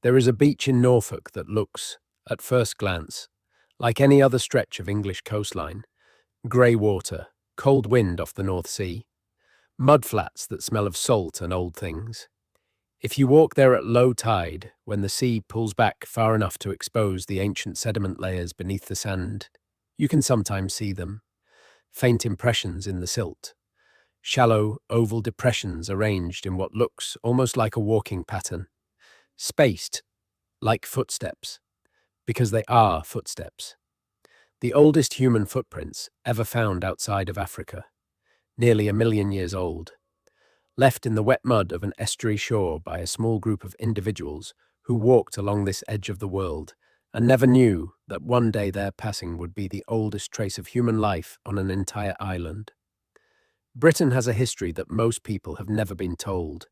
There is a beach in Norfolk that looks, at first glance, like any other stretch of English coastline. Grey water, cold wind off the North Sea, mud flats that smell of salt and old things. If you walk there at low tide, when the sea pulls back far enough to expose the ancient sediment layers beneath the sand, you can sometimes see them, faint impressions in the silt, shallow, oval depressions arranged in what looks almost like a walking pattern, spaced like footsteps, because they are footsteps. The oldest human footprints ever found outside of Africa, nearly 1 million years old, left in the wet mud of an estuary shore by a small group of individuals who walked along this edge of the world and never knew that one day their passing would be the oldest trace of human life on an entire island. Britain has a history that most people have never been told,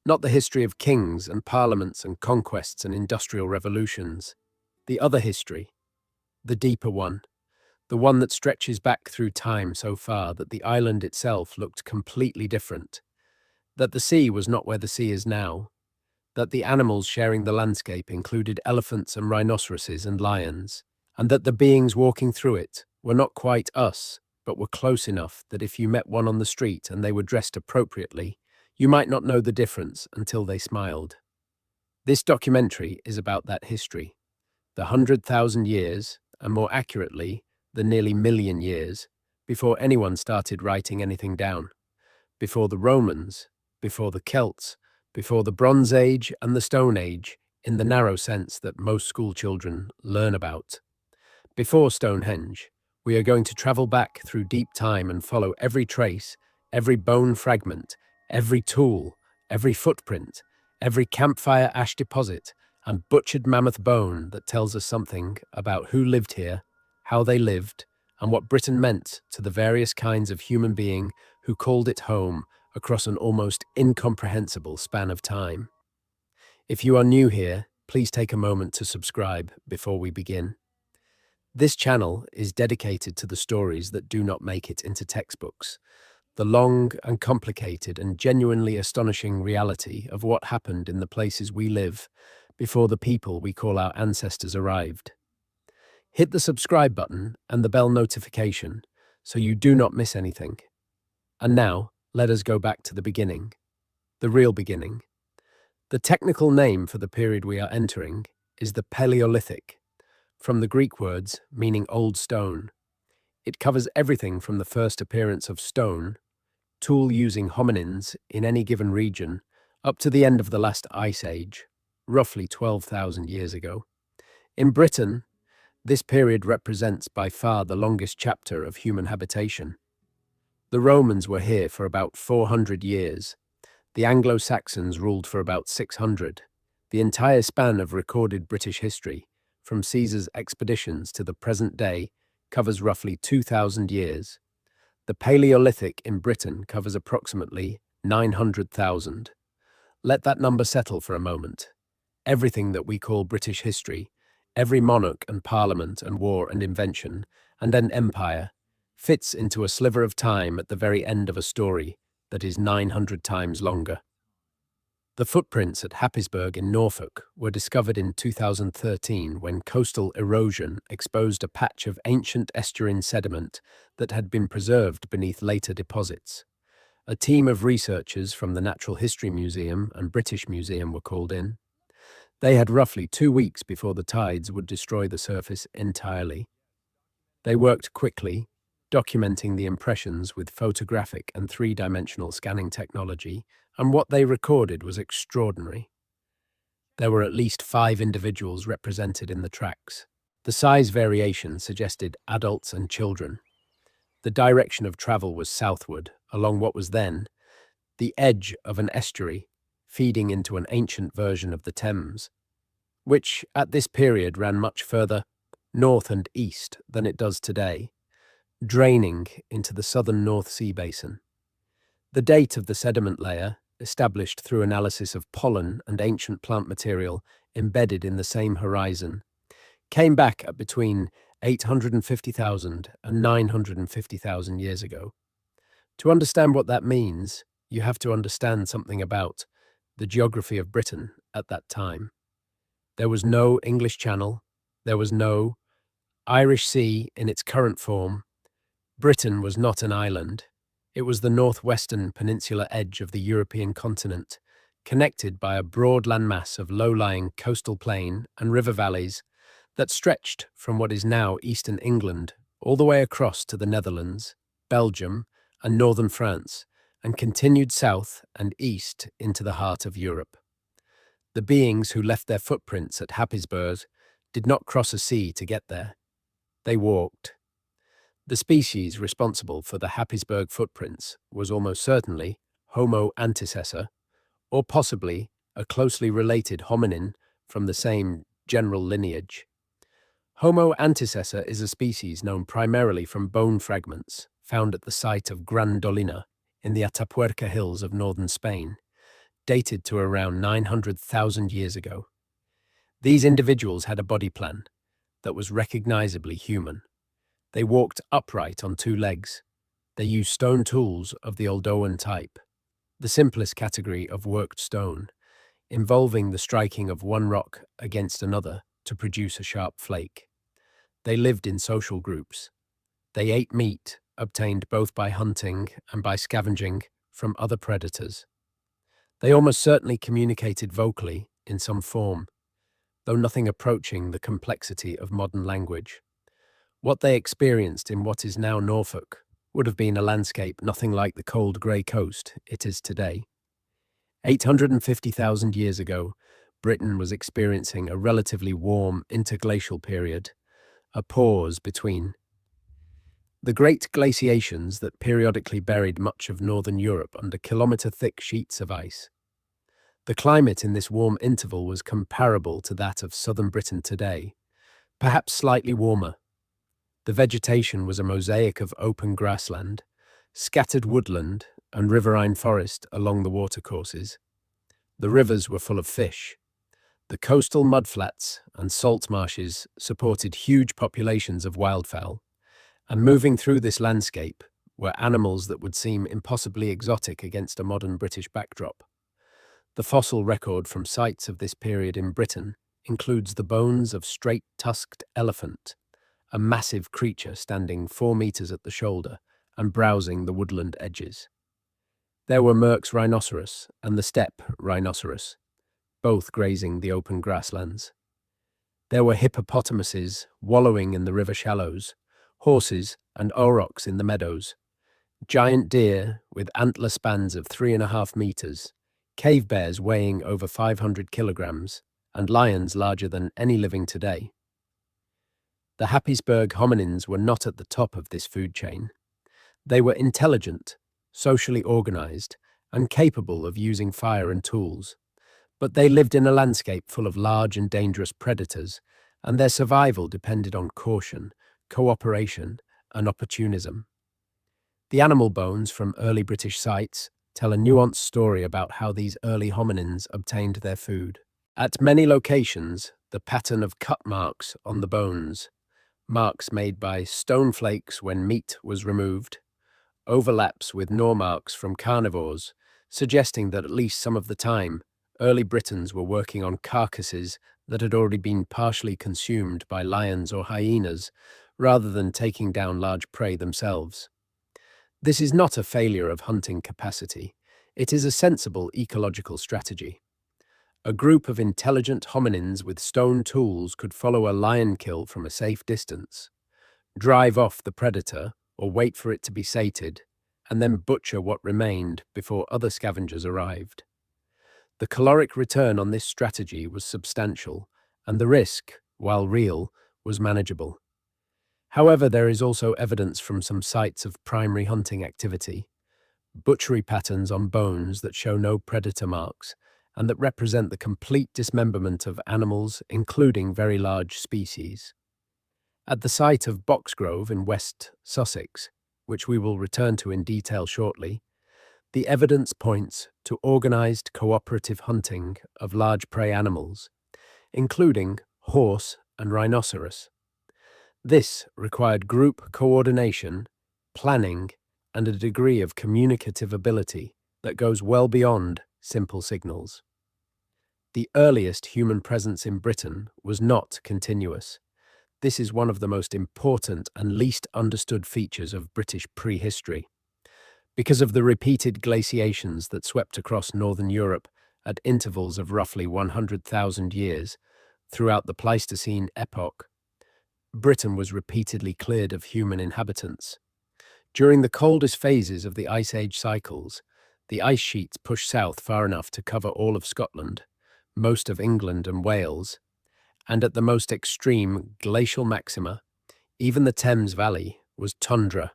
not the history of kings and parliaments and conquests and industrial revolutions. The other history, the deeper one, the one that stretches back through time so far that the island itself looked completely different, that the sea was not where the sea is now, that the animals sharing the landscape included elephants and rhinoceroses and lions, and that the beings walking through it were not quite us, but were close enough that if you met one on the street and they were dressed appropriately, you might not know the difference until they smiled. This documentary is about that history, the 100,000 years, and more accurately, the nearly 1 million years, before anyone started writing anything down, before the Romans, before the Celts, before the Bronze Age and the Stone Age, in the narrow sense that most school children learn about. Before Stonehenge, we are going to travel back through deep time and follow every trace, every bone fragment, every tool, every footprint, every campfire ash deposit, and butchered mammoth bone that tells us something about who lived here, how they lived, and what Britain meant to the various kinds of human being who called it home across an almost incomprehensible span of time. If you are new here, please take a moment to subscribe before we begin. This channel is dedicated to the stories that do not make it into textbooks, the long and complicated and genuinely astonishing reality of what happened in the places we live before the people we call our ancestors arrived. Hit the subscribe button and the bell notification so you do not miss anything. And now, let us go back to the beginning, the real beginning. The technical name for the period we are entering is the Paleolithic, from the Greek words meaning old stone. It covers everything from the first appearance of stone, tool-using hominins in any given region, up to the end of the last ice age, roughly 12,000 years ago. In Britain, this period represents by far the longest chapter of human habitation. The Romans were here for about 400 years. The Anglo-Saxons ruled for about 600. The entire span of recorded British history, from Caesar's expeditions to the present day, covers roughly 2,000 years. The Paleolithic in Britain covers approximately 900,000. Let that number settle for a moment. Everything that we call British history, every monarch and parliament and war and invention, and an empire, fits into a sliver of time at the very end of a story that is 900 times longer. The footprints at Happisburgh in Norfolk were discovered in 2013 when coastal erosion exposed a patch of ancient estuarine sediment that had been preserved beneath later deposits. A team of researchers from the Natural History Museum and British Museum were called in. They had roughly 2 weeks before the tides would destroy the surface entirely. They worked quickly, documenting the impressions with photographic and three-dimensional scanning technology, and what they recorded was extraordinary. There were at least 5 individuals represented in the tracks. The size variation suggested adults and children. The direction of travel was southward, along what was then the edge of an estuary, feeding into an ancient version of the Thames, which at this period ran much further north and east than it does today, draining into the southern North Sea basin. The date of the sediment layer, established through analysis of pollen and ancient plant material embedded in the same horizon, came back at between 850,000 and 950,000 years ago. To understand what that means, you have to understand something about the geography of Britain at that time. There was no English Channel. There was no Irish Sea in its current form. Britain was not an island. It was the northwestern peninsular edge of the European continent, connected by a broad landmass of low-lying coastal plain and river valleys that stretched from what is now eastern England all the way across to the Netherlands, Belgium, and northern France, and continued south and east into the heart of Europe. The beings who left their footprints at Happisburg did not cross a sea to get there. They walked. The species responsible for the Happisburg footprints was almost certainly Homo antecessor, or possibly a closely related hominin from the same general lineage. Homo antecessor is a species known primarily from bone fragments found at the site of Gran Dolina in the Atapuerca Hills of northern Spain, dated to around 900,000 years ago. These individuals had a body plan that was recognizably human. They walked upright on two legs. They used stone tools of the Oldowan type, the simplest category of worked stone, involving the striking of one rock against another to produce a sharp flake. They lived in social groups. They ate meat obtained both by hunting and by scavenging from other predators. They almost certainly communicated vocally in some form, though nothing approaching the complexity of modern language. What they experienced in what is now Norfolk would have been a landscape nothing like the cold grey coast it is today. 850,000 years ago, Britain was experiencing a relatively warm interglacial period, a pause between the great glaciations that periodically buried much of northern Europe under kilometre-thick sheets of ice. The climate in this warm interval was comparable to that of southern Britain today, perhaps slightly warmer. The vegetation was a mosaic of open grassland, scattered woodland, and riverine forest along the watercourses. The rivers were full of fish. The coastal mudflats and salt marshes supported huge populations of wildfowl, and moving through this landscape were animals that would seem impossibly exotic against a modern British backdrop. The fossil record from sites of this period in Britain includes the bones of straight-tusked elephant, a massive creature standing 4 meters at the shoulder and browsing the woodland edges. There were Merck's rhinoceros and the steppe rhinoceros, both grazing the open grasslands. There were hippopotamuses wallowing in the river shallows, horses and aurochs in the meadows, giant deer with antler spans of 3.5 meters, cave bears weighing over 500 kilograms, and lions larger than any living today. The Happisburg hominins were not at the top of this food chain. They were intelligent, socially organized, and capable of using fire and tools, but they lived in a landscape full of large and dangerous predators, and their survival depended on caution, cooperation, and opportunism. The animal bones from early British sites tell a nuanced story about how these early hominins obtained their food. At many locations, the pattern of cut marks on the bones, marks made by stone flakes when meat was removed, overlaps with gnaw marks from carnivores, suggesting that at least some of the time, early Britons were working on carcasses that had already been partially consumed by lions or hyenas, rather than taking down large prey themselves. This is not a failure of hunting capacity. It is a sensible ecological strategy. A group of intelligent hominins with stone tools could follow a lion kill from a safe distance, drive off the predator or wait for it to be sated, and then butcher what remained before other scavengers arrived. The caloric return on this strategy was substantial, and the risk, while real, was manageable. However, there is also evidence from some sites of primary hunting activity, butchery patterns on bones that show no predator marks, and that represent the complete dismemberment of animals, including very large species. At the site of Boxgrove in West Sussex, which we will return to in detail shortly, the evidence points to organized cooperative hunting of large prey animals, including horse and rhinoceros. This required group coordination, planning, and a degree of communicative ability that goes well beyond simple signals. The earliest human presence in Britain was not continuous. This is one of the most important and least understood features of British prehistory. Because of the repeated glaciations that swept across northern Europe at intervals of roughly 100,000 years throughout the Pleistocene epoch, Britain was repeatedly cleared of human inhabitants. During the coldest phases of the Ice Age cycles, the ice sheets pushed south far enough to cover all of Scotland, most of England and Wales, and at the most extreme glacial maxima, even the Thames Valley was tundra,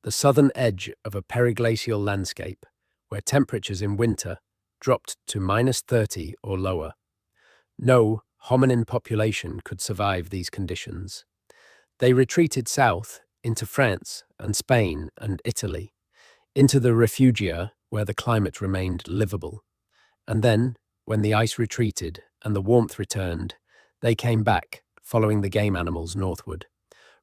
the southern edge of a periglacial landscape, where temperatures in winter dropped to -30 or lower. No hominin population could survive these conditions. They retreated south into France and Spain and Italy, into the refugia where the climate remained livable. And then, when the ice retreated and the warmth returned, they came back, following the game animals northward,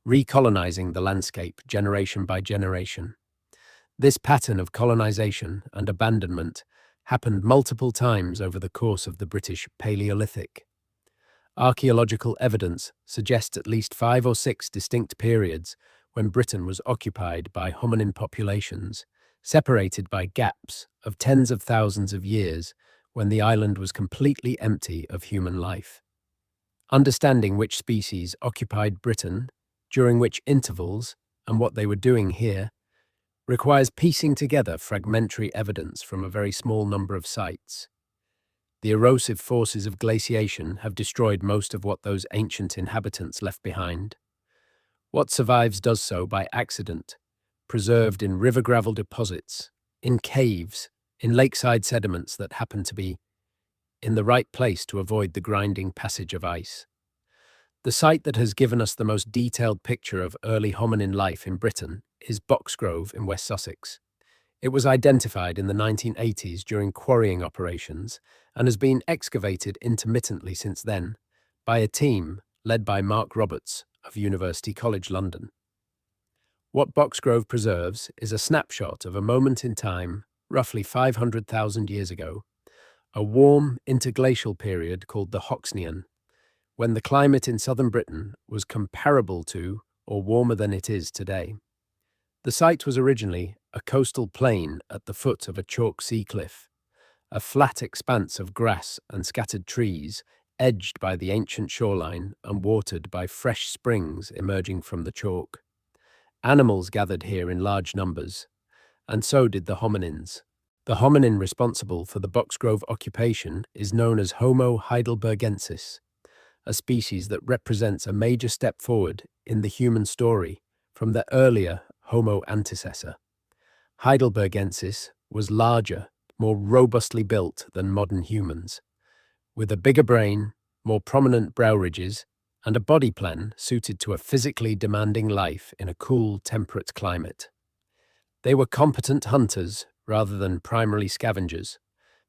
recolonizing the landscape generation by generation. This pattern of colonization and abandonment happened multiple times over the course of the British Paleolithic. Archaeological evidence suggests at least 5 or 6 distinct periods when Britain was occupied by hominin populations, separated by gaps of tens of thousands of years when the island was completely empty of human life. Understanding which species occupied Britain, during which intervals, and what they were doing here, requires piecing together fragmentary evidence from a very small number of sites. The erosive forces of glaciation have destroyed most of what those ancient inhabitants left behind. What survives does so by accident, preserved in river gravel deposits, in caves, in lakeside sediments that happen to be in the right place to avoid the grinding passage of ice. The site that has given us the most detailed picture of early hominin life in Britain is Boxgrove in West Sussex. It was identified in the 1980s during quarrying operations and has been excavated intermittently since then by a team led by Mark Roberts of University College London. What Boxgrove preserves is a snapshot of a moment in time, roughly 500,000 years ago, a warm interglacial period called the Hoxnean, when the climate in southern Britain was comparable to or warmer than it is today. The site was originally a coastal plain at the foot of a chalk sea cliff, a flat expanse of grass and scattered trees, edged by the ancient shoreline and watered by fresh springs emerging from the chalk. Animals gathered here in large numbers, and so did the hominins. The hominin responsible for the Boxgrove occupation is known as Homo heidelbergensis, a species that represents a major step forward in the human story from the earlier Homo antecessor. Heidelbergensis was larger, more robustly built than modern humans, with a bigger brain, more prominent brow ridges, and a body plan suited to a physically demanding life in a cool, temperate climate. They were competent hunters rather than primarily scavengers,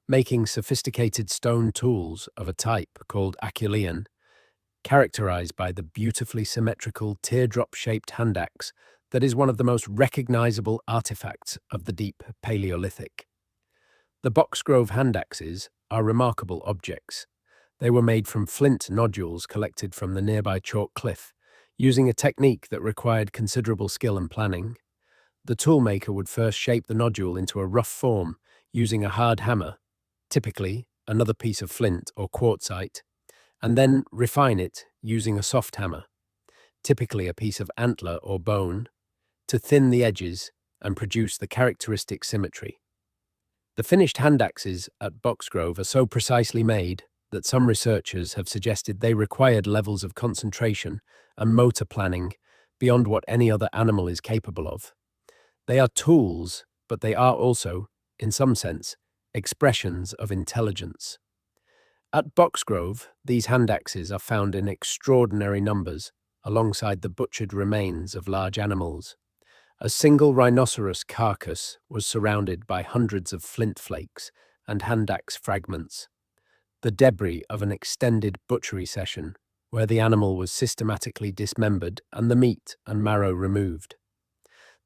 making sophisticated stone tools of a type called Achillean, characterized by the beautifully symmetrical teardrop-shaped hand axe that is one of the most recognizable artifacts of the deep Paleolithic. The Boxgrove hand axes are remarkable objects. They were made from flint nodules collected from the nearby chalk cliff, using a technique that required considerable skill and planning. The toolmaker would first shape the nodule into a rough form using a hard hammer, typically another piece of flint or quartzite, and then refine it using a soft hammer, typically a piece of antler or bone, to thin the edges and produce the characteristic symmetry. The finished hand axes at Boxgrove are so precisely made that some researchers have suggested they required levels of concentration and motor planning beyond what any other animal is capable of. They are tools, but they are also, in some sense, expressions of intelligence. At Boxgrove, these hand axes are found in extraordinary numbers, alongside the butchered remains of large animals. A single rhinoceros carcass was surrounded by hundreds of flint flakes and hand axe fragments, the debris of an extended butchery session, where the animal was systematically dismembered and the meat and marrow removed.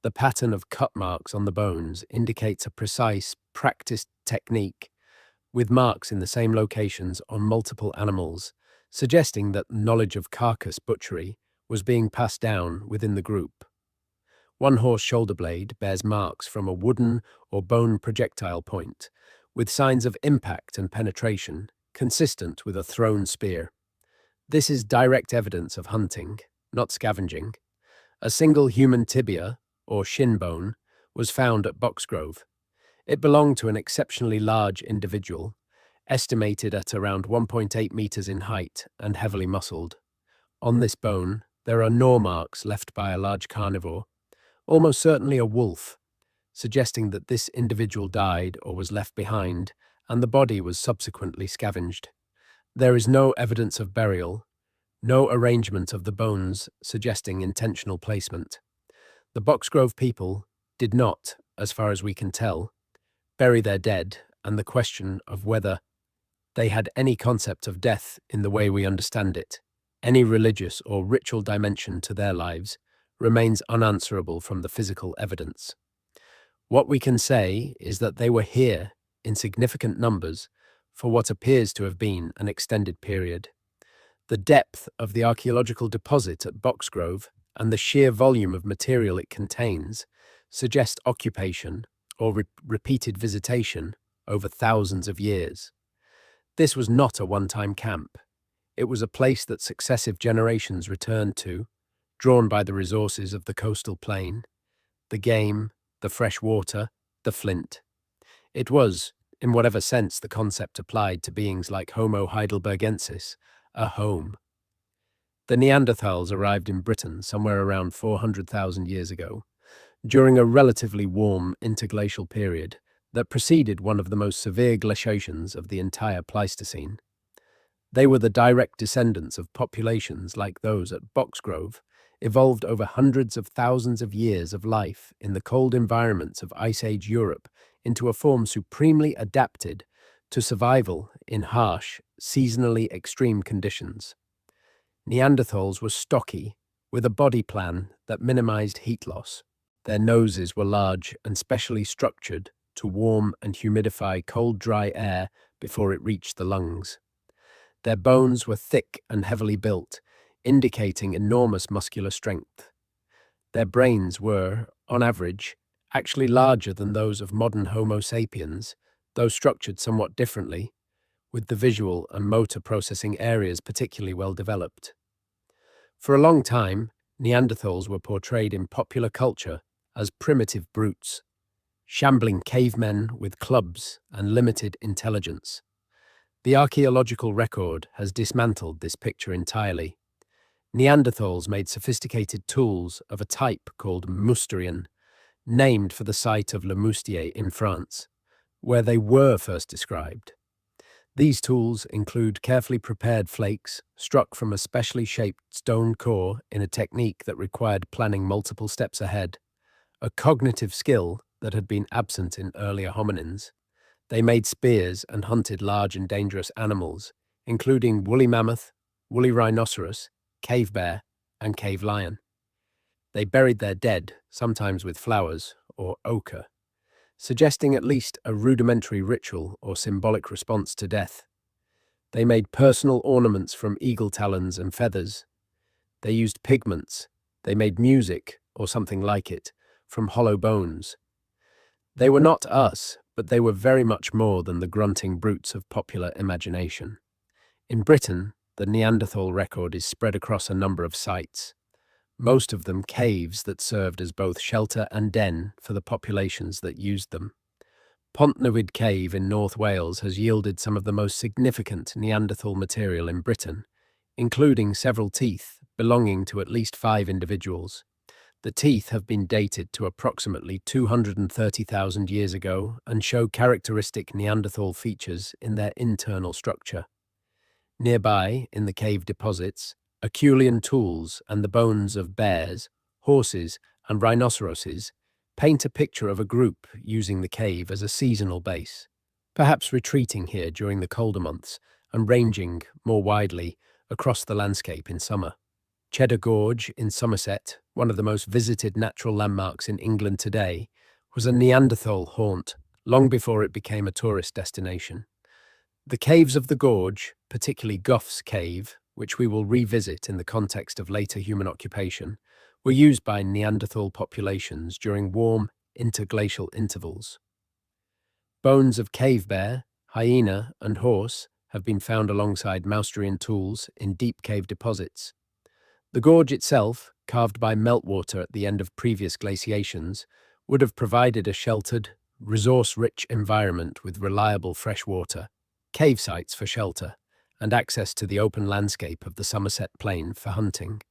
The pattern of cut marks on the bones indicates a precise, practiced technique, with marks in the same locations on multiple animals, suggesting that knowledge of carcass butchery was being passed down within the group. One horse shoulder blade bears marks from a wooden or bone projectile point, with signs of impact and penetration, consistent with a thrown spear. This is direct evidence of hunting, not scavenging. A single human tibia, or shin bone, was found at Boxgrove. It belonged to an exceptionally large individual, estimated at around 1.8 meters in height and heavily muscled. On this bone, there are gnaw marks left by a large carnivore, almost certainly a wolf, suggesting that this individual died or was left behind, and the body was subsequently scavenged. There is no evidence of burial, no arrangement of the bones suggesting intentional placement. The Boxgrove people did not, as far as we can tell, bury their dead, and the question of whether they had any concept of death in the way we understand it, any religious or ritual dimension to their lives, remains unanswerable from the physical evidence. What we can say is that they were here in significant numbers for what appears to have been an extended period. The depth of the archaeological deposit at Boxgrove and the sheer volume of material it contains suggest occupation or repeated visitation over thousands of years. This was not a one-time camp. It was a place that successive generations returned to, drawn by the resources of the coastal plain, the game, the fresh water, the flint. It was, in whatever sense the concept applied to beings like Homo heidelbergensis, a home. The Neanderthals arrived in Britain somewhere around 400,000 years ago, during a relatively warm interglacial period that preceded one of the most severe glaciations of the entire Pleistocene. They were the direct descendants of populations like those at Boxgrove, evolved over hundreds of thousands of years of life in the cold environments of Ice Age Europe into a form supremely adapted to survival in harsh, seasonally extreme conditions. Neanderthals were stocky, with a body plan that minimized heat loss. Their noses were large and specially structured to warm and humidify cold, dry air before it reached the lungs. Their bones were thick and heavily built, indicating enormous muscular strength. Their brains were, on average, actually larger than those of modern Homo sapiens, though structured somewhat differently, with the visual and motor processing areas particularly well developed. For a long time, Neanderthals were portrayed in popular culture as primitive brutes, shambling cavemen with clubs and limited intelligence. The archaeological record has dismantled this picture entirely. Neanderthals made sophisticated tools of a type called Mousterian, named for the site of Le Moustier in France, where they were first described. These tools include carefully prepared flakes struck from a specially shaped stone core in a technique that required planning multiple steps ahead, a cognitive skill that had been absent in earlier hominins. They made spears and hunted large and dangerous animals, including woolly mammoth, woolly rhinoceros, cave bear, and cave lion. They buried their dead, sometimes with flowers or ochre, suggesting at least a rudimentary ritual or symbolic response to death. They made personal ornaments from eagle talons and feathers. They used pigments. They made music, or something like it, from hollow bones. They were not us, but they were very much more than the grunting brutes of popular imagination. In Britain, the Neanderthal record is spread across a number of sites, most of them caves that served as both shelter and den for the populations that used them. Pontnewydd Cave in North Wales has yielded some of the most significant Neanderthal material in Britain, including several teeth belonging to at least 5 individuals. The teeth have been dated to approximately 230,000 years ago and show characteristic Neanderthal features in their internal structure. Nearby, in the cave deposits, Acheulean tools and the bones of bears, horses, and rhinoceroses paint a picture of a group using the cave as a seasonal base, perhaps retreating here during the colder months and ranging more widely across the landscape in summer. Cheddar Gorge in Somerset, one of the most visited natural landmarks in England today, was a Neanderthal haunt long before it became a tourist destination. The caves of the gorge, particularly Gough's cave, which we will revisit in the context of later human occupation, were used by Neanderthal populations during warm interglacial intervals. Bones of cave bear, hyena, and horse have been found alongside Maastrichtian tools in deep cave deposits. The gorge itself, carved by meltwater at the end of previous glaciations, would have provided a sheltered, resource-rich environment with reliable fresh water, cave sites for shelter, and access to the open landscape of the Somerset Plain for hunting.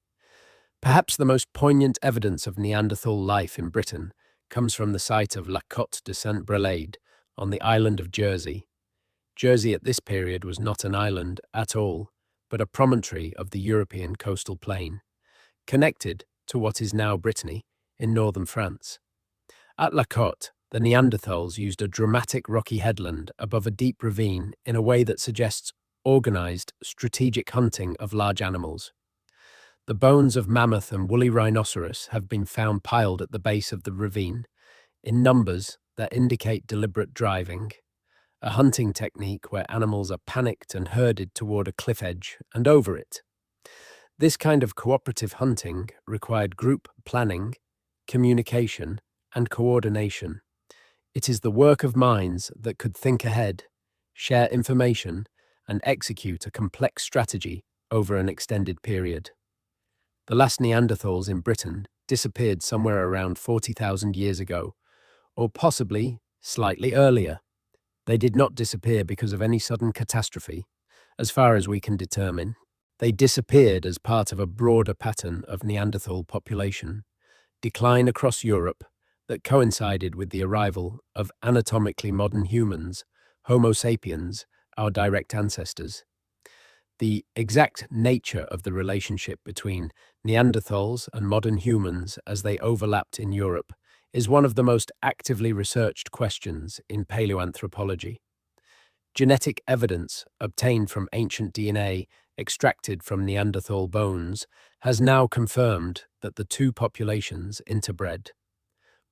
Perhaps the most poignant evidence of Neanderthal life in Britain comes from the site of La Côte de Saint-Brelade on the island of Jersey. Jersey at this period was not an island at all, but a promontory of the European coastal plain, connected to what is now Brittany in northern France. At La Côte, the Neanderthals used a dramatic rocky headland above a deep ravine in a way that suggests organized, strategic hunting of large animals. The bones of mammoth and woolly rhinoceros have been found piled at the base of the ravine, in numbers that indicate deliberate driving, a hunting technique where animals are panicked and herded toward a cliff edge and over it. This kind of cooperative hunting required group planning, communication, and coordination. It is the work of minds that could think ahead, share information, and execute a complex strategy over an extended period. The last Neanderthals in Britain disappeared somewhere around 40,000 years ago, or possibly slightly earlier. They did not disappear because of any sudden catastrophe, as far as we can determine. They disappeared as part of a broader pattern of Neanderthal population decline across Europe that coincided with the arrival of anatomically modern humans, Homo sapiens, our direct ancestors. The exact nature of the relationship between Neanderthals and modern humans as they overlapped in Europe is one of the most actively researched questions in paleoanthropology. Genetic evidence obtained from ancient DNA extracted from Neanderthal bones has now confirmed that the two populations interbred.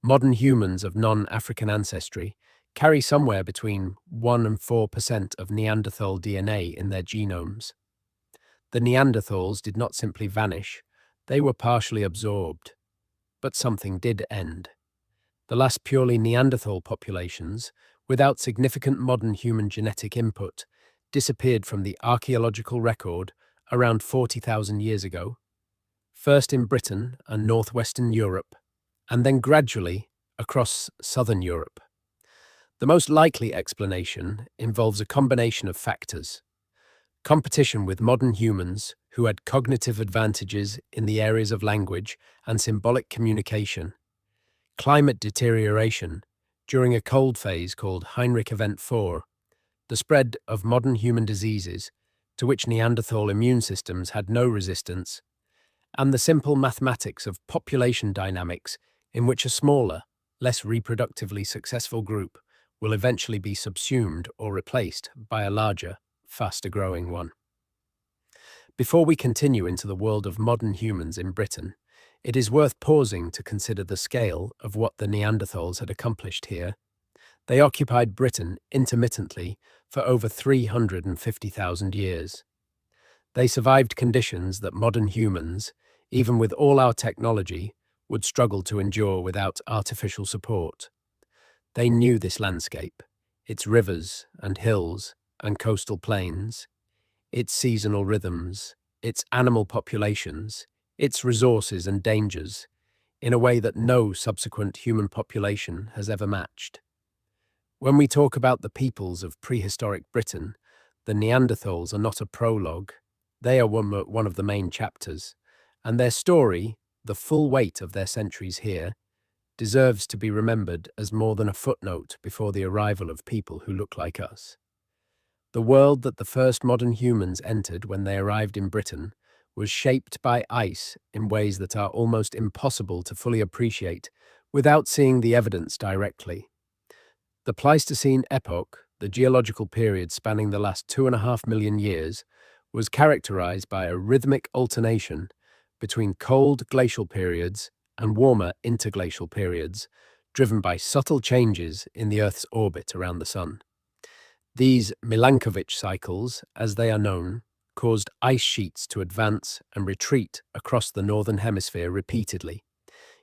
Modern humans of non-African ancestry carry somewhere between 1 and 4% of Neanderthal DNA in their genomes. The Neanderthals did not simply vanish, they were partially absorbed. But something did end. The last purely Neanderthal populations, without significant modern human genetic input, disappeared from the archaeological record around 40,000 years ago, first in Britain and northwestern Europe, and then gradually across southern Europe. The most likely explanation involves a combination of factors: competition with modern humans who had cognitive advantages in the areas of language and symbolic communication, climate deterioration during a cold phase called Heinrich Event 4, the spread of modern human diseases to which Neanderthal immune systems had no resistance, and the simple mathematics of population dynamics in which a smaller, less reproductively successful group will eventually be subsumed or replaced by a larger, faster-growing one. Before we continue into the world of modern humans in Britain, it is worth pausing to consider the scale of what the Neanderthals had accomplished here. They occupied Britain intermittently for over 350,000 years. They survived conditions that modern humans, even with all our technology, would struggle to endure without artificial support. They knew this landscape, its rivers and hills and coastal plains, its seasonal rhythms, its animal populations, its resources and dangers, in a way that no subsequent human population has ever matched. When we talk about the peoples of prehistoric Britain, the Neanderthals are not a prologue. They are one of the main chapters, and their story, the full weight of their centuries here, deserves to be remembered as more than a footnote before the arrival of people who look like us. The world that the first modern humans entered when they arrived in Britain was shaped by ice in ways that are almost impossible to fully appreciate without seeing the evidence directly. The Pleistocene epoch, the geological period spanning the last 2.5 million years, was characterized by a rhythmic alternation between cold glacial periods and warmer interglacial periods, driven by subtle changes in the Earth's orbit around the Sun. These Milankovitch cycles, as they are known, caused ice sheets to advance and retreat across the northern hemisphere repeatedly,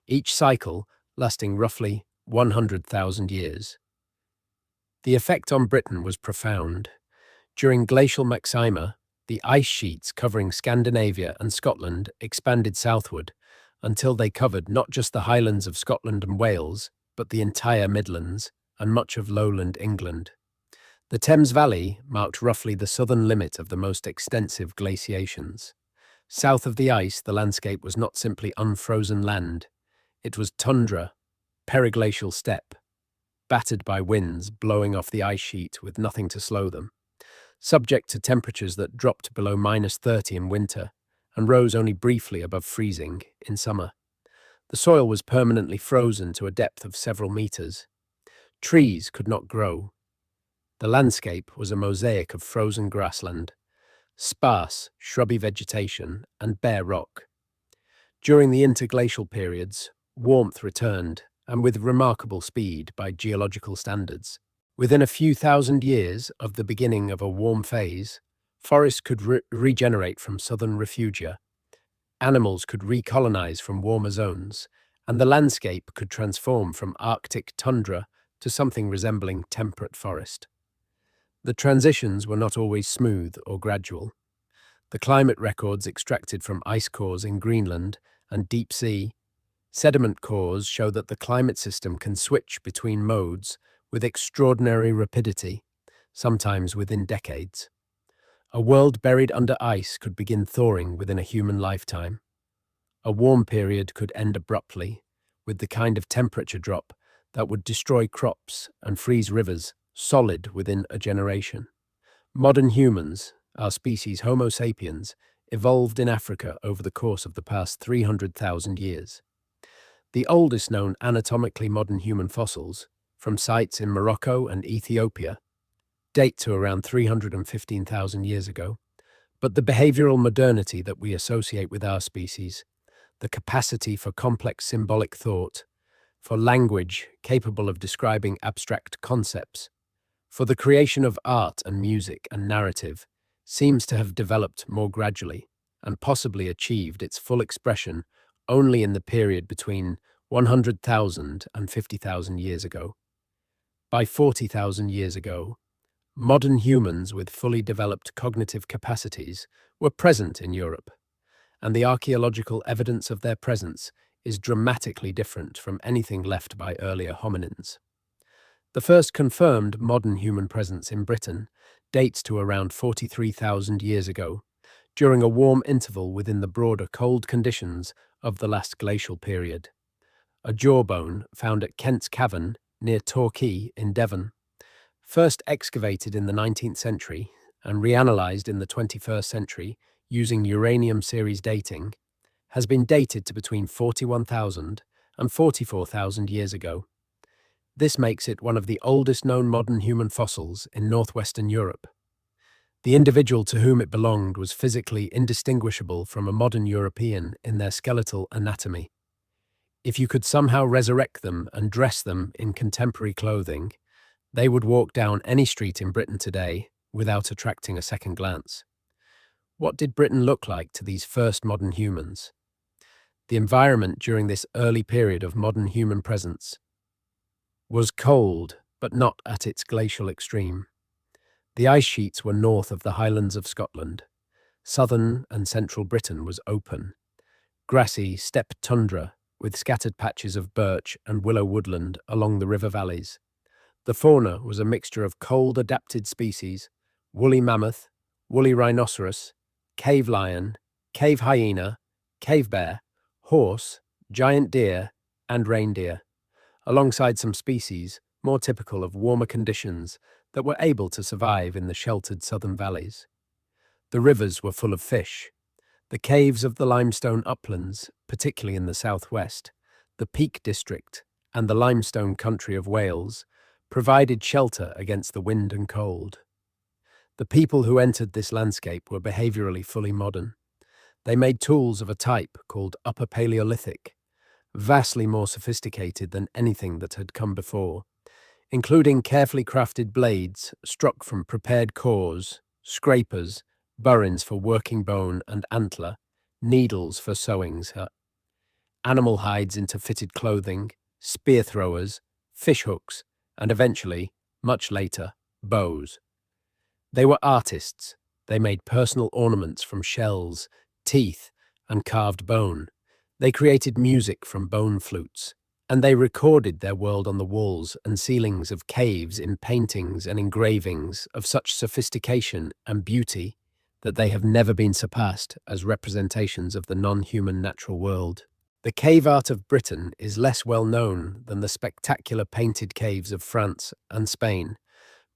each cycle lasting roughly 100,000 years. The effect on Britain was profound. During glacial maxima, the ice sheets covering Scandinavia and Scotland expanded southward until they covered not just the highlands of Scotland and Wales, but the entire Midlands and much of lowland England. The Thames Valley marked roughly the southern limit of the most extensive glaciations. South of the ice, the landscape was not simply unfrozen land. It was tundra, periglacial steppe, battered by winds blowing off the ice sheet with nothing to slow them, subject to temperatures that dropped below -30 in winter and rose only briefly above freezing in summer. The soil was permanently frozen to a depth of several meters. Trees could not grow. The landscape was a mosaic of frozen grassland, sparse, shrubby vegetation, and bare rock. During the interglacial periods, warmth returned, and with remarkable speed by geological standards. Within a few thousand years of the beginning of a warm phase, forests could regenerate from southern refugia, animals could recolonize from warmer zones, and the landscape could transform from Arctic tundra to something resembling temperate forest. The transitions were not always smooth or gradual. The climate records extracted from ice cores in Greenland and deep sea sediment cores show that the climate system can switch between modes with extraordinary rapidity, sometimes within decades. A world buried under ice could begin thawing within a human lifetime. A warm period could end abruptly, with the kind of temperature drop that would destroy crops and freeze rivers solid within a generation. Modern humans, our species Homo sapiens, evolved in Africa over the course of the past 300,000 years. The oldest known anatomically modern human fossils, from sites in Morocco and Ethiopia, date to around 315,000 years ago, but the behavioral modernity that we associate with our species, the capacity for complex symbolic thought, for language capable of describing abstract concepts, for the creation of art and music and narrative, seems to have developed more gradually and possibly achieved its full expression only in the period between 100,000 and 50,000 years ago. By 40,000 years ago, modern humans with fully developed cognitive capacities were present in Europe, and the archaeological evidence of their presence is dramatically different from anything left by earlier hominins. The first confirmed modern human presence in Britain dates to around 43,000 years ago, during a warm interval within the broader cold conditions of the last glacial period. A jawbone found at Kent's Cavern near Torquay in Devon, first excavated in the 19th century and reanalyzed in the 21st century using uranium series dating, has been dated to between 41,000 and 44,000 years ago. This makes it one of the oldest known modern human fossils in northwestern Europe. The individual to whom it belonged was physically indistinguishable from a modern European in their skeletal anatomy. If you could somehow resurrect them and dress them in contemporary clothing, they would walk down any street in Britain today without attracting a second glance. What did Britain look like to these first modern humans? The environment during this early period of modern human presence was cold, but not at its glacial extreme. The ice sheets were north of the highlands of Scotland. Southern and central Britain was open, grassy steppe tundra with scattered patches of birch and willow woodland along the river valleys. The fauna was a mixture of cold-adapted species, woolly mammoth, woolly rhinoceros, cave lion, cave hyena, cave bear, horse, giant deer, and reindeer, alongside some species more typical of warmer conditions that were able to survive in the sheltered southern valleys. The rivers were full of fish. The caves of the limestone uplands, particularly in the southwest, the Peak District, and the limestone country of Wales, provided shelter against the wind and cold. The people who entered this landscape were behaviorally fully modern. They made tools of a type called Upper Paleolithic, vastly more sophisticated than anything that had come before. including carefully crafted blades struck from prepared cores, scrapers, burins for working bone and antler, needles for sewings, animal hides into fitted clothing, spear throwers, fish hooks, and eventually, much later, bows. They were artists. They made personal ornaments from shells, teeth, and carved bone. They created music from bone flutes, and they recorded their world on the walls and ceilings of caves in paintings and engravings of such sophistication and beauty that they have never been surpassed as representations of the non-human natural world. The cave art of Britain is less well known than the spectacular painted caves of France and Spain,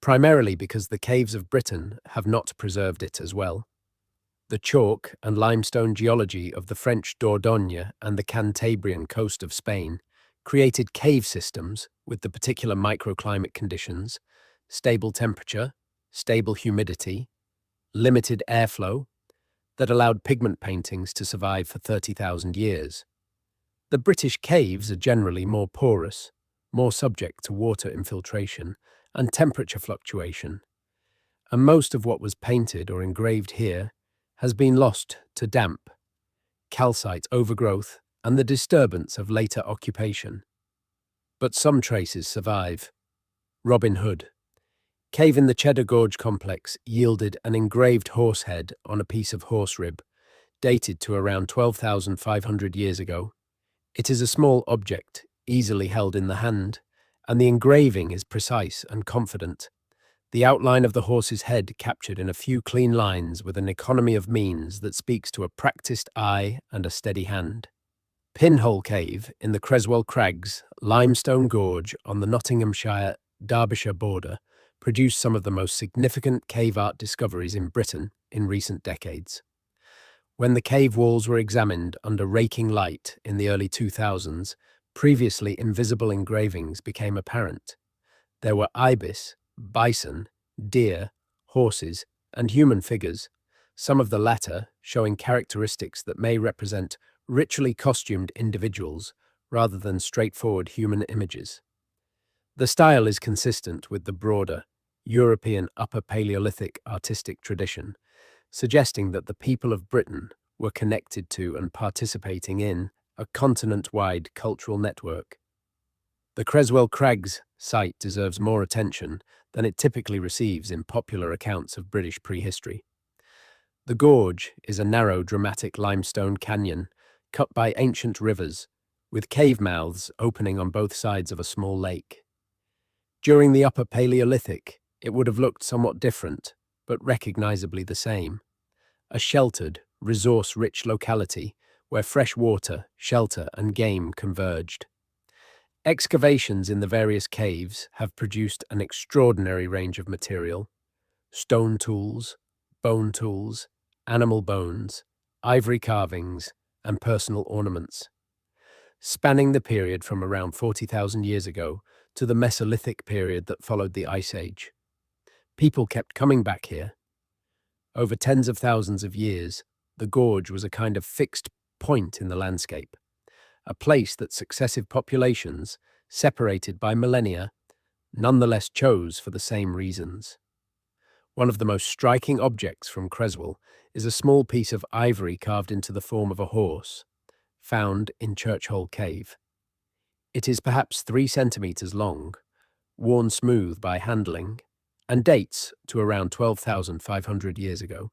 primarily because the caves of Britain have not preserved it as well. The chalk and limestone geology of the French Dordogne and the Cantabrian coast of Spain created cave systems with the particular microclimate conditions, stable temperature, stable humidity, limited airflow, that allowed pigment paintings to survive for 30,000 years. The British caves are generally more porous, more subject to water infiltration and temperature fluctuation, and most of what was painted or engraved here has been lost to damp, calcite overgrowth, and the disturbance of later occupation. But some traces survive. Robin Hood. Cave in the Cheddar Gorge complex yielded an engraved horse head on a piece of horse rib, dated to around 12,500 years ago. It is a small object, easily held in the hand, and the engraving is precise and confident. The outline of the horse's head captured in a few clean lines with an economy of means that speaks to a practiced eye and a steady hand. Pinhole Cave in the Creswell Crags, limestone gorge on the Nottinghamshire-Derbyshire border, produced some of the most significant cave art discoveries in Britain in recent decades. When the cave walls were examined under raking light in the early 2000s, previously invisible engravings became apparent. There were ibis, bison, deer, horses, and human figures, some of the latter showing characteristics that may represent ritually costumed individuals rather than straightforward human images. The style is consistent with the broader European Upper Paleolithic artistic tradition, suggesting that the people of Britain were connected to and participating in a continent-wide cultural network. The Creswell Crags site deserves more attention than it typically receives in popular accounts of British prehistory. The gorge is a narrow, dramatic limestone canyon cut by ancient rivers, with cave mouths opening on both sides of a small lake. During the Upper Paleolithic, it would have looked somewhat different, but recognizably the same. A sheltered, resource-rich locality where fresh water, shelter, and game converged. Excavations in the various caves have produced an extraordinary range of material: stone tools, bone tools, animal bones, ivory carvings, and personal ornaments. Spanning the period from around 40,000 years ago to the Mesolithic period that followed the Ice Age. People kept coming back here. Over tens of thousands of years, the gorge was a kind of fixed point in the landscape, a place that successive populations, separated by millennia, nonetheless chose for the same reasons. One of the most striking objects from Creswell is a small piece of ivory carved into the form of a horse, found in Churchhole Cave. It is perhaps 3 centimeters long, worn smooth by handling, and dates to around 12,500 years ago.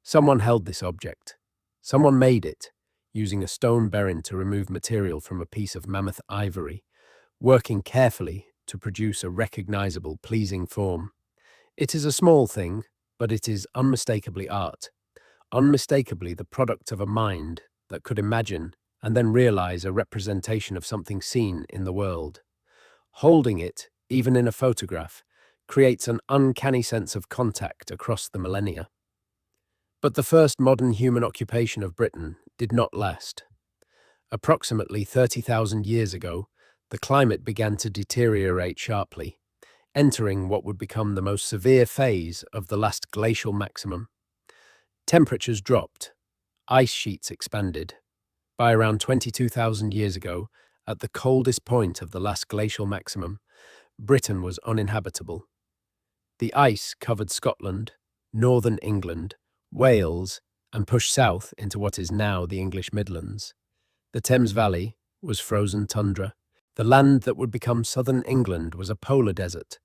Someone held this object. Someone made it, using a stone berin to remove material from a piece of mammoth ivory, working carefully to produce a recognizable, pleasing form. It is a small thing, but it is unmistakably art, unmistakably the product of a mind that could imagine and then realize a representation of something seen in the world. Holding it, even in a photograph, creates an uncanny sense of contact across the millennia. But the first modern human occupation of Britain did not last. Approximately 30,000 years ago, the climate began to deteriorate sharply, entering what would become the most severe phase of the last glacial maximum. Temperatures dropped, ice sheets expanded. By around 22,000 years ago, at the coldest point of the last glacial maximum, Britain was uninhabitable. The ice covered Scotland, northern England, Wales, and pushed south into what is now the English Midlands. The Thames Valley was frozen tundra. The land that would become southern England was a polar desert,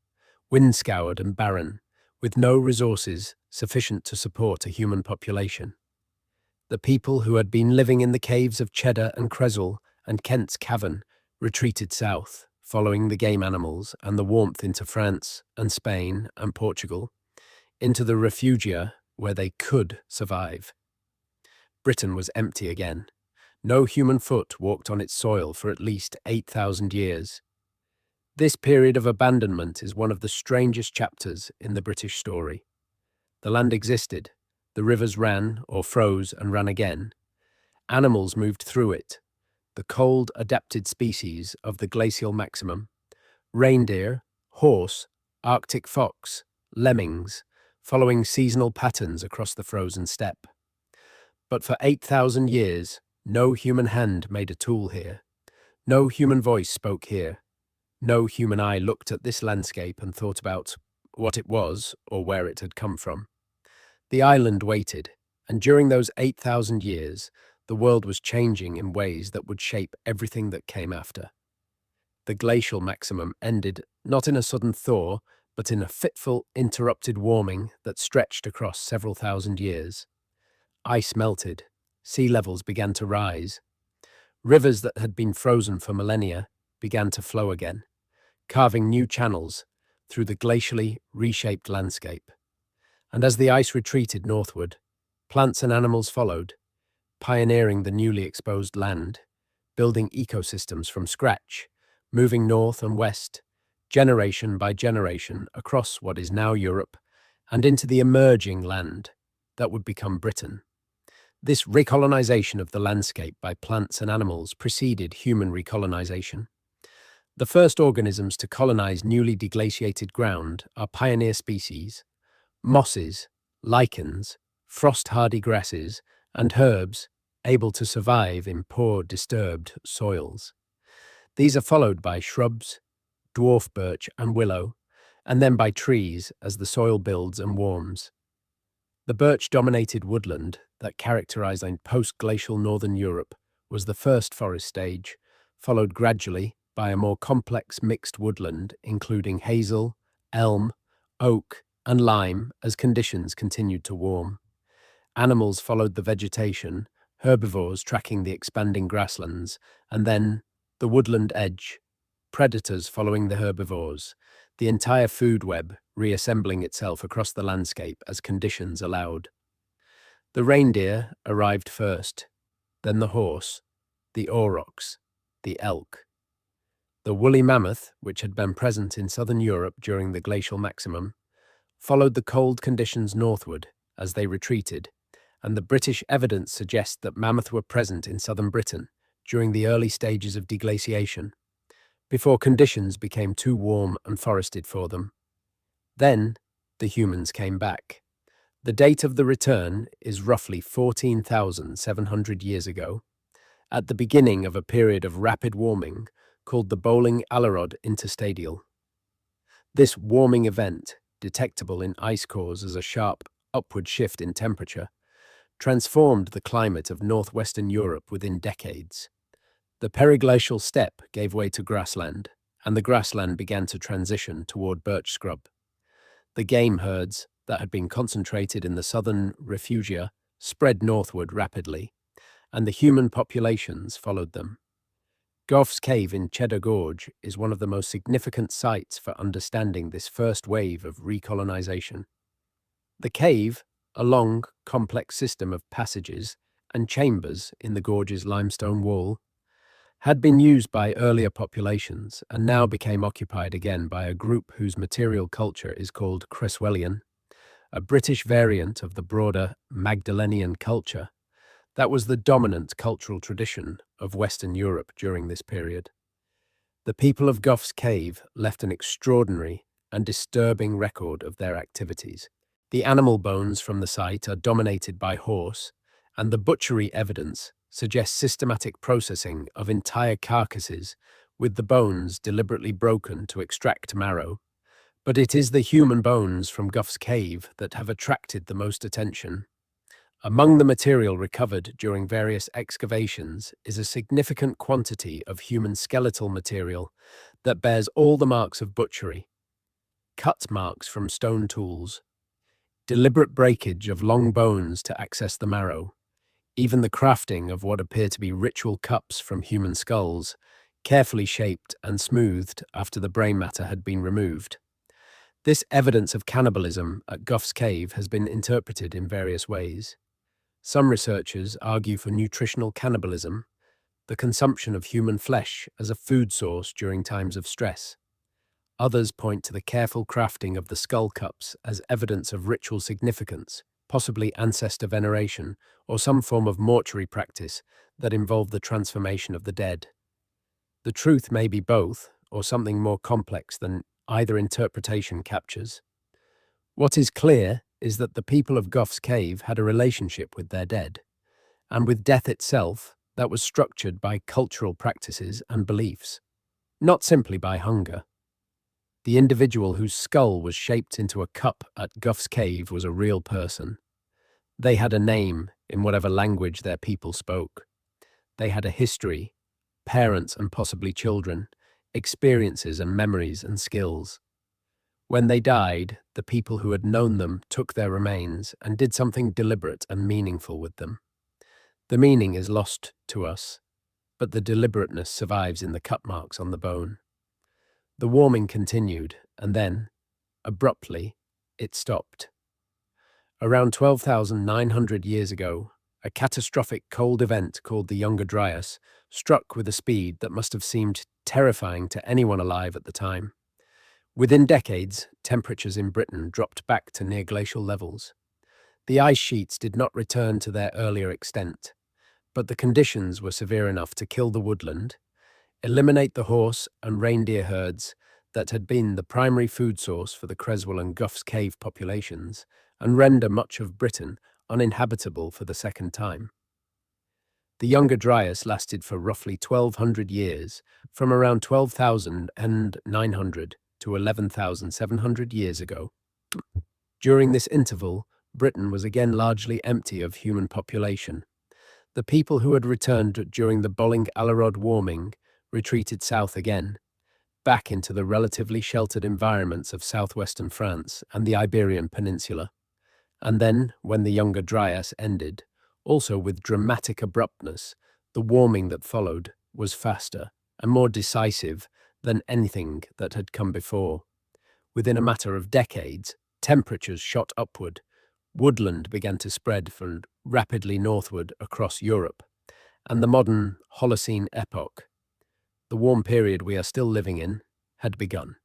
wind-scoured and barren, with no resources sufficient to support a human population. The people who had been living in the caves of Cheddar and Creswell and Kent's Cavern retreated south, following the game animals and the warmth into France and Spain and Portugal, into the refugia where they could survive. Britain was empty again. No human foot walked on its soil for at least 8,000 years. This period of abandonment is one of the strangest chapters in the British story. The land existed, the rivers ran or froze and ran again. Animals moved through it, the cold adapted species of the glacial maximum, reindeer, horse, Arctic fox, lemmings, following seasonal patterns across the frozen steppe. But for 8,000 years, no human hand made a tool here. No human voice spoke here. No human eye looked at this landscape and thought about what it was or where it had come from. The island waited, and during those 8,000 years, the world was changing in ways that would shape everything that came after. The glacial maximum ended not in a sudden thaw, but in a fitful, interrupted warming that stretched across several thousand years. Ice melted, sea levels began to rise. Rivers that had been frozen for millennia began to flow again, carving new channels through the glacially reshaped landscape. And as the ice retreated northward, plants and animals followed, pioneering the newly exposed land, building ecosystems from scratch, moving north and west, generation by generation across what is now Europe and into the emerging land that would become Britain. This recolonization of the landscape by plants and animals preceded human recolonization. The first organisms to colonize newly deglaciated ground are pioneer species, mosses, lichens, frost-hardy grasses, and herbs able to survive in poor, disturbed soils. These are followed by shrubs, dwarf birch and willow, and then by trees as the soil builds and warms. The birch-dominated woodland that characterized post-glacial northern Europe was the first forest stage, followed gradually by a more complex mixed woodland including hazel, elm, oak, and lime as conditions continued to warm. Animals followed the vegetation, herbivores tracking the expanding grasslands, and then the woodland edge, predators following the herbivores, the entire food web reassembling itself across the landscape as conditions allowed. The reindeer arrived first, then the horse, the aurochs, the elk. The woolly mammoth, which had been present in southern Europe during the glacial maximum, followed the cold conditions northward as they retreated, and the British evidence suggests that mammoth were present in southern Britain during the early stages of deglaciation, before conditions became too warm and forested for them. Then, the humans came back. The date of the return is roughly 14,700 years ago, at the beginning of a period of rapid warming called the Bowling-Allerod interstadial. This warming event, detectable in ice cores as a sharp upward shift in temperature, transformed the climate of northwestern Europe within decades. The periglacial steppe gave way to grassland, and the grassland began to transition toward birch scrub. The game herds that had been concentrated in the southern refugia spread northward rapidly, and the human populations followed them. Gough's Cave in Cheddar Gorge is one of the most significant sites for understanding this first wave of recolonization. The cave, a long, complex system of passages and chambers in the gorge's limestone wall, had been used by earlier populations and now became occupied again by a group whose material culture is called Creswellian, a British variant of the broader Magdalenian culture that was the dominant cultural tradition of Western Europe during this period. The people of Gough's Cave left an extraordinary and disturbing record of their activities. The animal bones from the site are dominated by horse, and the butchery evidence suggests systematic processing of entire carcasses with the bones deliberately broken to extract marrow. But it is the human bones from Gough's Cave that have attracted the most attention. Among the material recovered during various excavations is a significant quantity of human skeletal material that bears all the marks of butchery: cut marks from stone tools, deliberate breakage of long bones to access the marrow, even the crafting of what appear to be ritual cups from human skulls, carefully shaped and smoothed after the brain matter had been removed. This evidence of cannibalism at Gough's Cave has been interpreted in various ways. Some researchers argue for nutritional cannibalism, the consumption of human flesh as a food source during times of stress. Others point to the careful crafting of the skull cups as evidence of ritual significance, possibly ancestor veneration, or some form of mortuary practice that involved the transformation of the dead. The truth may be both, or something more complex than either interpretation captures. What is clear is that the people of Gough's Cave had a relationship with their dead, and with death itself that was structured by cultural practices and beliefs, not simply by hunger. The individual whose skull was shaped into a cup at Gough's Cave was a real person. They had a name in whatever language their people spoke. They had a history, parents and possibly children, experiences and memories and skills. When they died, the people who had known them took their remains and did something deliberate and meaningful with them. The meaning is lost to us, but the deliberateness survives in the cut marks on the bone. The warming continued, and then, abruptly, it stopped. Around 12,900 years ago, a catastrophic cold event called the Younger Dryas struck with a speed that must have seemed terrifying to anyone alive at the time. Within decades, temperatures in Britain dropped back to near glacial levels. The ice sheets did not return to their earlier extent, but the conditions were severe enough to kill the woodland, eliminate the horse and reindeer herds that had been the primary food source for the Creswell and Gough's Cave populations, and render much of Britain uninhabitable for the second time. The Younger Dryas lasted for roughly 1,200 years, from around 12,900 to 11,700 years ago. During this interval, Britain was again largely empty of human population. The people who had returned during the Bolling-Alerod warming retreated south again, back into the relatively sheltered environments of southwestern France and the Iberian Peninsula. And then, when the Younger Dryas ended, also with dramatic abruptness, the warming that followed was faster and more decisive than anything that had come before. Within a matter of decades, temperatures shot upward, woodland began to spread from rapidly northward across Europe, and the modern Holocene epoch, the warm period we are still living in, had begun.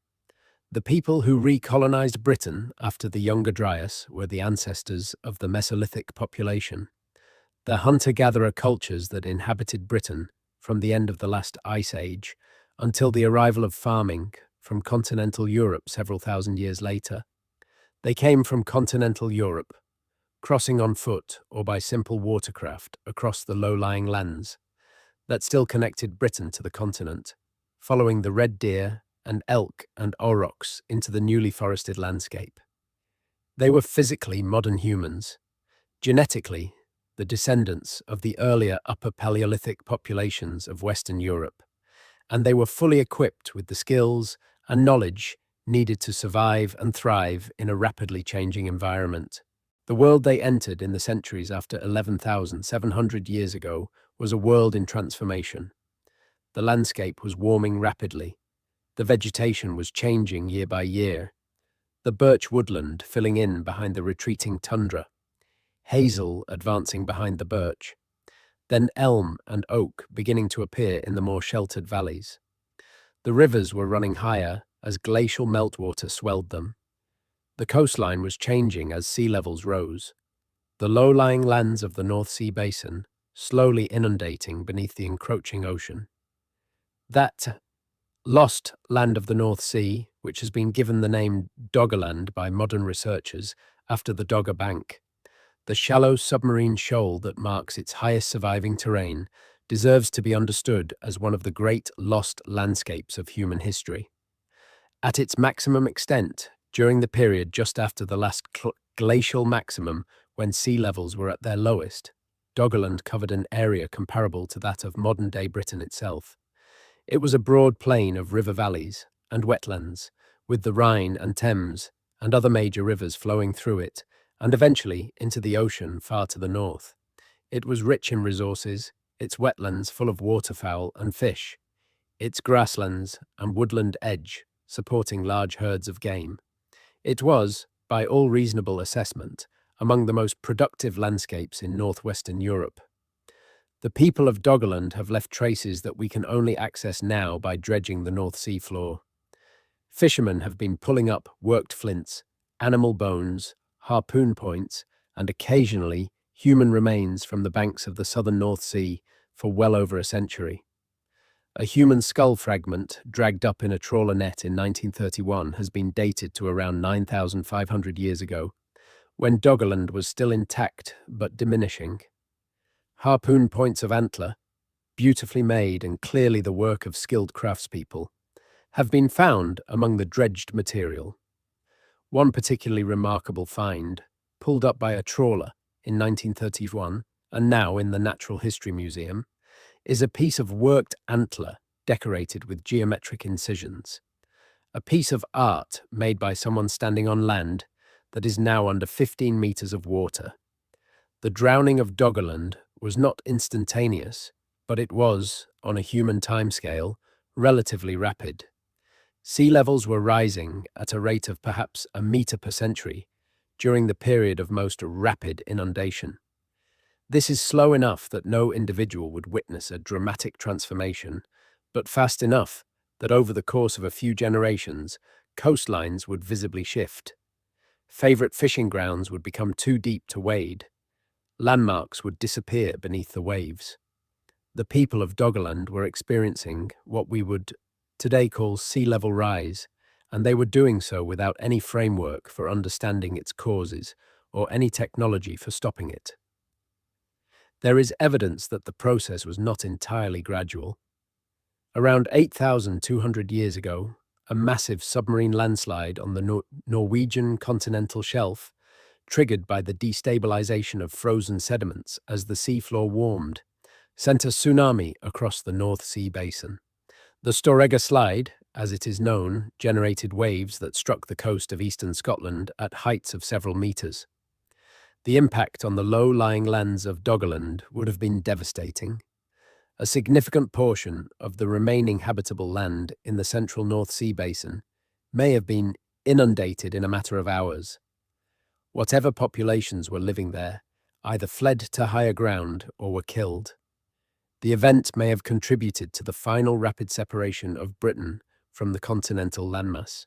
The people who recolonized Britain after the Younger Dryas were the ancestors of the Mesolithic population, the hunter-gatherer cultures that inhabited Britain from the end of the last ice age until the arrival of farming from continental Europe several thousand years later. They came from continental Europe, crossing on foot or by simple watercraft across the low-lying lands that still connected Britain to the continent, following the red deer and elk and aurochs into the newly forested landscape. They were physically modern humans, genetically the descendants of the earlier Upper Paleolithic populations of Western Europe, and they were fully equipped with the skills and knowledge needed to survive and thrive in a rapidly changing environment. The world they entered in the centuries after 11,700 years ago was a world in transformation. The landscape was warming rapidly. The vegetation was changing year by year. The birch woodland filling in behind the retreating tundra, hazel advancing behind the birch, then elm and oak beginning to appear in the more sheltered valleys. The rivers were running higher as glacial meltwater swelled them. The coastline was changing as sea levels rose, the low-lying lands of the North Sea basin slowly inundating beneath the encroaching ocean. That lost land of the North Sea, which has been given the name Doggerland by modern researchers after the Dogger Bank, the shallow submarine shoal that marks its highest surviving terrain, deserves to be understood as one of the great lost landscapes of human history. At its maximum extent, during the period just after the last glacial maximum, when sea levels were at their lowest, Doggerland covered an area comparable to that of modern-day Britain itself. It was a broad plain of river valleys and wetlands, with the Rhine and Thames and other major rivers flowing through it, and eventually into the ocean far to the north. It was rich in resources, its wetlands full of waterfowl and fish, its grasslands and woodland edge supporting large herds of game. It was, by all reasonable assessment, among the most productive landscapes in northwestern Europe. The people of Doggerland have left traces that we can only access now by dredging the North Sea floor. Fishermen have been pulling up worked flints, animal bones, harpoon points, and occasionally human remains from the banks of the southern North Sea for well over a century. A human skull fragment dragged up in a trawler net in 1931 has been dated to around 9,500 years ago, when Doggerland was still intact but diminishing. Harpoon points of antler, beautifully made and clearly the work of skilled craftspeople, have been found among the dredged material. One particularly remarkable find, pulled up by a trawler in 1931 and now in the Natural History Museum, is a piece of worked antler decorated with geometric incisions. A piece of art made by someone standing on land that is now under 15 meters of water. The drowning of Doggerland was not instantaneous, but it was, on a human timescale, relatively rapid. Sea levels were rising at a rate of perhaps a meter per century during the period of most rapid inundation. This is slow enough that no individual would witness a dramatic transformation, but fast enough that over the course of a few generations, coastlines would visibly shift. Favorite fishing grounds would become too deep to wade. Landmarks would disappear beneath the waves. The people of Doggerland were experiencing what we would today call sea level rise, and they were doing so without any framework for understanding its causes or any technology for stopping it. There is evidence that the process was not entirely gradual. Around 8,200 years ago, a massive submarine landslide on the Norwegian continental shelf, triggered by the destabilization of frozen sediments as the seafloor warmed, sent a tsunami across the North Sea basin. The Storegga slide, as it is known, generated waves that struck the coast of eastern Scotland at heights of several meters. The impact on the low-lying lands of Doggerland would have been devastating. A significant portion of the remaining habitable land in the central North Sea basin may have been inundated in a matter of hours. Whatever populations were living there either fled to higher ground or were killed. The event may have contributed to the final rapid separation of Britain from the continental landmass.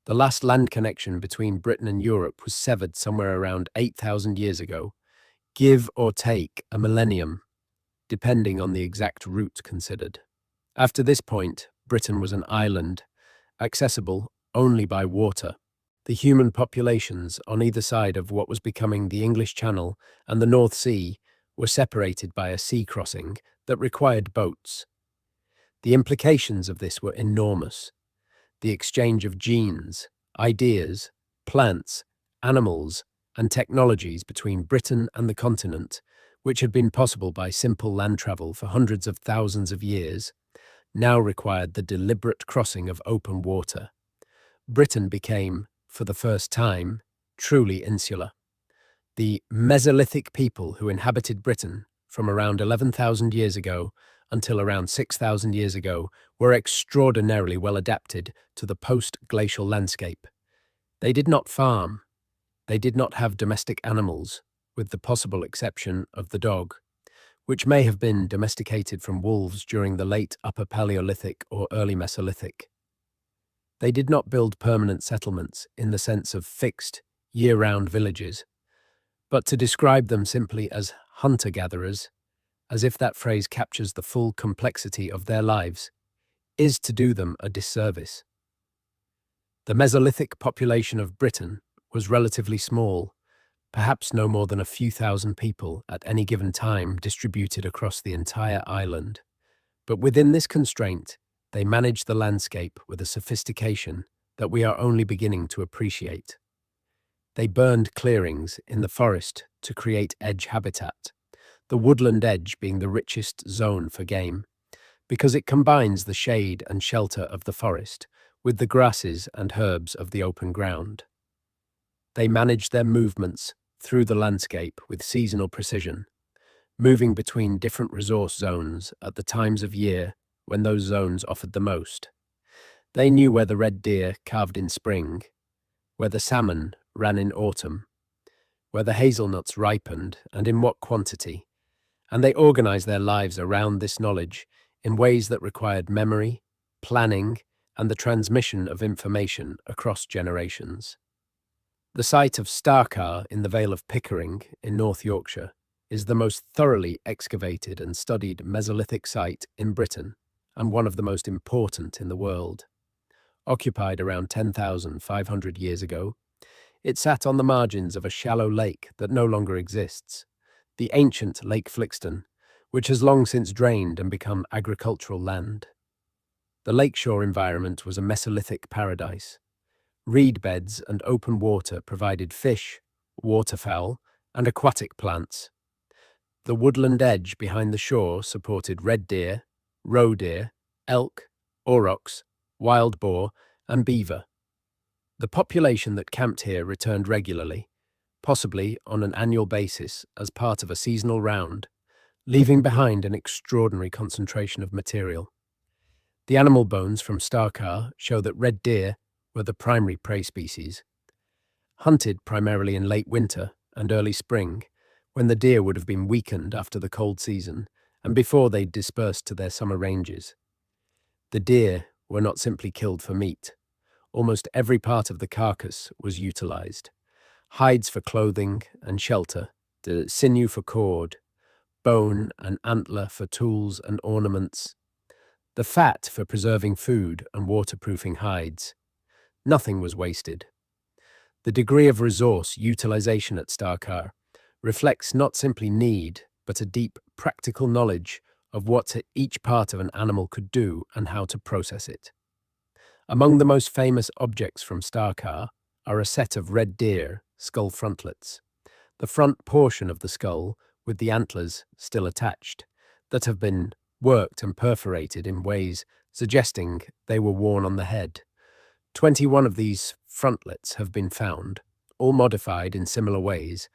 The last land connection between Britain and Europe was severed somewhere around 8,000 years ago, give or take a millennium, depending on the exact route considered. After this point, Britain was an island, accessible only by water. The human populations on either side of what was becoming the English Channel and the North Sea were separated by a sea crossing that required boats. The implications of this were enormous. The exchange of genes, ideas, plants, animals, and technologies between Britain and the continent, which had been possible by simple land travel for hundreds of thousands of years, now required the deliberate crossing of open water. Britain became, for the first time, truly insular. The Mesolithic people who inhabited Britain from around 11,000 years ago until around 6,000 years ago were extraordinarily well adapted to the post-glacial landscape. They did not farm. They did not have domestic animals, with the possible exception of the dog, which may have been domesticated from wolves during the late Upper Paleolithic or early Mesolithic. They did not build permanent settlements in the sense of fixed, year-round villages, but to describe them simply as hunter-gatherers, as if that phrase captures the full complexity of their lives, is to do them a disservice. The Mesolithic population of Britain was relatively small, perhaps no more than a few thousand people at any given time distributed across the entire island. But within this constraint, they managed the landscape with a sophistication that we are only beginning to appreciate. They burned clearings in the forest to create edge habitat, the woodland edge being the richest zone for game, because it combines the shade and shelter of the forest with the grasses and herbs of the open ground. They managed their movements through the landscape with seasonal precision, moving between different resource zones at the times of year when those zones offered the most. They knew where the red deer calved in spring, where the salmon ran in autumn, where the hazelnuts ripened and in what quantity, and they organized their lives around this knowledge in ways that required memory, planning, and the transmission of information across generations. The site of Starcar in the Vale of Pickering in North Yorkshire is the most thoroughly excavated and studied Mesolithic site in Britain and one of the most important in the world. Occupied around 10,500 years ago, it sat on the margins of a shallow lake that no longer exists, the ancient Lake Flixton, which has long since drained and become agricultural land. The lakeshore environment was a Mesolithic paradise. Reed beds and open water provided fish, waterfowl, and aquatic plants. The woodland edge behind the shore supported red deer, roe deer, elk, aurochs, wild boar, and beaver. The population that camped here returned regularly, possibly on an annual basis as part of a seasonal round, leaving behind an extraordinary concentration of material. The animal bones from Starcar show that red deer were the primary prey species. Hunted primarily in late winter and early spring, when the deer would have been weakened after the cold season and before they dispersed to their summer ranges. The deer were not simply killed for meat. Almost every part of the carcass was utilized. Hides for clothing and shelter, the sinew for cord, bone and antler for tools and ornaments, the fat for preserving food and waterproofing hides. Nothing was wasted. The degree of resource utilization at Starcar reflects not simply need, but a deep practical knowledge of what each part of an animal could do and how to process it. Among the most famous objects from Starcar are a set of red deer skull frontlets, the front portion of the skull with the antlers still attached, that have been worked and perforated in ways suggesting they were worn on the head. 21 of these frontlets have been found, all modified in similar ways,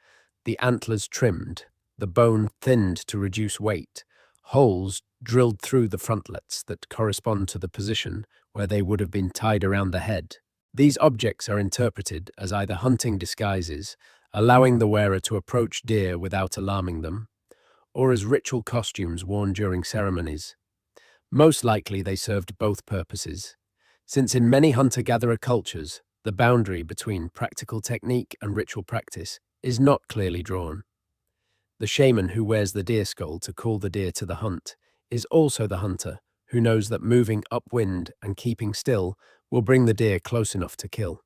the antlers trimmed, the bone thinned to reduce weight, holes drilled through the frontlets that correspond to the position where they would have been tied around the head. These objects are interpreted as either hunting disguises, allowing the wearer to approach deer without alarming them, or as ritual costumes worn during ceremonies. Most likely they served both purposes, since in many hunter-gatherer cultures, the boundary between practical technique and ritual practice is not clearly drawn. The shaman who wears the deer skull to call the deer to the hunt is also the hunter who knows that moving upwind and keeping still will bring the deer close enough to kill.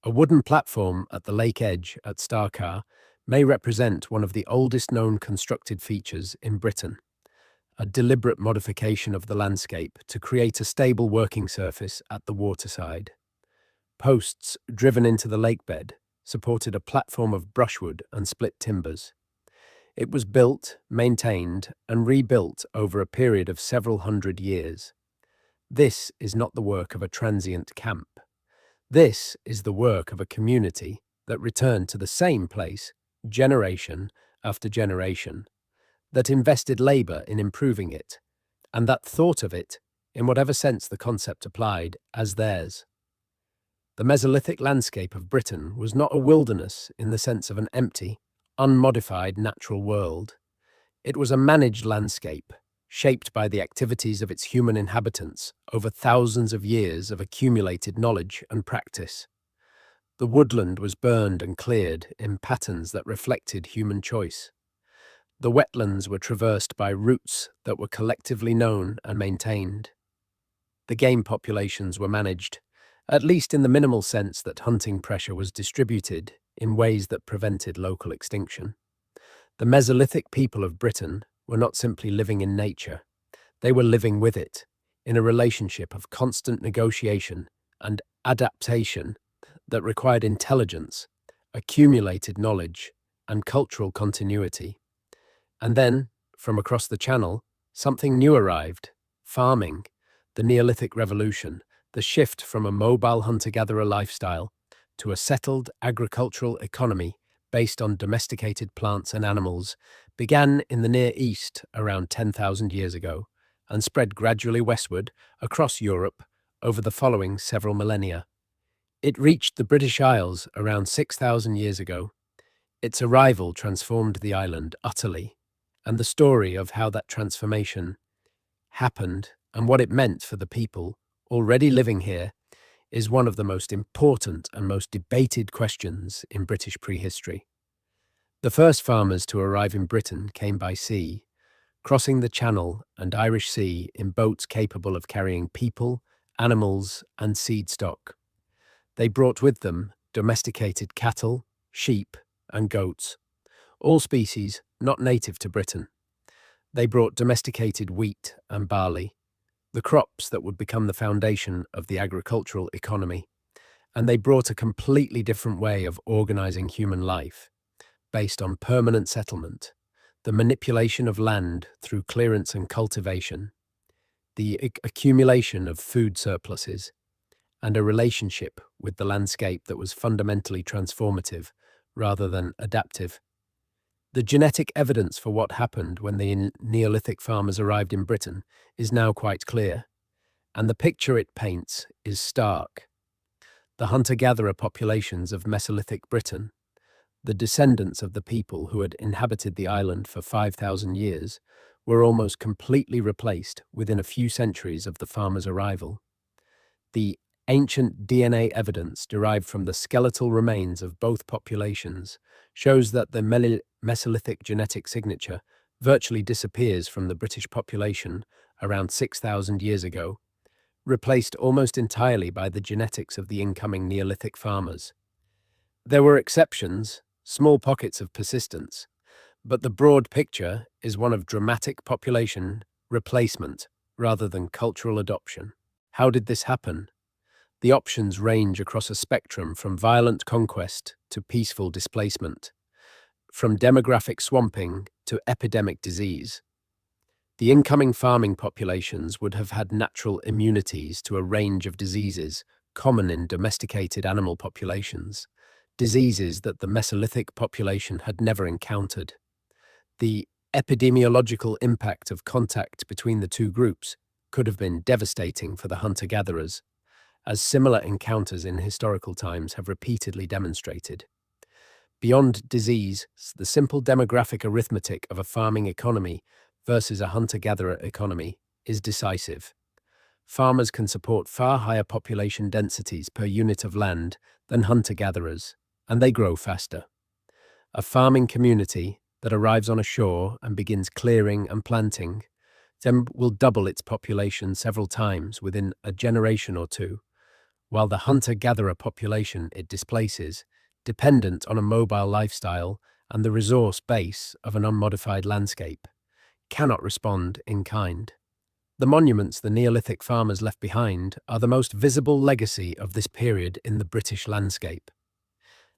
A wooden platform at the lake edge at Starcar may represent one of the oldest known constructed features in Britain, a deliberate modification of the landscape to create a stable working surface at the waterside. Posts driven into the lakebed supported a platform of brushwood and split timbers. It was built, maintained, and rebuilt over a period of several hundred years. This is not the work of a transient camp. This is the work of a community that returned to the same place generation after generation, that invested labor in improving it, and that thought of it, in whatever sense the concept applied, as theirs. The Mesolithic landscape of Britain was not a wilderness in the sense of an empty, unmodified natural world. It was a managed landscape, shaped by the activities of its human inhabitants over thousands of years of accumulated knowledge and practice. The woodland was burned and cleared in patterns that reflected human choice. The wetlands were traversed by routes that were collectively known and maintained. The game populations were managed, at least in the minimal sense that hunting pressure was distributed in ways that prevented local extinction. The Mesolithic people of Britain were not simply living in nature, they were living with it, in a relationship of constant negotiation and adaptation that required intelligence, accumulated knowledge, and cultural continuity. And then, from across the Channel, something new arrived: farming, the Neolithic Revolution, the shift from a mobile hunter-gatherer lifestyle to a settled agricultural economy based on domesticated plants and animals, began in the Near East around 10,000 years ago and spread gradually westward across Europe over the following several millennia. It reached the British Isles around 6,000 years ago. Its arrival transformed the island utterly, and the story of how that transformation happened and what it meant for the people already living here is one of the most important and most debated questions in British prehistory. The first farmers to arrive in Britain came by sea, crossing the Channel and Irish Sea in boats capable of carrying people, animals, and seed stock. They brought with them domesticated cattle, sheep, and goats, all species not native to Britain. They brought domesticated wheat and barley, the crops that would become the foundation of the agricultural economy, and they brought a completely different way of organizing human life, based on permanent settlement, the manipulation of land through clearance and cultivation, the accumulation of food surpluses, and a relationship with the landscape that was fundamentally transformative rather than adaptive. The genetic evidence for what happened when the Neolithic farmers arrived in Britain is now quite clear, and the picture it paints is stark. The hunter-gatherer populations of Mesolithic Britain, the descendants of the people who had inhabited the island for 5,000 years, were almost completely replaced within a few centuries of the farmers' arrival. The ancient DNA evidence derived from the skeletal remains of both populations shows that the Mesolithic genetic signature virtually disappears from the British population around 6,000 years ago, replaced almost entirely by the genetics of the incoming Neolithic farmers. There were exceptions, small pockets of persistence, but the broad picture is one of dramatic population replacement rather than cultural adoption. How did this happen? The options range across a spectrum from violent conquest to peaceful displacement, from demographic swamping to epidemic disease. The incoming farming populations would have had natural immunities to a range of diseases common in domesticated animal populations, diseases that the Mesolithic population had never encountered. The epidemiological impact of contact between the two groups could have been devastating for the hunter-gatherers, as similar encounters in historical times have repeatedly demonstrated. Beyond disease, the simple demographic arithmetic of a farming economy versus a hunter-gatherer economy is decisive. Farmers can support far higher population densities per unit of land than hunter-gatherers, and they grow faster. A farming community that arrives on a shore and begins clearing and planting then will double its population several times within a generation or two, while the hunter-gatherer population it displaces, dependent on a mobile lifestyle and the resource base of an unmodified landscape, cannot respond in kind. The monuments the Neolithic farmers left behind are the most visible legacy of this period in the British landscape.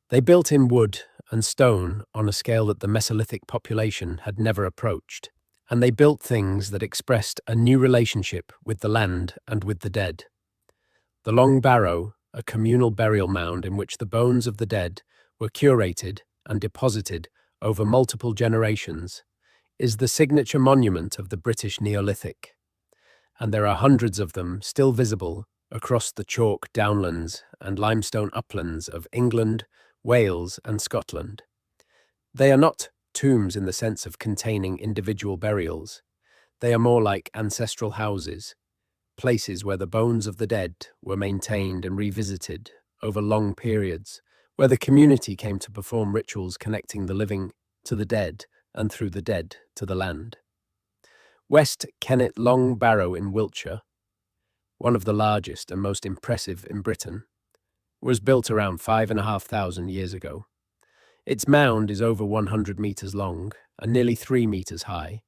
They built in wood and stone on a scale that the Mesolithic population had never approached, and they built things that expressed a new relationship with the land and with the dead. The Long Barrow, a communal burial mound in which the bones of the dead were curated and deposited over multiple generations, is the signature monument of the British Neolithic, and there are hundreds of them still visible across the chalk downlands and limestone uplands of England, Wales, and Scotland. They are not tombs in the sense of containing individual burials. They are more like ancestral houses, places where the bones of the dead were maintained and revisited over long periods, where the community came to perform rituals connecting the living to the dead and through the dead to the land. West Kennet Long Barrow in Wiltshire, one of the largest and most impressive in Britain, was built around 5,500 years ago. Its mound is over 100 meters long and nearly 3 meters high.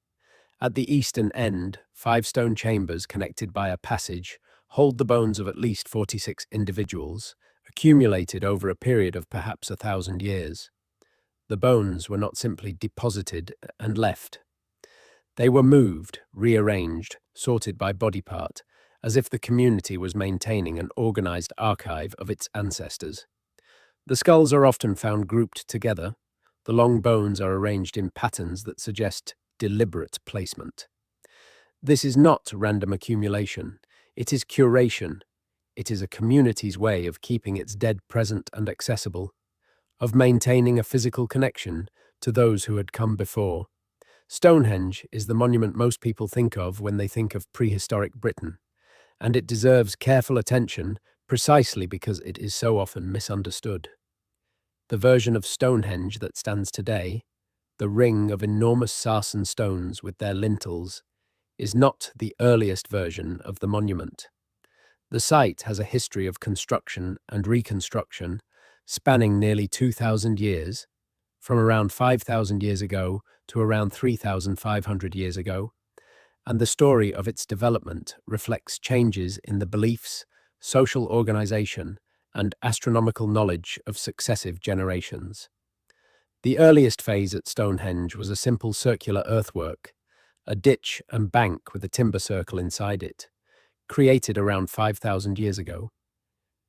At the eastern end, 5 stone chambers connected by a passage hold the bones of at least 46 individuals, accumulated over a period of perhaps 1,000 years. The bones were not simply deposited and left. They were moved, rearranged, sorted by body part, as if the community was maintaining an organized archive of its ancestors. The skulls are often found grouped together. The long bones are arranged in patterns that suggest deliberate placement. This is not random accumulation. It is curation. It is a community's way of keeping its dead present and accessible, of maintaining a physical connection to those who had come before. Stonehenge is the monument most people think of when they think of prehistoric Britain, and it deserves careful attention precisely because it is so often misunderstood. The version of Stonehenge that stands today, the ring of enormous sarsen stones with their lintels, is not the earliest version of the monument. The site has a history of construction and reconstruction spanning nearly 2,000 years, from around 5,000 years ago to around 3,500 years ago, and the story of its development reflects changes in the beliefs, social organization, and astronomical knowledge of successive generations. The earliest phase at Stonehenge was a simple circular earthwork, a ditch and bank with a timber circle inside it, created around 5,000 years ago.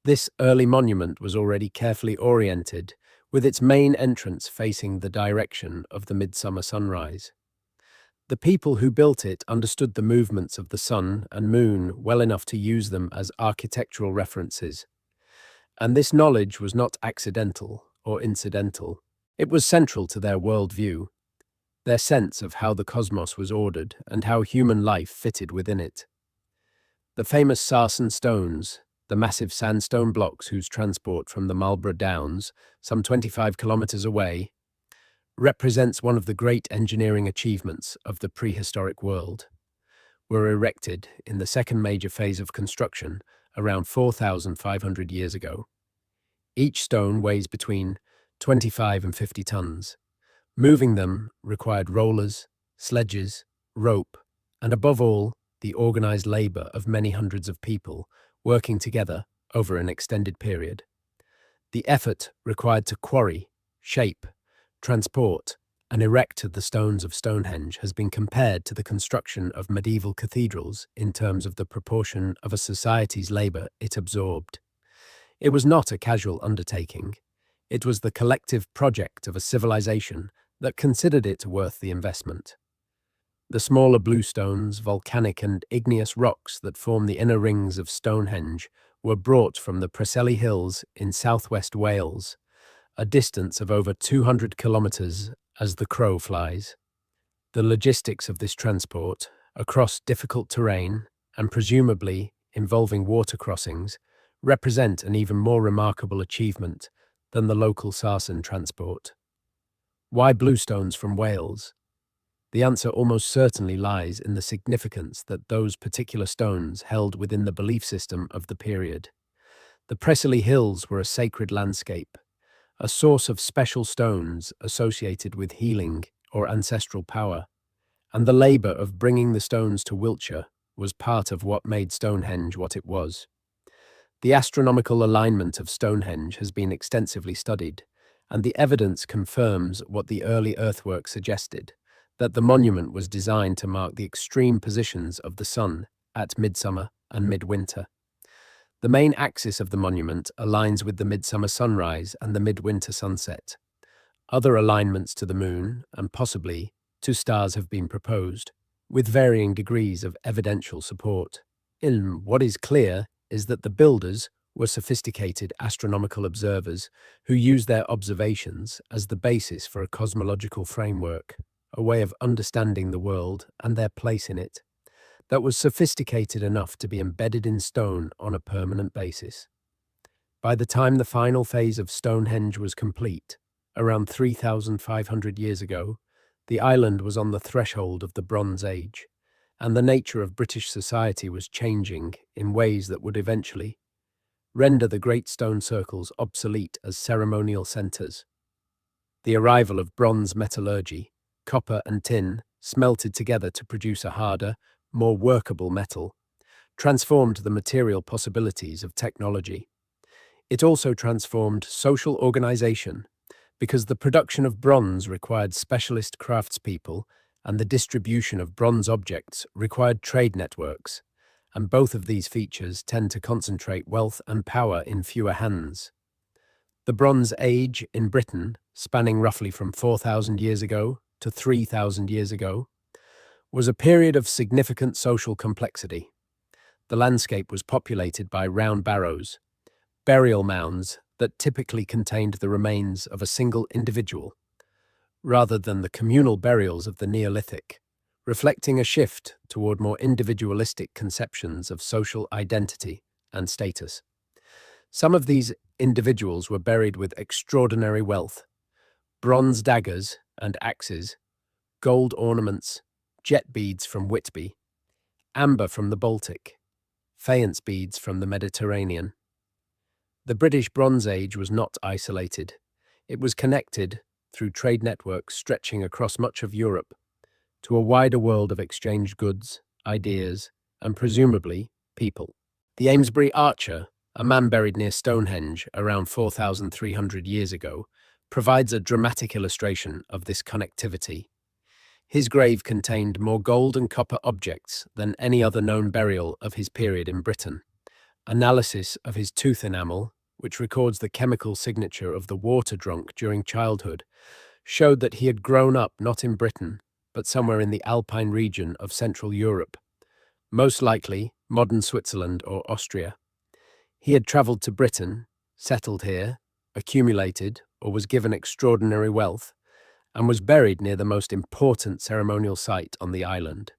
This early monument was already carefully oriented, with its main entrance facing the direction of the midsummer sunrise. The people who built it understood the movements of the sun and moon well enough to use them as architectural references. And this knowledge was not accidental or incidental. It was central to their worldview, their sense of how the cosmos was ordered and how human life fitted within it. The famous sarsen stones, the massive sandstone blocks whose transport from the Marlborough Downs, some 25 kilometers away, represents one of the great engineering achievements of the prehistoric world, were erected in the second major phase of construction around 4,500 years ago. Each stone weighs between 25 and 50 tons. Moving them required rollers, sledges, rope, and above all, the organized labor of many hundreds of people working together over an extended period. The effort required to quarry, shape, transport, and erect the stones of Stonehenge has been compared to the construction of medieval cathedrals in terms of the proportion of a society's labor it absorbed. It was not a casual undertaking. It was the collective project of a civilization that considered it worth the investment. The smaller bluestones, volcanic and igneous rocks that form the inner rings of Stonehenge were brought from the Preseli Hills in southwest Wales, a distance of over 200 kilometers as the crow flies. The logistics of this transport, across difficult terrain and presumably involving water crossings, represent an even more remarkable achievement than the local sarsen transport. Why bluestones from Wales? The answer almost certainly lies in the significance that those particular stones held within the belief system of the period. The Preseli Hills were a sacred landscape, a source of special stones associated with healing or ancestral power, and the labour of bringing the stones to Wiltshire was part of what made Stonehenge what it was. The astronomical alignment of Stonehenge has been extensively studied, and the evidence confirms what the early earthwork suggested, that the monument was designed to mark the extreme positions of the sun at midsummer and midwinter. The main axis of the monument aligns with the midsummer sunrise and the midwinter sunset. Other alignments to the moon, and possibly to stars, have been proposed, with varying degrees of evidential support. What is clear is that the builders were sophisticated astronomical observers who used their observations as the basis for a cosmological framework, a way of understanding the world and their place in it, that was sophisticated enough to be embedded in stone on a permanent basis. By the time the final phase of Stonehenge was complete, around 3,500 years ago, the island was on the threshold of the Bronze Age, and the nature of British society was changing in ways that would eventually render the great stone circles obsolete as ceremonial centres. The arrival of bronze metallurgy, copper and tin, smelted together to produce a harder, more workable metal, transformed the material possibilities of technology. It also transformed social organization, because the production of bronze required specialist craftspeople and the distribution of bronze objects required trade networks, and both of these features tend to concentrate wealth and power in fewer hands. The Bronze Age in Britain, spanning roughly from 4,000 years ago to 3,000 years ago, was a period of significant social complexity. The landscape was populated by round barrows, burial mounds that typically contained the remains of a single individual, rather than the communal burials of the Neolithic, reflecting a shift toward more individualistic conceptions of social identity and status. Some of these individuals were buried with extraordinary wealth: bronze daggers and axes, gold ornaments, jet beads from Whitby, amber from the Baltic, faience beads from the Mediterranean. The British Bronze Age was not isolated. It was connected, through trade networks stretching across much of Europe, to a wider world of exchanged goods, ideas, and presumably, people. The Amesbury Archer, a man buried near Stonehenge around 4,300 years ago, provides a dramatic illustration of this connectivity. His grave contained more gold and copper objects than any other known burial of his period in Britain. Analysis of his tooth enamel, which records the chemical signature of the water drunk during childhood, showed that he had grown up not in Britain, but somewhere in the Alpine region of Central Europe, most likely modern Switzerland or Austria. He had travelled to Britain, settled here, accumulated or was given extraordinary wealth, and was buried near the most important ceremonial site on the island.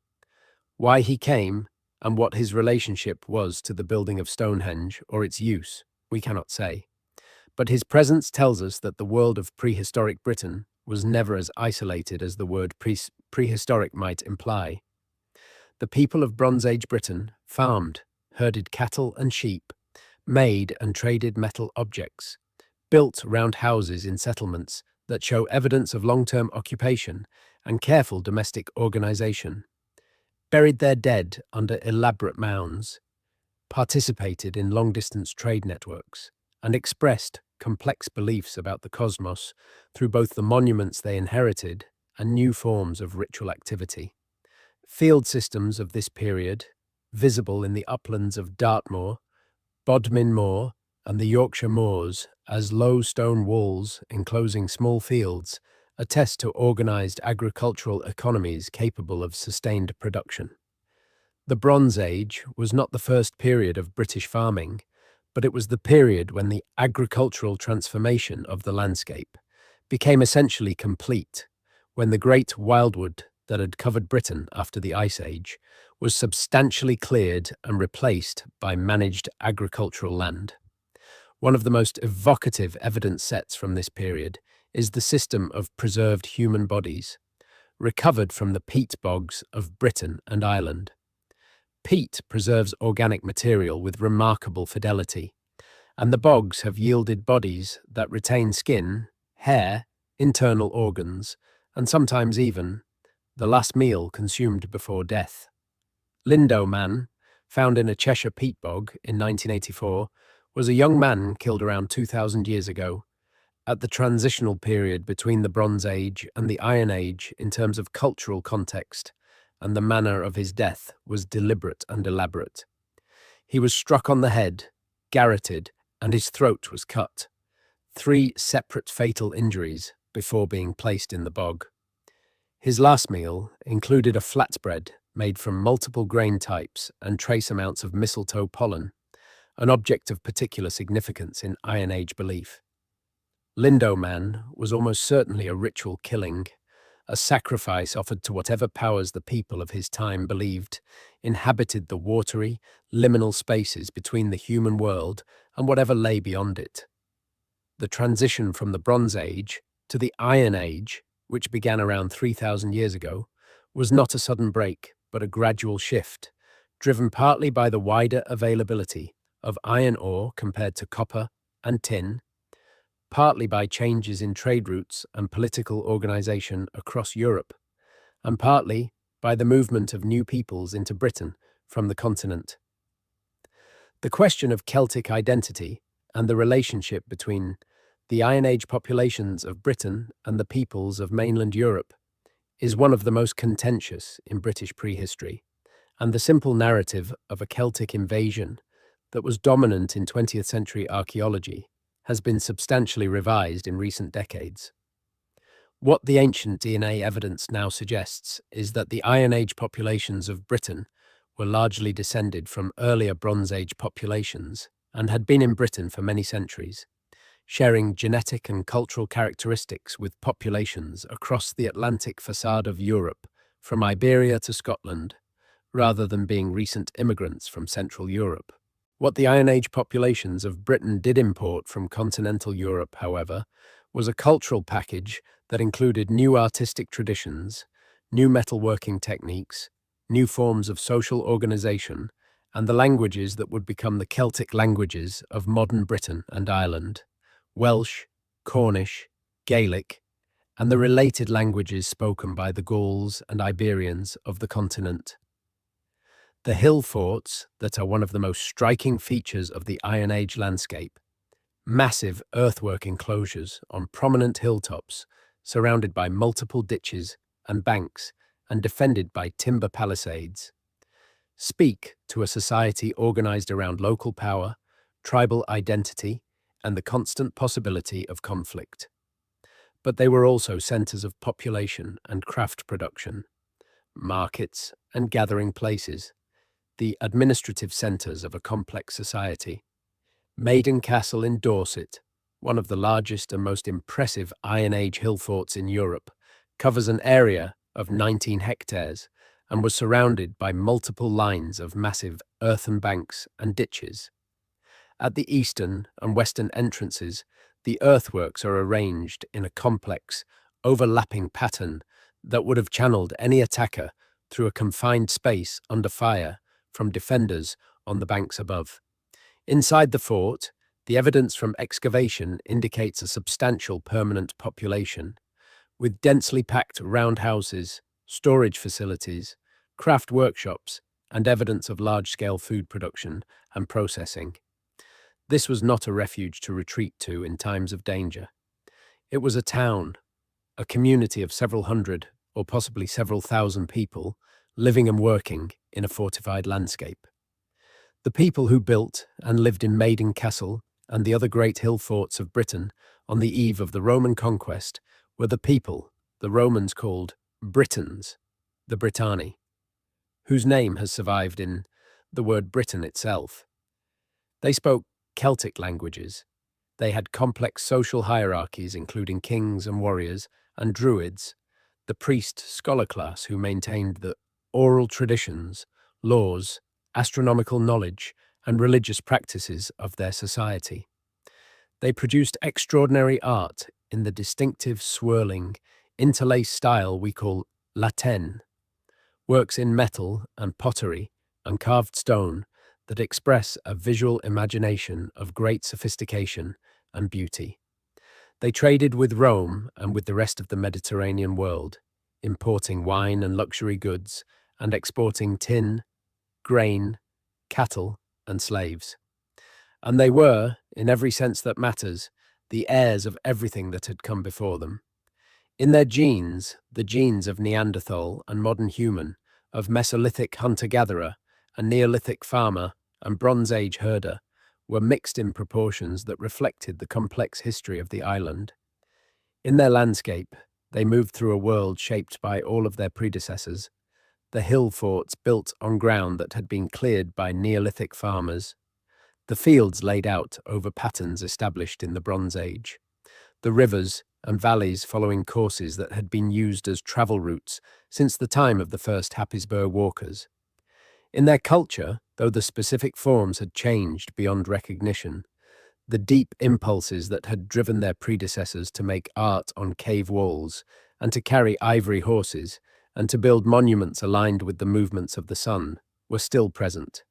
Why he came, and what his relationship was to the building of Stonehenge or its use, we cannot say. But his presence tells us that the world of prehistoric Britain was never as isolated as the word prehistoric might imply. The people of Bronze Age Britain farmed, herded cattle and sheep, made and traded metal objects, built round houses in settlements that show evidence of long-term occupation and careful domestic organization, buried their dead under elaborate mounds, participated in long-distance trade networks, and expressed complex beliefs about the cosmos through both the monuments they inherited and new forms of ritual activity. Field systems of this period, visible in the uplands of Dartmoor, Bodmin Moor, and the Yorkshire moors as low stone walls enclosing small fields, attest to organized agricultural economies capable of sustained production. The Bronze Age was not the first period of British farming, but it was the period when the agricultural transformation of the landscape became essentially complete, when the great wildwood that had covered Britain after the Ice Age was substantially cleared and replaced by managed agricultural land. One of the most evocative evidence sets from this period is the system of preserved human bodies, recovered from the peat bogs of Britain and Ireland. Peat preserves organic material with remarkable fidelity, and the bogs have yielded bodies that retain skin, hair, internal organs, and sometimes even the last meal consumed before death. Lindow Man, found in a Cheshire peat bog in 1984, was a young man killed around 2,000 years ago, at the transitional period between the Bronze Age and the Iron Age in terms of cultural context, and the manner of his death was deliberate and elaborate. He was struck on the head, garroted, and his throat was cut. 3 separate fatal injuries before being placed in the bog. His last meal included a flatbread made from multiple grain types and trace amounts of mistletoe pollen, an object of particular significance in Iron Age belief. Lindow Man was almost certainly a ritual killing, a sacrifice offered to whatever powers the people of his time believed inhabited the watery, liminal spaces between the human world and whatever lay beyond it. The transition from the Bronze Age to the Iron Age, which began around 3,000 years ago, was not a sudden break, but a gradual shift, driven partly by the wider availability of iron ore compared to copper and tin, partly by changes in trade routes and political organization across Europe, and partly by the movement of new peoples into Britain from the continent. The question of Celtic identity and the relationship between the Iron Age populations of Britain and the peoples of mainland Europe is one of the most contentious in British prehistory, and the simple narrative of a Celtic invasion that was dominant in 20th century archaeology has been substantially revised in recent decades. What the ancient DNA evidence now suggests is that the Iron Age populations of Britain were largely descended from earlier Bronze Age populations and had been in Britain for many centuries, sharing genetic and cultural characteristics with populations across the Atlantic facade of Europe, from Iberia to Scotland, rather than being recent immigrants from Central Europe. What the Iron Age populations of Britain did import from continental Europe, however, was a cultural package that included new artistic traditions, new metalworking techniques, new forms of social organization, and the languages that would become the Celtic languages of modern Britain and Ireland: Welsh, Cornish, Gaelic, and the related languages spoken by the Gauls and Iberians of the continent. The hill forts that are one of the most striking features of the Iron Age landscape, massive earthwork enclosures on prominent hilltops, surrounded by multiple ditches and banks and defended by timber palisades, speak to a society organized around local power, tribal identity, and the constant possibility of conflict. But they were also centers of population and craft production, markets and gathering places, the administrative centres of a complex society. Maiden Castle in Dorset, one of the largest and most impressive Iron Age hill forts in Europe, covers an area of 19 hectares and was surrounded by multiple lines of massive earthen banks and ditches. At the eastern and western entrances, the earthworks are arranged in a complex, overlapping pattern that would have channeled any attacker through a confined space under fire from defenders on the banks above. Inside the fort, the evidence from excavation indicates a substantial permanent population, with densely packed roundhouses, storage facilities, craft workshops, and evidence of large-scale food production and processing. This was not a refuge to retreat to in times of danger. It was a town, a community of several hundred or possibly several thousand people living and working in a fortified landscape. The people who built and lived in Maiden Castle and the other great hill forts of Britain on the eve of the Roman conquest were the people the Romans called Britons, the Britanni, whose name has survived in the word Britain itself. They spoke Celtic languages. They had complex social hierarchies including kings and warriors and druids, the priest-scholar class who maintained the oral traditions, laws, astronomical knowledge, and religious practices of their society. They produced extraordinary art in the distinctive, swirling, interlaced style we call latin, works in metal and pottery and carved stone that express a visual imagination of great sophistication and beauty. They traded with Rome and with the rest of the Mediterranean world, importing wine and luxury goods and exporting tin, grain, cattle, and slaves. And they were, in every sense that matters, the heirs of everything that had come before them. In their genes, the genes of Neanderthal and modern human, of Mesolithic hunter-gatherer and Neolithic farmer and Bronze Age herder, were mixed in proportions that reflected the complex history of the island. In their landscape, they moved through a world shaped by all of their predecessors, the hill forts built on ground that had been cleared by Neolithic farmers, the fields laid out over patterns established in the Bronze Age, the rivers and valleys following courses that had been used as travel routes since the time of the first Happisburgh walkers. In their culture, though the specific forms had changed beyond recognition, the deep impulses that had driven their predecessors to make art on cave walls and to carry ivory horses and to build monuments aligned with the movements of the sun were still present,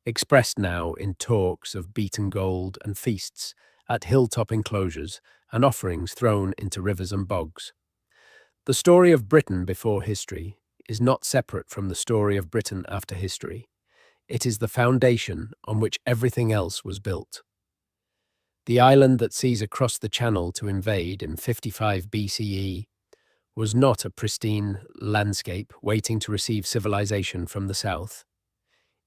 expressed now in talks of beaten gold and feasts at hilltop enclosures and offerings thrown into rivers and bogs. The story of Britain before history is not separate from the story of Britain after history. It is the foundation on which everything else was built. The island that sees across the channel to invade in 55 BCE was not a pristine landscape waiting to receive civilization from the south.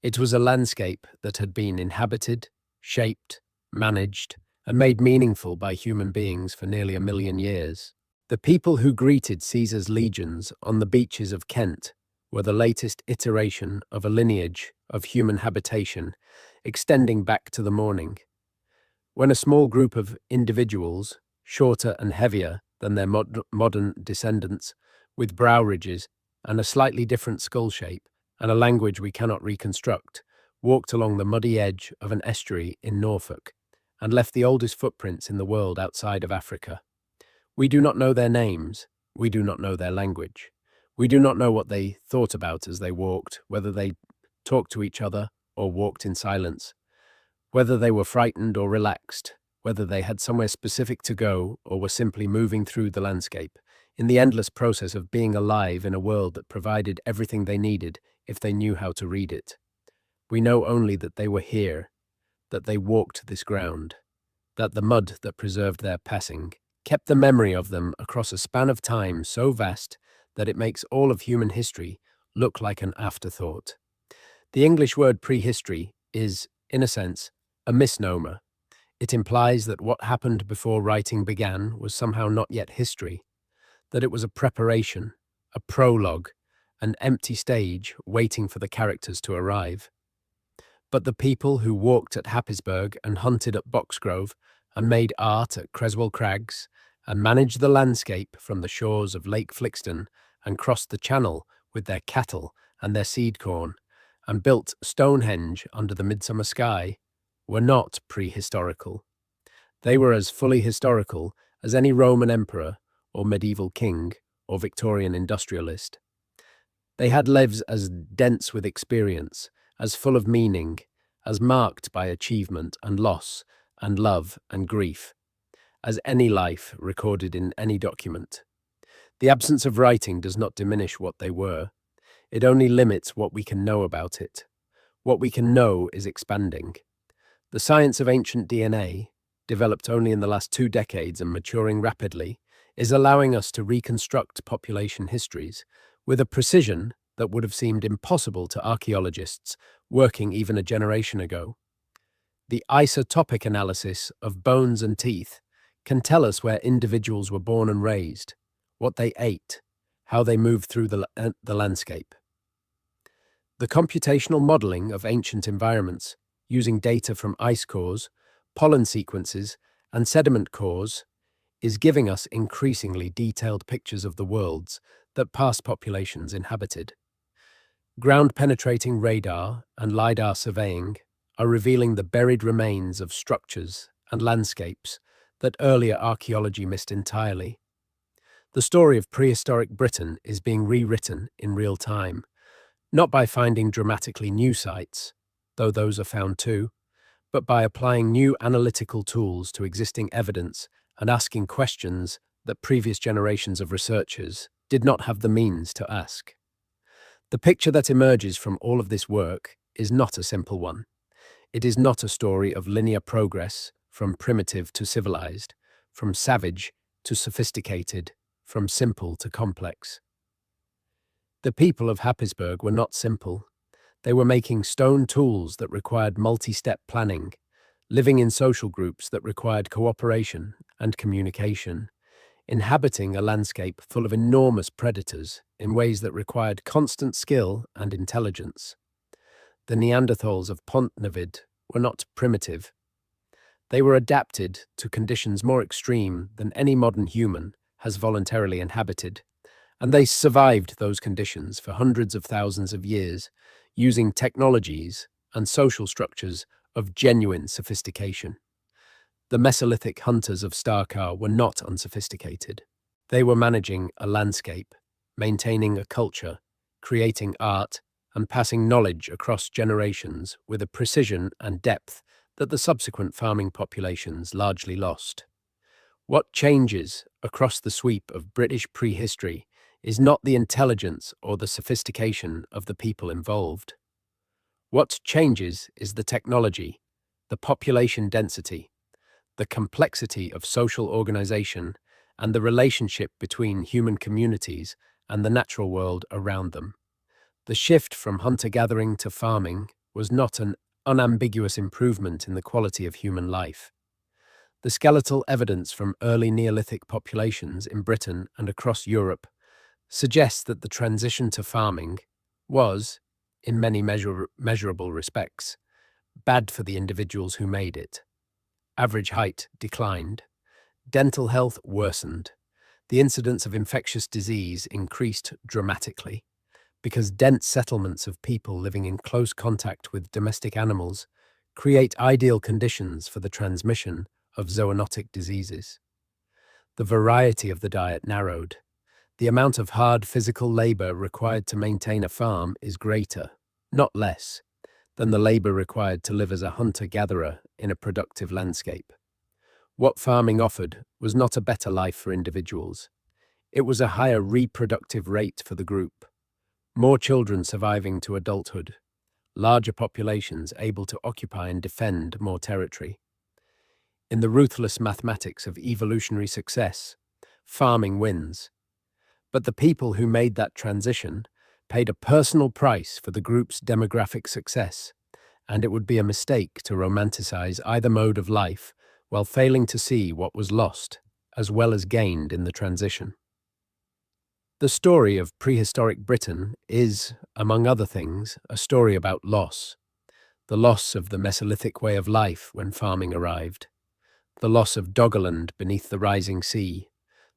It was a landscape that had been inhabited, shaped, managed, and made meaningful by human beings for nearly 1 million years. The people who greeted Caesar's legions on the beaches of Kent were the latest iteration of a lineage of human habitation extending back to the morning. When a small group of individuals, shorter and heavier than their modern descendants, with brow ridges and a slightly different skull shape and a language we cannot reconstruct, walked along the muddy edge of an estuary in Norfolk and left the oldest footprints in the world outside of Africa. We do not know their names, we do not know their language. We do not know what they thought about as they walked, whether they talked to each other or walked in silence, whether they were frightened or relaxed, whether they had somewhere specific to go or were simply moving through the landscape, in the endless process of being alive in a world that provided everything they needed if they knew how to read it. We know only that they were here, that they walked this ground, that the mud that preserved their passing kept the memory of them across a span of time so vast that it makes all of human history look like an afterthought. The English word prehistory is, in a sense, a misnomer. It implies that what happened before writing began was somehow not yet history, that it was a preparation, a prologue, an empty stage waiting for the characters to arrive. But the people who walked at Happisburgh and hunted at Boxgrove and made art at Creswell Crags and managed the landscape from the shores of Lake Flixton and crossed the Channel with their cattle and their seed corn and built Stonehenge under the midsummer sky were not prehistorical. They were as fully historical as any Roman emperor or medieval king or Victorian industrialist. They had lives as dense with experience, as full of meaning, as marked by achievement and loss and love and grief, as any life recorded in any document. The absence of writing does not diminish what they were. It only limits what we can know about it. What we can know is expanding. The science of ancient DNA, developed only in the last 2 decades and maturing rapidly, is allowing us to reconstruct population histories with a precision that would have seemed impossible to archaeologists working even a generation ago. The isotopic analysis of bones and teeth can tell us where individuals were born and raised, what they ate, how they moved through the landscape. The computational modeling of ancient environments, using data from ice cores, pollen sequences, and sediment cores, is giving us increasingly detailed pictures of the worlds that past populations inhabited. Ground-penetrating radar and LiDAR surveying are revealing the buried remains of structures and landscapes that earlier archaeology missed entirely. The story of prehistoric Britain is being rewritten in real time, not by finding dramatically new sites, though those are found too, but by applying new analytical tools to existing evidence and asking questions that previous generations of researchers did not have the means to ask. The picture that emerges from all of this work is not a simple one. It is not a story of linear progress from primitive to civilized, from savage to sophisticated, from simple to complex. The people of Happisburgh were not simple. They were making stone tools that required multi-step planning, living in social groups that required cooperation and communication, inhabiting a landscape full of enormous predators in ways that required constant skill and intelligence. The Neanderthals of Pontnevid were not primitive. They were adapted to conditions more extreme than any modern human has voluntarily inhabited, and they survived those conditions for hundreds of thousands of years, using technologies and social structures of genuine sophistication. The Mesolithic hunters of Starkar were not unsophisticated. They were managing a landscape, maintaining a culture, creating art, and passing knowledge across generations with a precision and depth that the subsequent farming populations largely lost. What changes across the sweep of British prehistory is not the intelligence or the sophistication of the people involved. What changes is the technology, the population density, the complexity of social organization, and the relationship between human communities and the natural world around them. The shift from hunter-gathering to farming was not an unambiguous improvement in the quality of human life. The skeletal evidence from early Neolithic populations in Britain and across Europe suggests that the transition to farming was, in many measurable respects, bad for the individuals who made it. Average height declined, dental health worsened, the incidence of infectious disease increased dramatically, because dense settlements of people living in close contact with domestic animals create ideal conditions for the transmission of zoonotic diseases. The variety of the diet narrowed. The amount of hard physical labor required to maintain a farm is greater, not less, than the labor required to live as a hunter-gatherer in a productive landscape. What farming offered was not a better life for individuals. It was a higher reproductive rate for the group. More children surviving to adulthood, larger populations able to occupy and defend more territory. In the ruthless mathematics of evolutionary success, farming wins. But the people who made that transition paid a personal price for the group's demographic success, and it would be a mistake to romanticize either mode of life while failing to see what was lost as well as gained in the transition. The story of prehistoric Britain is, among other things, a story about loss. The loss of the Mesolithic way of life when farming arrived. The loss of Doggerland beneath the rising sea.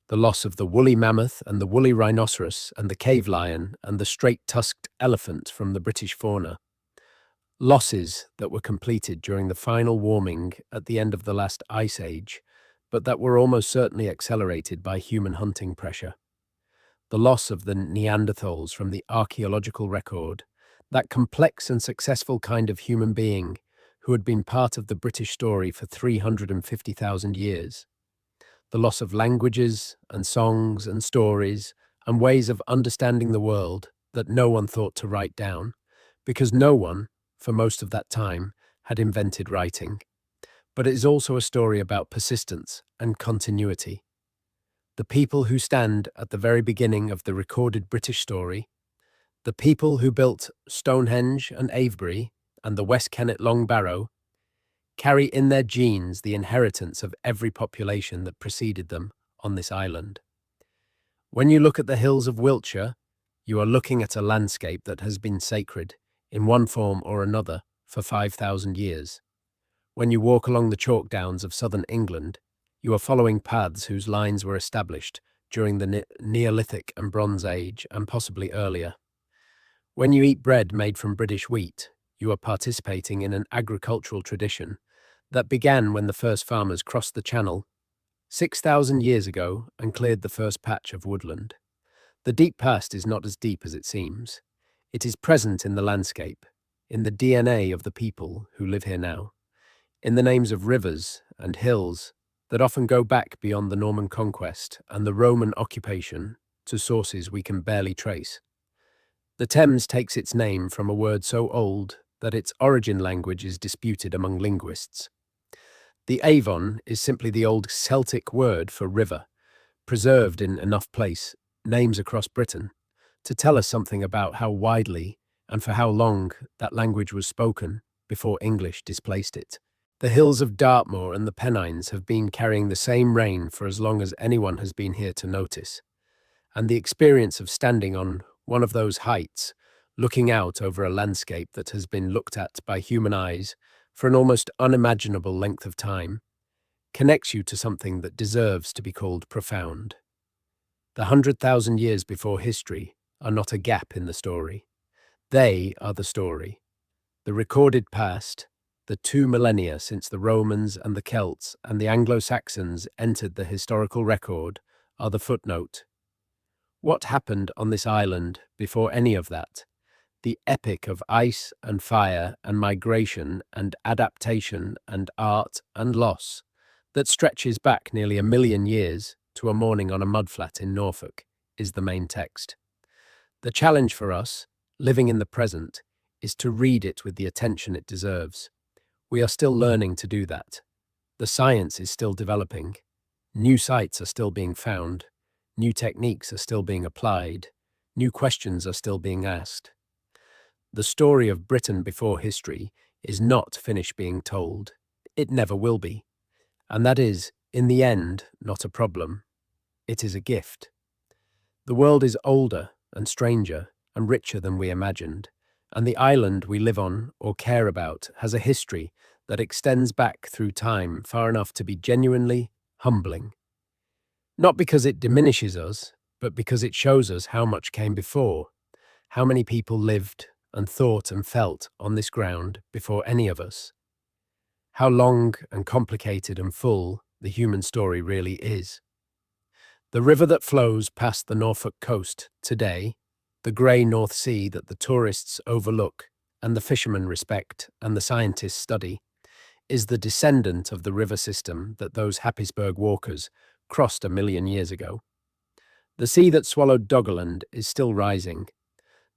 The loss of the woolly mammoth and the woolly rhinoceros and the cave lion and the straight-tusked elephant from the British fauna. Losses that were completed during the final warming at the end of the last ice age, but that were almost certainly accelerated by human hunting pressure. The loss of the Neanderthals from the archaeological record, that complex and successful kind of human being who had been part of the British story for 350,000 years. The loss of languages and songs and stories and ways of understanding the world that no one thought to write down, because no one, for most of that time, had invented writing. But it is also a story about persistence and continuity. The people who stand at the very beginning of the recorded British story, the people who built Stonehenge and Avebury and the West Kennet Long Barrow, carry in their genes the inheritance of every population that preceded them on this island. When you look at the hills of Wiltshire, you are looking at a landscape that has been sacred, in one form or another, for 5,000 years. When you walk along the chalk downs of southern England, you are following paths whose lines were established during the Neolithic and Bronze Age and possibly earlier. When you eat bread made from British wheat, you are participating in an agricultural tradition that began when the first farmers crossed the Channel 6,000 years ago and cleared the first patch of woodland. The deep past is not as deep as it seems. It is present in the landscape, in the DNA of the people who live here now, in the names of rivers and hills that often go back beyond the Norman conquest and the Roman occupation to sources we can barely trace. The Thames takes its name from a word so old that its origin language is disputed among linguists. The Avon is simply the old Celtic word for river, preserved in enough place names across Britain to tell us something about how widely and for how long that language was spoken before English displaced it. The hills of Dartmoor and the Pennines have been carrying the same rain for as long as anyone has been here to notice, and the experience of standing on one of those heights, looking out over a landscape that has been looked at by human eyes for an almost unimaginable length of time, connects you to something that deserves to be called profound. The 100,000 years before history are not a gap in the story. They are the story. The recorded past, the 2 millennia since the Romans and the Celts and the Anglo-Saxons entered the historical record, are the footnote. What happened on this island before any of that? the epic of ice and fire and migration and adaptation and art and loss that stretches back nearly 1 million years to a morning on a mudflat in Norfolk, is the main text. The challenge for us, living in the present, is to read it with the attention it deserves. We are still learning to do that. The science is still developing. New sites are still being found. New techniques are still being applied. New questions are still being asked. The story of Britain before history is not finished being told. It never will be. And that is, in the end, not a problem. It is a gift. The world is older and stranger and richer than we imagined, and the island we live on or care about has a history that extends back through time far enough to be genuinely humbling. Not because it diminishes us, but because it shows us how much came before, how many people lived and thought and felt on this ground before any of us, how long and complicated and full the human story really is. The river that flows past the Norfolk coast today, the grey North Sea that the tourists overlook and the fishermen respect and the scientists study, is the descendant of the river system that those Happisburgh walkers crossed 1 million years ago. The sea that swallowed Doggerland is still rising.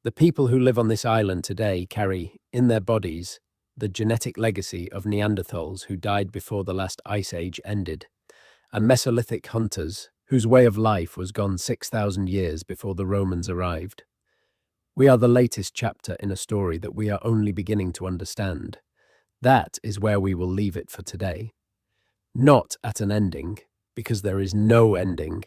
The people who live on this island today carry, in their bodies, the genetic legacy of Neanderthals who died before the last ice age ended, and Mesolithic hunters whose way of life was gone 6,000 years before the Romans arrived. We are the latest chapter in a story that we are only beginning to understand. That is where we will leave it for today. Not at an ending, because there is no ending,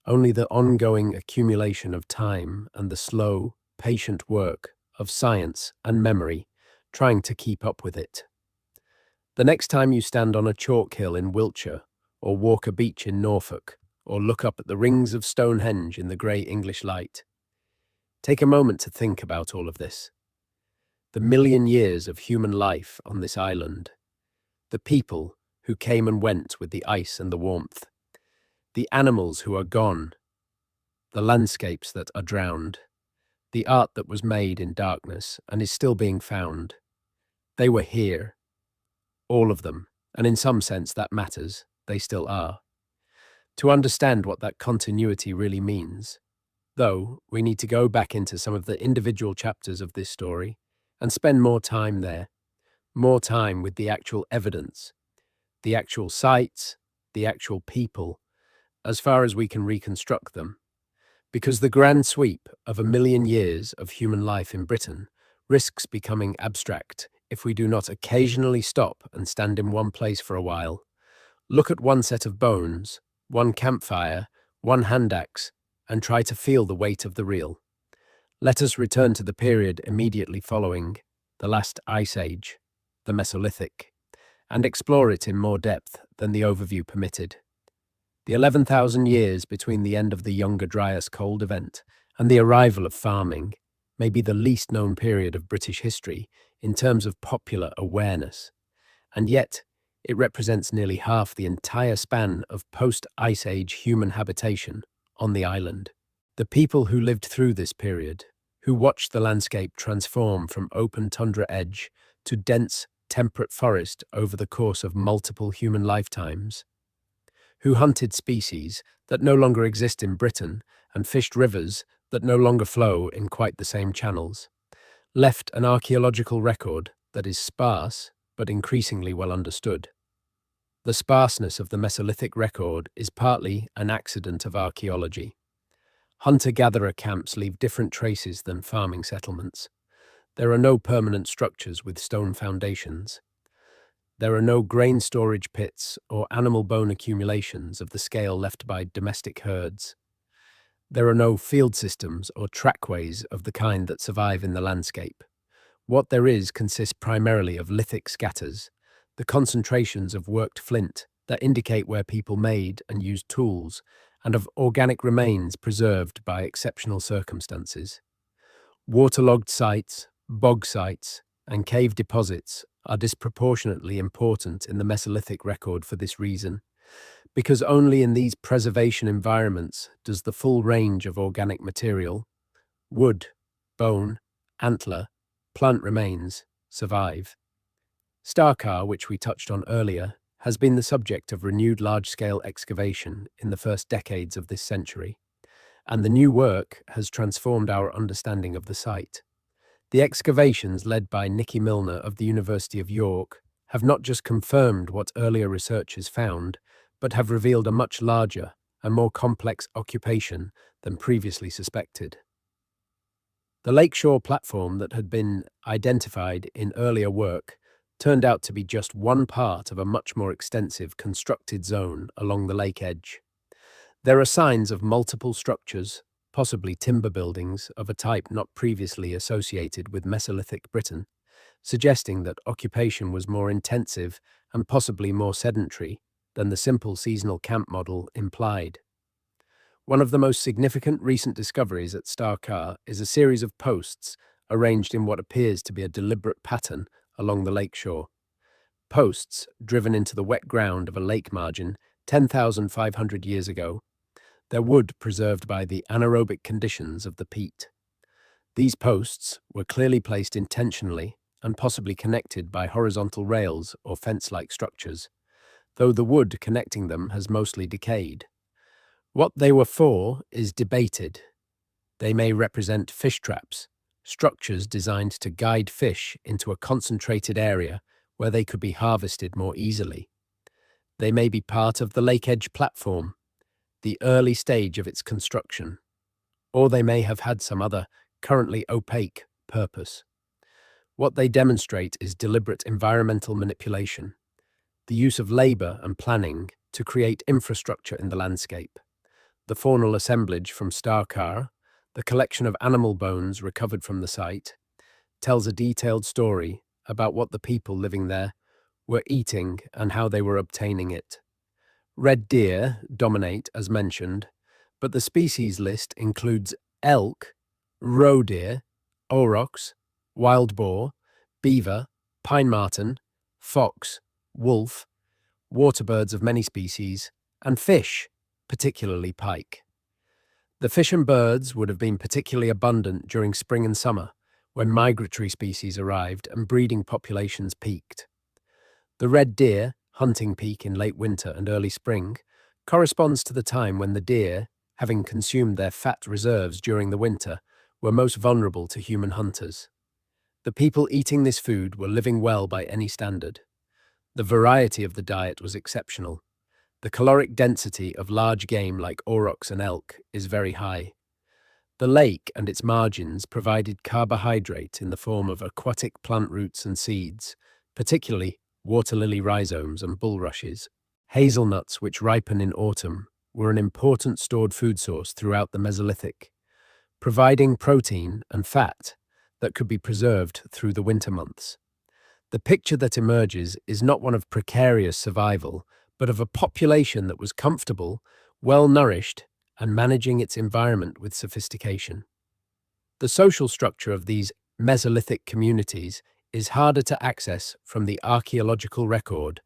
only the ongoing accumulation of time and the slow, patient work of science and memory trying to keep up with it. The next time you stand on a chalk hill in Wiltshire, or walk a beach in Norfolk, or look up at the rings of Stonehenge in the grey English light, take a moment to think about all of this. The 1 million years of human life on this island, the people who came and went with the ice and the warmth, the animals who are gone, the landscapes that are drowned, the art that was made in darkness and is still being found. They were here, all of them, and in some sense that matters, they still are. To understand what that continuity really means, though, we need to go back into some of the individual chapters of this story and spend more time there, more time with the actual evidence, the actual sites, the actual people, as far as we can reconstruct them. Because the grand sweep of 1 million years of human life in Britain risks becoming abstract if we do not occasionally stop and stand in one place for a while, look at one set of bones, one campfire, one hand axe, and try to feel the weight of the real. Let us return to the period immediately following the last ice age, the Mesolithic, and explore it in more depth than the overview permitted. The 11,000 years between the end of the Younger Dryas cold event and the arrival of farming may be the least known period of British history in terms of popular awareness, and yet it represents nearly half the entire span of post-Ice Age human habitation on the island. The people who lived through this period, who watched the landscape transform from open tundra edge to dense, temperate forest over the course of multiple human lifetimes, who hunted species that no longer exist in Britain and fished rivers that no longer flow in quite the same channels, left an archaeological record that is sparse but increasingly well understood. The sparseness of the Mesolithic record is partly an accident of archaeology. Hunter-gatherer camps leave different traces than farming settlements. There are no permanent structures with stone foundations. There are no grain storage pits or animal bone accumulations of the scale left by domestic herds. There are no field systems or trackways of the kind that survive in the landscape. What there is consists primarily of lithic scatters, the concentrations of worked flint that indicate where people made and used tools, and of organic remains preserved by exceptional circumstances. Waterlogged sites, bog sites, and cave deposits are disproportionately important in the Mesolithic record for this reason, because only in these preservation environments does the full range of organic material, wood, bone, antler, plant remains survive. Starcar, which we touched on earlier, has been the subject of renewed large-scale excavation in the first decades of this century, and the new work has transformed our understanding of the site. The excavations led by Nicky Milner of the University of York have not just confirmed what earlier researchers found, but have revealed a much larger and more complex occupation than previously suspected. The lakeshore platform that had been identified in earlier work turned out to be just one part of a much more extensive constructed zone along the lake edge. There are signs of multiple structures, possibly timber buildings of a type not previously associated with Mesolithic Britain, suggesting that occupation was more intensive and possibly more sedentary than the simple seasonal camp model implied. One of the most significant recent discoveries at Starcar is a series of posts arranged in what appears to be a deliberate pattern along the lakeshore. Posts driven into the wet ground of a lake margin 10,500 years ago, their wood preserved by the anaerobic conditions of the peat. These posts were clearly placed intentionally and possibly connected by horizontal rails or fence-like structures, though the wood connecting them has mostly decayed. What they were for is debated. They may represent fish traps, structures designed to guide fish into a concentrated area where they could be harvested more easily. They may be part of the lake edge platform, the early stage of its construction, or they may have had some other, currently opaque, purpose. What they demonstrate is deliberate environmental manipulation, the use of labor and planning to create infrastructure in the landscape. The faunal assemblage from Starcar, the collection of animal bones recovered from the site, tells a detailed story about what the people living there were eating and how they were obtaining it. Red deer dominate, as mentioned, but the species list includes elk, roe deer, aurochs, wild boar, beaver, pine marten, fox, wolf, waterbirds of many species, and fish, particularly pike. The fish and birds would have been particularly abundant during spring and summer, when migratory species arrived and breeding populations peaked. The red deer, hunting peak in late winter and early spring, corresponds to the time when the deer, having consumed their fat reserves during the winter, were most vulnerable to human hunters. The people eating this food were living well by any standard. The variety of the diet was exceptional. The caloric density of large game like aurochs and elk is very high. The lake and its margins provided carbohydrate in the form of aquatic plant roots and seeds, particularly water lily rhizomes and bulrushes. Hazelnuts, which ripen in autumn, were an important stored food source throughout the Mesolithic, providing protein and fat that could be preserved through the winter months. The picture that emerges is not one of precarious survival, but of a population that was comfortable, well-nourished, and managing its environment with sophistication. The social structure of these Mesolithic communities is harder to access from the archaeological record,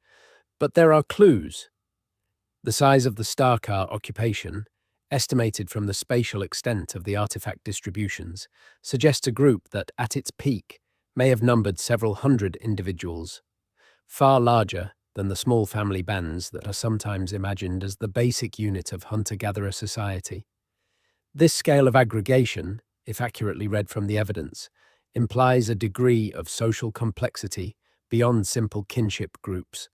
but there are clues. The size of the Starcar occupation, estimated from the spatial extent of the artifact distributions, suggests a group that, at its peak, may have numbered several hundred individuals, far larger than the small family bands that are sometimes imagined as the basic unit of hunter-gatherer society. This scale of aggregation, if accurately read from the evidence, implies a degree of social complexity beyond simple kinship groups,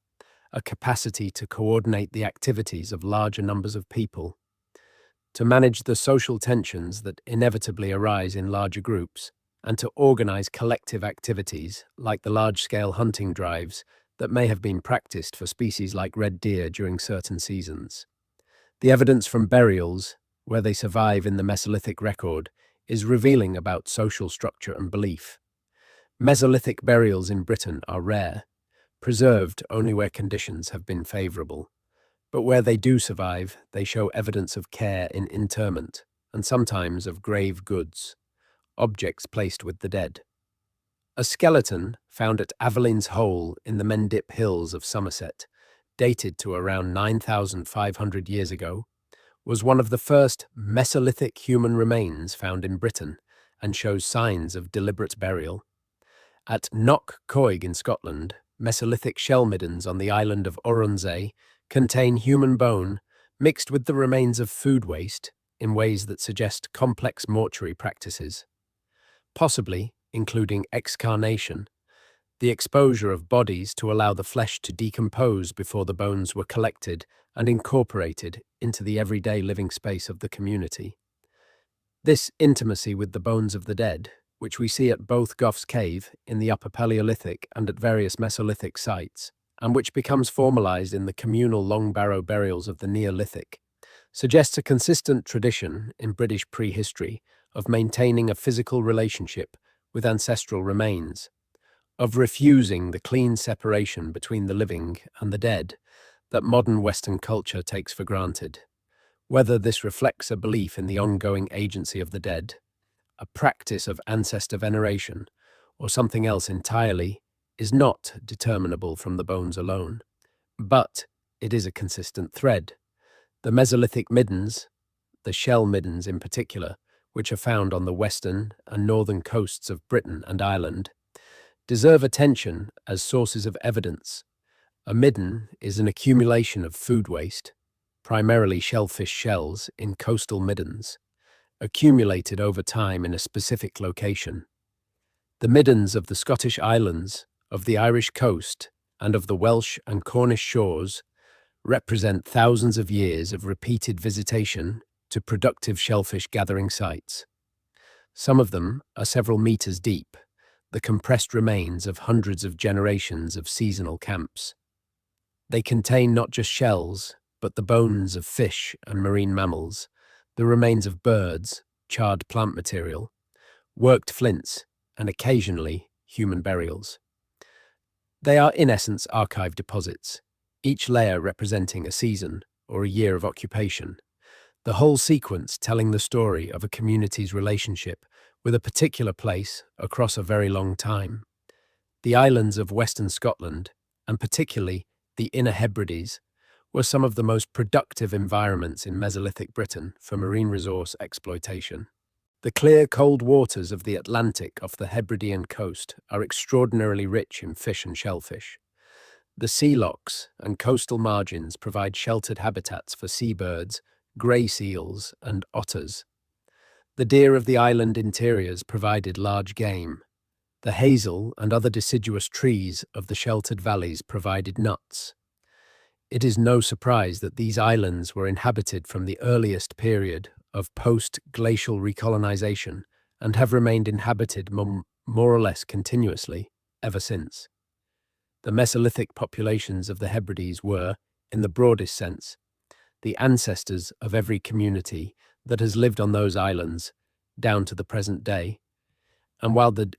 a capacity to coordinate the activities of larger numbers of people, to manage the social tensions that inevitably arise in larger groups, and to organize collective activities like the large-scale hunting drives that may have been practiced for species like red deer during certain seasons. The evidence from burials, where they survive in the Mesolithic record, is revealing about social structure and belief. Mesolithic burials in Britain are rare, preserved only where conditions have been favorable. But where they do survive, they show evidence of care in interment, and sometimes of grave goods, objects placed with the dead. A skeleton found at Avellin's Hole in the Mendip Hills of Somerset, dated to around 9,500 years ago, was one of the first Mesolithic human remains found in Britain and shows signs of deliberate burial. At Knock Coig in Scotland, Mesolithic shell middens on the island of Oronsay contain human bone mixed with the remains of food waste in ways that suggest complex mortuary practices, possibly including excarnation, the exposure of bodies to allow the flesh to decompose before the bones were collected and incorporated into the everyday living space of the community. This intimacy with the bones of the dead, which we see at both Gough's Cave in the Upper Paleolithic and at various Mesolithic sites, and which becomes formalized in the communal long barrow burials of the Neolithic, suggests a consistent tradition in British prehistory of maintaining a physical relationship with ancestral remains, of refusing the clean separation between the living and the dead that modern Western culture takes for granted. Whether this reflects a belief in the ongoing agency of the dead, a practice of ancestor veneration, or something else entirely, is not determinable from the bones alone. But it is a consistent thread. The Mesolithic middens, the shell middens in particular, which are found on the western and northern coasts of Britain and Ireland, deserve attention as sources of evidence. A midden is an accumulation of food waste, primarily shellfish shells in coastal middens, accumulated over time in a specific location. The middens of the Scottish Islands, of the Irish coast, and of the Welsh and Cornish shores represent thousands of years of repeated visitation to productive shellfish gathering sites. Some of them are several meters deep, the compressed remains of hundreds of generations of seasonal camps. They contain not just shells, but the bones of fish and marine mammals, the remains of birds, charred plant material, worked flints, and occasionally human burials. They are in essence archive deposits, each layer representing a season or a year of occupation, the whole sequence telling the story of a community's relationship with a particular place across a very long time. The islands of Western Scotland, and particularly the Inner Hebrides, were some of the most productive environments in Mesolithic Britain for marine resource exploitation. The clear, cold waters of the Atlantic off the Hebridean coast are extraordinarily rich in fish and shellfish. The sea lochs and coastal margins provide sheltered habitats for seabirds, grey seals, and otters. The deer of the island interiors provided large game. The hazel and other deciduous trees of the sheltered valleys provided nuts. It is no surprise that these islands were inhabited from the earliest period of post-glacial recolonization and have remained inhabited more or less continuously ever since. The Mesolithic populations of the Hebrides were, in the broadest sense, the ancestors of every community that has lived on those islands down to the present day. And while the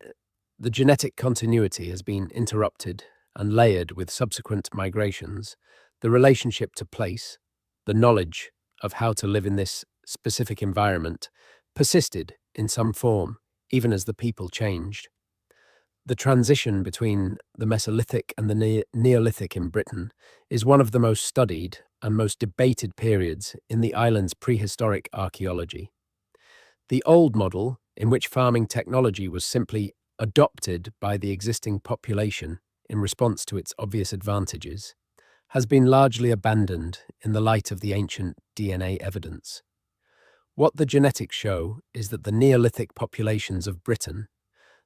genetic continuity has been interrupted and layered with subsequent migrations, the relationship to place, the knowledge of how to live in this specific environment, persisted in some form, even as the people changed. The transition between the Mesolithic and the Neolithic in Britain is one of the most studied and most debated periods in the island's prehistoric archaeology. The old model, in which farming technology was simply adopted by the existing population in response to its obvious advantages, has been largely abandoned in the light of the ancient DNA evidence. What the genetics show is that the Neolithic populations of Britain,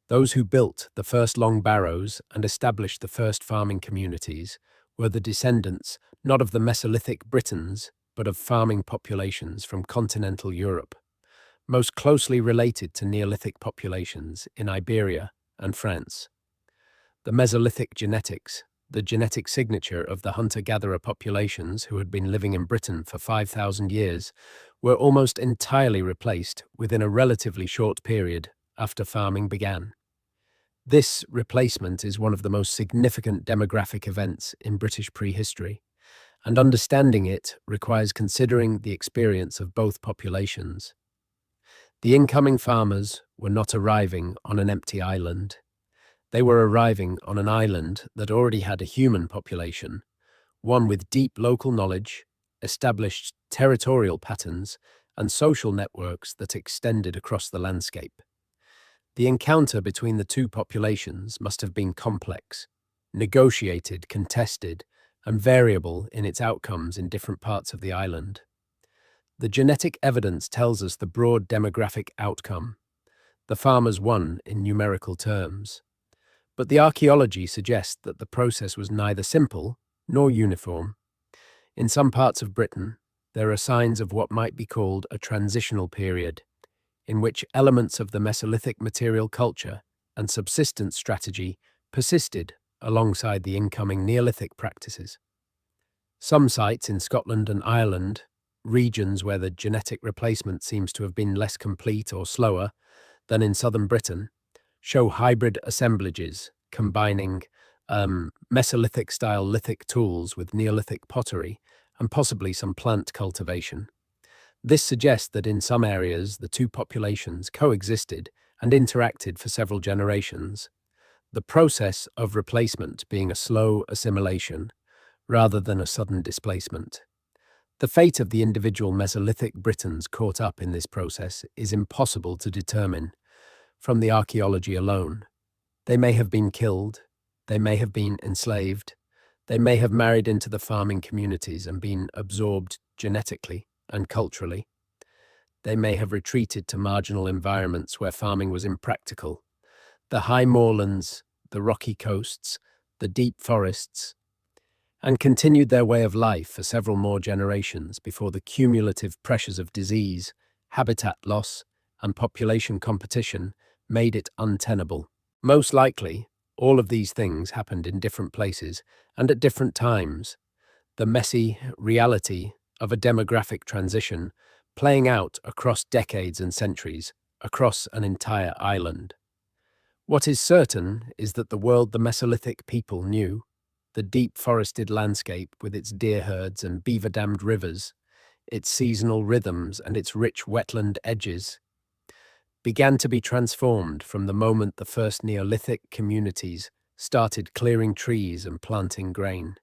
those who built the first long barrows and established the first farming communities, were the descendants not of the Mesolithic Britons, but of farming populations from continental Europe, most closely related to Neolithic populations in Iberia and France. The Mesolithic genetics, the genetic signature of the hunter-gatherer populations who had been living in Britain for 5,000 years, were almost entirely replaced within a relatively short period after farming began. This replacement is one of the most significant demographic events in British prehistory, and understanding it requires considering the experience of both populations. The incoming farmers were not arriving on an empty island. They were arriving on an island that already had a human population, one with deep local knowledge, established territorial patterns, and social networks that extended across the landscape. The encounter between the two populations must have been complex, negotiated, contested, and variable in its outcomes in different parts of the island. The genetic evidence tells us the broad demographic outcome. The farmers won in numerical terms. But the archaeology suggests that the process was neither simple nor uniform. In some parts of Britain, there are signs of what might be called a transitional period, in which elements of the Mesolithic material culture and subsistence strategy persisted alongside the incoming Neolithic practices. Some sites in Scotland and Ireland, regions where the genetic replacement seems to have been less complete or slower than in southern Britain, show hybrid assemblages combining Mesolithic-style lithic tools with Neolithic pottery and possibly some plant cultivation. This suggests that in some areas the two populations coexisted and interacted for several generations, the process of replacement being a slow assimilation rather than a sudden displacement. The fate of the individual Mesolithic Britons caught up in this process is impossible to determine from the archaeology alone. They may have been killed, they may have been enslaved, they may have married into the farming communities and been absorbed genetically and culturally. They may have retreated to marginal environments where farming was impractical. The high moorlands, the rocky coasts, the deep forests, and continued their way of life for several more generations before the cumulative pressures of disease, habitat loss, and population competition made it untenable. Most likely, all of these things happened in different places and at different times, the messy reality of a demographic transition playing out across decades and centuries, across an entire island. What is certain is that the world the Mesolithic people knew, the deep forested landscape with its deer herds and beaver-dammed rivers, its seasonal rhythms and its rich wetland edges, began to be transformed from the moment the first Neolithic communities started clearing trees and planting grain.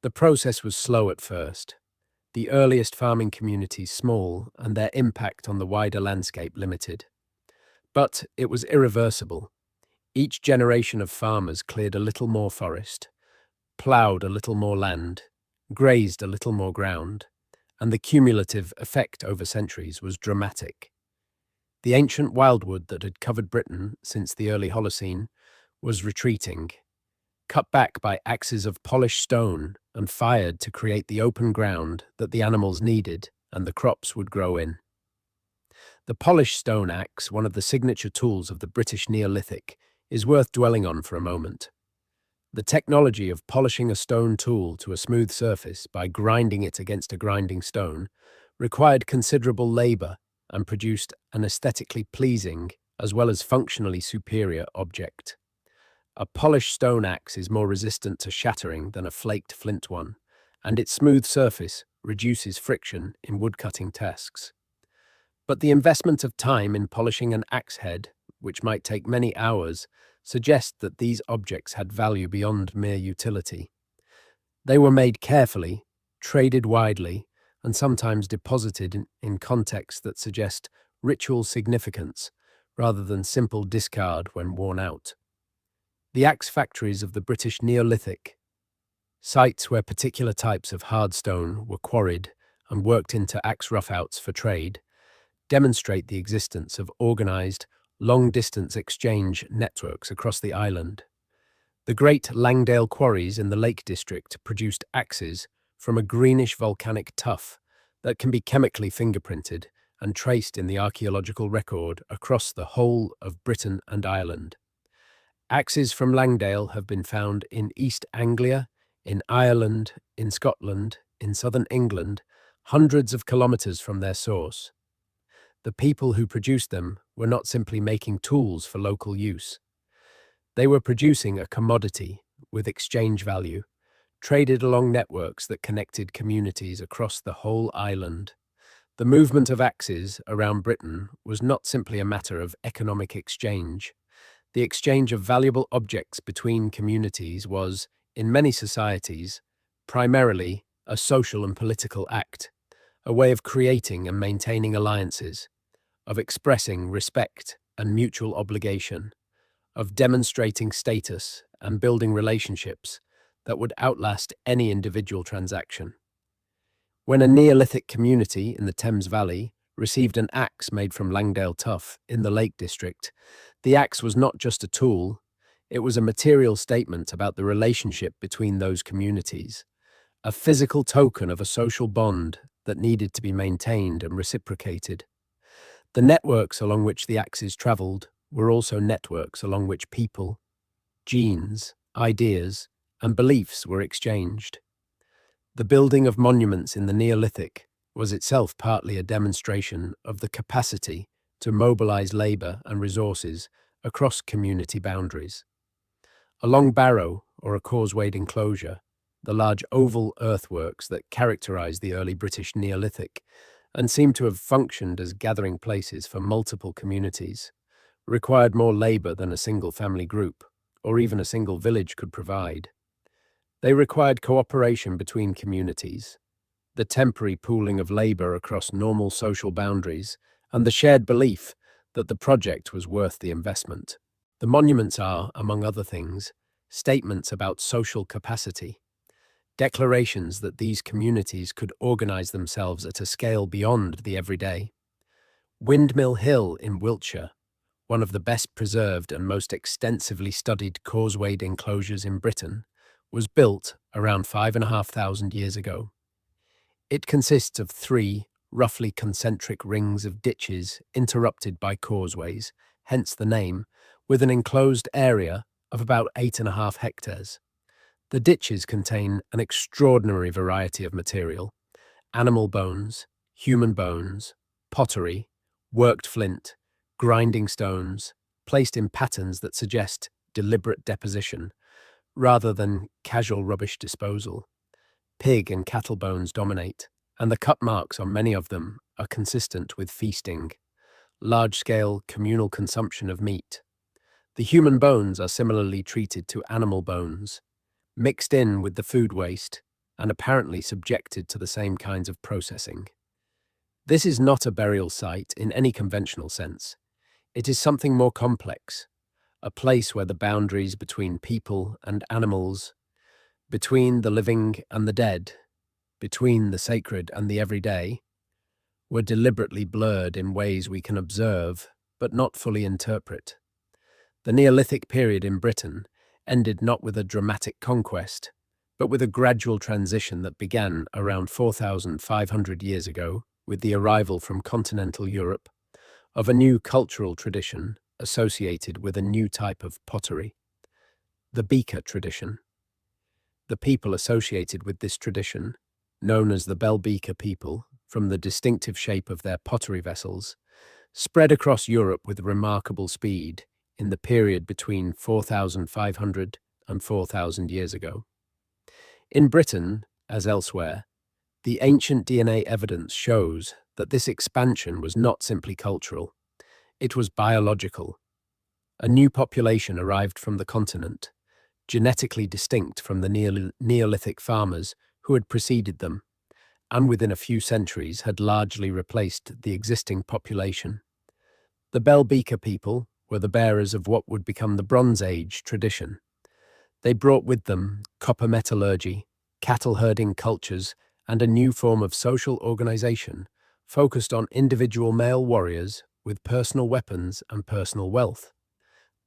The process was slow at first, the earliest farming communities small and their impact on the wider landscape limited. But it was irreversible. Each generation of farmers cleared a little more forest, ploughed a little more land, grazed a little more ground, and the cumulative effect over centuries was dramatic. The ancient wildwood that had covered Britain since the early Holocene was retreating, cut back by axes of polished stone and fired to create the open ground that the animals needed and the crops would grow in. The polished stone axe, one of the signature tools of the British Neolithic, is worth dwelling on for a moment. The technology of polishing a stone tool to a smooth surface by grinding it against a grinding stone required considerable labour and produced an aesthetically pleasing as well as functionally superior object. A polished stone axe is more resistant to shattering than a flaked flint one, and its smooth surface reduces friction in woodcutting tasks. But the investment of time in polishing an axe head, which might take many hours, suggests that these objects had value beyond mere utility. They were made carefully, traded widely, and sometimes deposited in contexts that suggest ritual significance rather than simple discard when worn out. The axe factories of the British Neolithic, sites where particular types of hard stone were quarried and worked into axe roughouts for trade, demonstrate the existence of organised, long-distance exchange networks across the island. The great Langdale quarries in the Lake District produced axes from a greenish volcanic tuff that can be chemically fingerprinted and traced in the archaeological record across the whole of Britain and Ireland. Axes from Langdale have been found in East Anglia, in Ireland, in Scotland, in southern England, hundreds of kilometres from their source. The people who produced them were not simply making tools for local use. They were producing a commodity with exchange value, traded along networks that connected communities across the whole island. The movement of axes around Britain was not simply a matter of economic exchange. The exchange of valuable objects between communities was, in many societies, primarily a social and political act, a way of creating and maintaining alliances, of expressing respect and mutual obligation, of demonstrating status and building relationships that would outlast any individual transaction. When a Neolithic community in the Thames Valley received an axe made from Langdale tuff in the Lake District, the axe was not just a tool, it was a material statement about the relationship between those communities, a physical token of a social bond that needed to be maintained and reciprocated. The networks along which the axes travelled were also networks along which people, genes, ideas, and beliefs were exchanged. The building of monuments in the Neolithic was itself partly a demonstration of the capacity to mobilize labor and resources across community boundaries. A long barrow, or a causewayed enclosure, the large oval earthworks that characterize the early British Neolithic and seem to have functioned as gathering places for multiple communities, required more labor than a single family group, or even a single village could provide. They required cooperation between communities, the temporary pooling of labor across normal social boundaries, and the shared belief that the project was worth the investment. The monuments are, among other things, statements about social capacity, declarations that these communities could organize themselves at a scale beyond the everyday. Windmill Hill in Wiltshire, one of the best preserved and most extensively studied causewayed enclosures in Britain, was built around 5,500 years ago. It consists of three roughly concentric rings of ditches interrupted by causeways, hence the name, with an enclosed area of about 8.5 hectares. The ditches contain an extraordinary variety of material: animal bones, human bones, pottery, worked flint, grinding stones, placed in patterns that suggest deliberate deposition, rather than casual rubbish disposal. Pig and cattle bones dominate, and the cut marks on many of them are consistent with feasting, large-scale communal consumption of meat. The human bones are similarly treated to animal bones, mixed in with the food waste, and apparently subjected to the same kinds of processing. This is not a burial site in any conventional sense. It is something more complex, a place where the boundaries between people and animals, between the living and the dead, between the sacred and the everyday, were deliberately blurred in ways we can observe but not fully interpret. The Neolithic period in Britain ended not with a dramatic conquest, but with a gradual transition that began around 4,500 years ago with the arrival from continental Europe of a new cultural tradition associated with a new type of pottery, the beaker tradition. The people associated with this tradition, known as the Bell Beaker people, from the distinctive shape of their pottery vessels, spread across Europe with remarkable speed in the period between 4,500 and 4,000 years ago. In Britain, as elsewhere, the ancient DNA evidence shows that this expansion was not simply cultural, it was biological. A new population arrived from the continent, genetically distinct from the Neolithic farmers who had preceded them, and within a few centuries had largely replaced the existing population. The Bell Beaker people were the bearers of what would become the Bronze Age tradition. They brought with them copper metallurgy, cattle herding cultures, and a new form of social organization focused on individual male warriors with personal weapons and personal wealth.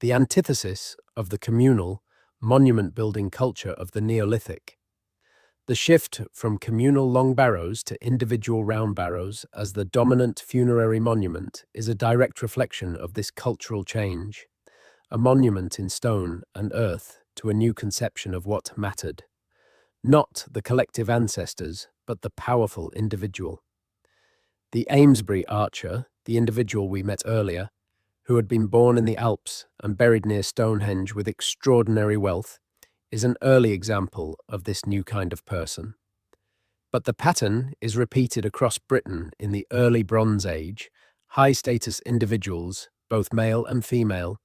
The antithesis of the communal, monument-building culture of the Neolithic. The shift from communal long barrows to individual round barrows as the dominant funerary monument is a direct reflection of this cultural change, a monument in stone and earth to a new conception of what mattered. Not the collective ancestors, but the powerful individual. The Amesbury archer, the individual we met earlier, who had been born in the Alps and buried near Stonehenge with extraordinary wealth, is an early example of this new kind of person. But the pattern is repeated across Britain in the early Bronze Age, high-status individuals, both male and female,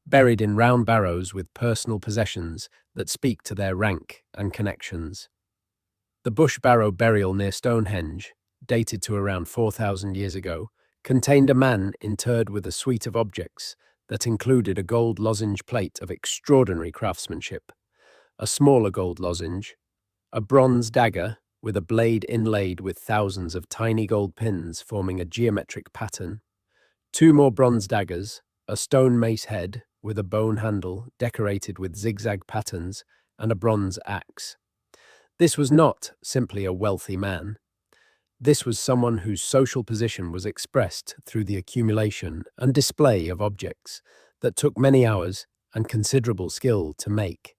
buried in round barrows with personal possessions that speak to their rank and connections. The bush barrow burial near Stonehenge, dated to around 4,000 years ago, contained a man interred with a suite of objects that included a gold lozenge plate of extraordinary craftsmanship, a smaller gold lozenge, a bronze dagger with a blade inlaid with thousands of tiny gold pins forming a geometric pattern, two more bronze daggers, a stone mace head with a bone handle decorated with zigzag patterns, and a bronze axe. This was not simply a wealthy man. This was someone whose social position was expressed through the accumulation and display of objects that took many hours and considerable skill to make,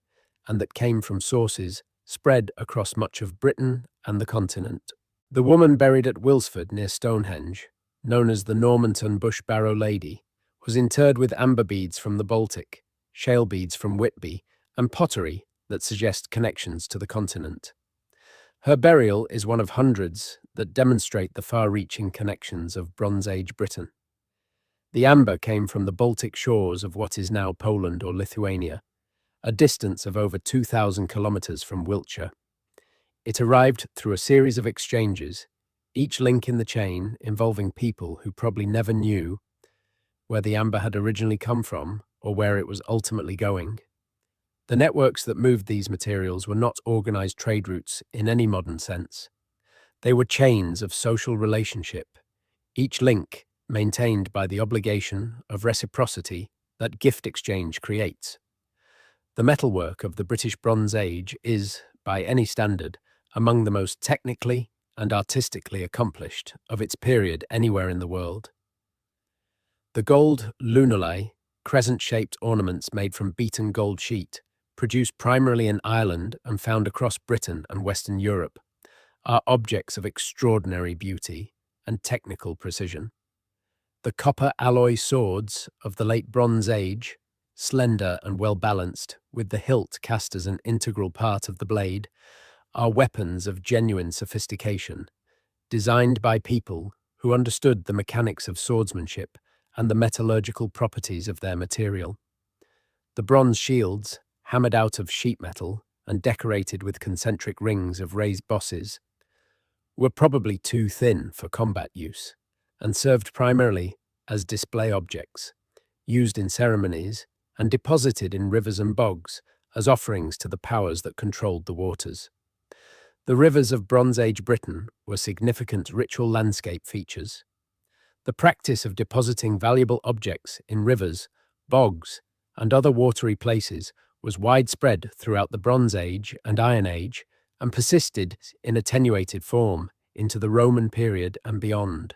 and that came from sources spread across much of Britain and the continent. The woman buried at Wilsford near Stonehenge, known as the Normanton Bush Barrow Lady, was interred with amber beads from the Baltic, shale beads from Whitby, and pottery that suggest connections to the continent. Her burial is one of hundreds that demonstrate the far-reaching connections of Bronze Age Britain. The amber came from the Baltic shores of what is now Poland or Lithuania, a distance of over 2,000 kilometers from Wiltshire. It arrived through a series of exchanges, each link in the chain involving people who probably never knew where the amber had originally come from or where it was ultimately going. The networks that moved these materials were not organized trade routes in any modern sense. They were chains of social relationship, each link maintained by the obligation of reciprocity that gift exchange creates. The metalwork of the British Bronze Age is, by any standard, among the most technically and artistically accomplished of its period anywhere in the world. The gold lunulae, crescent-shaped ornaments made from beaten gold sheet, produced primarily in Ireland and found across Britain and Western Europe, are objects of extraordinary beauty and technical precision. The copper alloy swords of the late Bronze Age, slender and well-balanced, with the hilt cast as an integral part of the blade, are weapons of genuine sophistication, designed by people who understood the mechanics of swordsmanship and the metallurgical properties of their material. The bronze shields, hammered out of sheet metal and decorated with concentric rings of raised bosses, were probably too thin for combat use and served primarily as display objects, used in ceremonies and deposited in rivers and bogs as offerings to the powers that controlled the waters. The rivers of Bronze Age Britain were significant ritual landscape features. The practice of depositing valuable objects in rivers, bogs, and other watery places was widespread throughout the Bronze Age and Iron Age and persisted in attenuated form into the Roman period and beyond.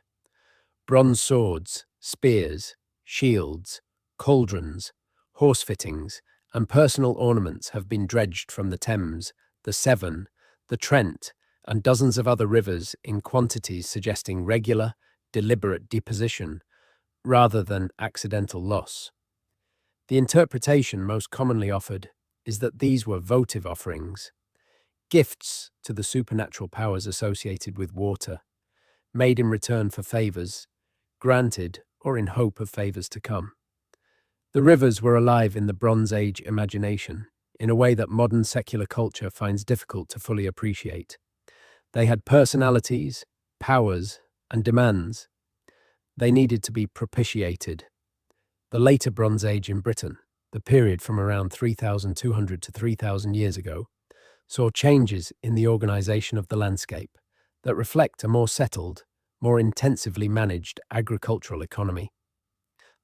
Bronze swords, spears, shields, cauldrons, horse fittings, and personal ornaments have been dredged from the Thames, the Severn, the Trent, and dozens of other rivers in quantities suggesting regular, deliberate deposition rather than accidental loss. The interpretation most commonly offered is that these were votive offerings, gifts to the supernatural powers associated with water, made in return for favors, granted or in hope of favors to come. The rivers were alive in the Bronze Age imagination in a way that modern secular culture finds difficult to fully appreciate. They had personalities, powers, and demands. They needed to be propitiated. The later Bronze Age in Britain, the period from around 3,200 to 3,000 years ago, saw changes in the organization of the landscape that reflect a more settled, more intensively managed agricultural economy.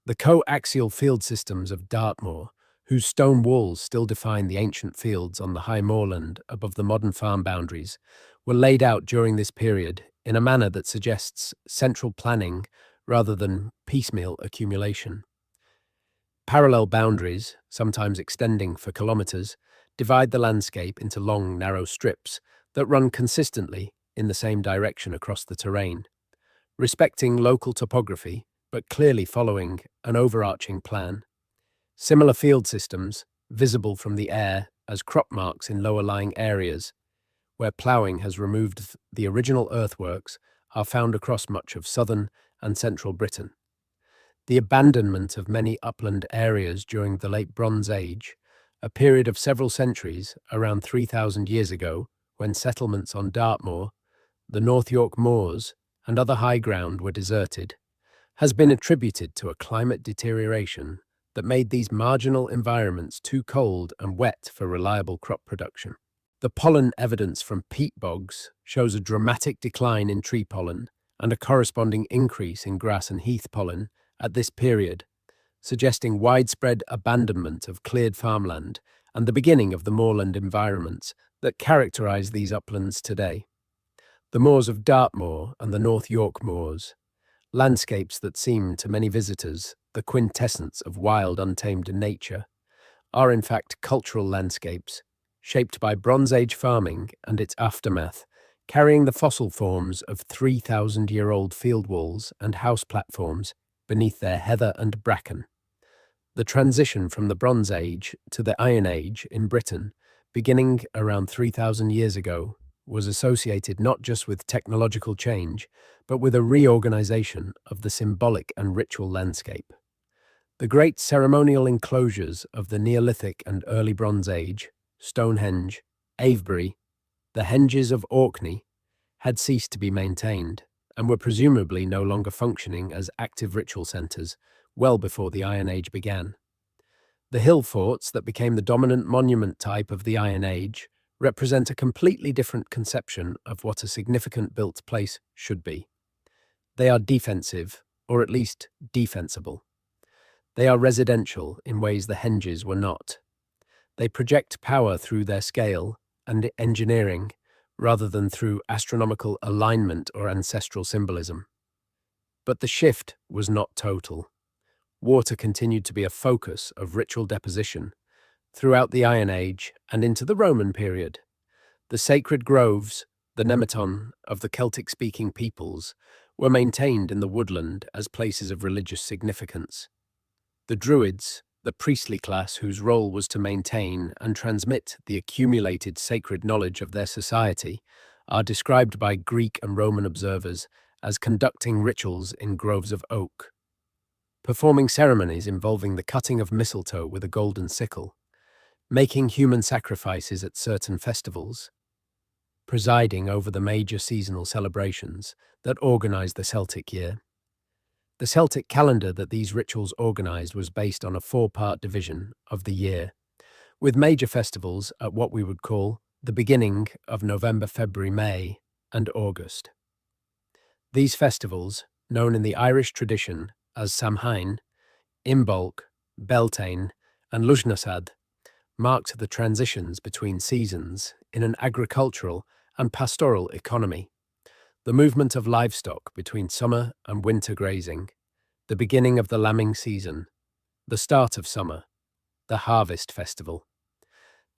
The coaxial field systems of Dartmoor, whose stone walls still define the ancient fields on the high moorland above the modern farm boundaries, were laid out during this period in a manner that suggests central planning rather than piecemeal accumulation. Parallel boundaries, sometimes extending for kilometers, divide the landscape into long, narrow strips that run consistently in the same direction across the terrain, respecting local topography but clearly following an overarching plan. Similar field systems, visible from the air as crop marks in lower-lying areas, where ploughing has removed the original earthworks, are found across much of southern and central Britain. The abandonment of many upland areas during the late Bronze Age, a period of several centuries, around 3,000 years ago, when settlements on Dartmoor, the North York Moors, and other high ground were deserted, has been attributed to a climate deterioration that made these marginal environments too cold and wet for reliable crop production. The pollen evidence from peat bogs shows a dramatic decline in tree pollen and a corresponding increase in grass and heath pollen at this period, suggesting widespread abandonment of cleared farmland and the beginning of the moorland environments that characterize these uplands today. The moors of Dartmoor and the North York moors, landscapes that seem to many visitors the quintessence of wild, untamed nature, are in fact cultural landscapes shaped by Bronze Age farming and its aftermath, carrying the fossil forms of 3,000-year-old field walls and house platforms beneath their heather and bracken. The transition from the Bronze Age to the Iron Age in Britain, beginning around 3,000 years ago, was associated not just with technological change, but with a reorganization of the symbolic and ritual landscape. The great ceremonial enclosures of the Neolithic and early Bronze Age, Stonehenge, Avebury, the Henges of Orkney, had ceased to be maintained and were presumably no longer functioning as active ritual centres well before the Iron Age began. The hill forts that became the dominant monument type of the Iron Age represent a completely different conception of what a significant built place should be. They are defensive, or at least defensible. They are residential in ways the Henges were not. They project power through their scale and engineering, rather than through astronomical alignment or ancestral symbolism. But the shift was not total. Water continued to be a focus of ritual deposition throughout the Iron Age and into the Roman period. The sacred groves, the nematon of the Celtic-speaking peoples, were maintained in the woodland as places of religious significance. The Druids, the priestly class whose role was to maintain and transmit the accumulated sacred knowledge of their society, are described by Greek and Roman observers as conducting rituals in groves of oak, performing ceremonies involving the cutting of mistletoe with a golden sickle, making human sacrifices at certain festivals, presiding over the major seasonal celebrations that organized the Celtic year. The Celtic calendar that these rituals organized was based on a four-part division of the year, with major festivals at what we would call the beginning of November, February, May, and August. These festivals, known in the Irish tradition as Samhain, Imbolc, Beltane, and Lughnasadh, marked the transitions between seasons in an agricultural and pastoral economy. The movement of livestock between summer and winter grazing, the beginning of the lambing season, the start of summer, the harvest festival.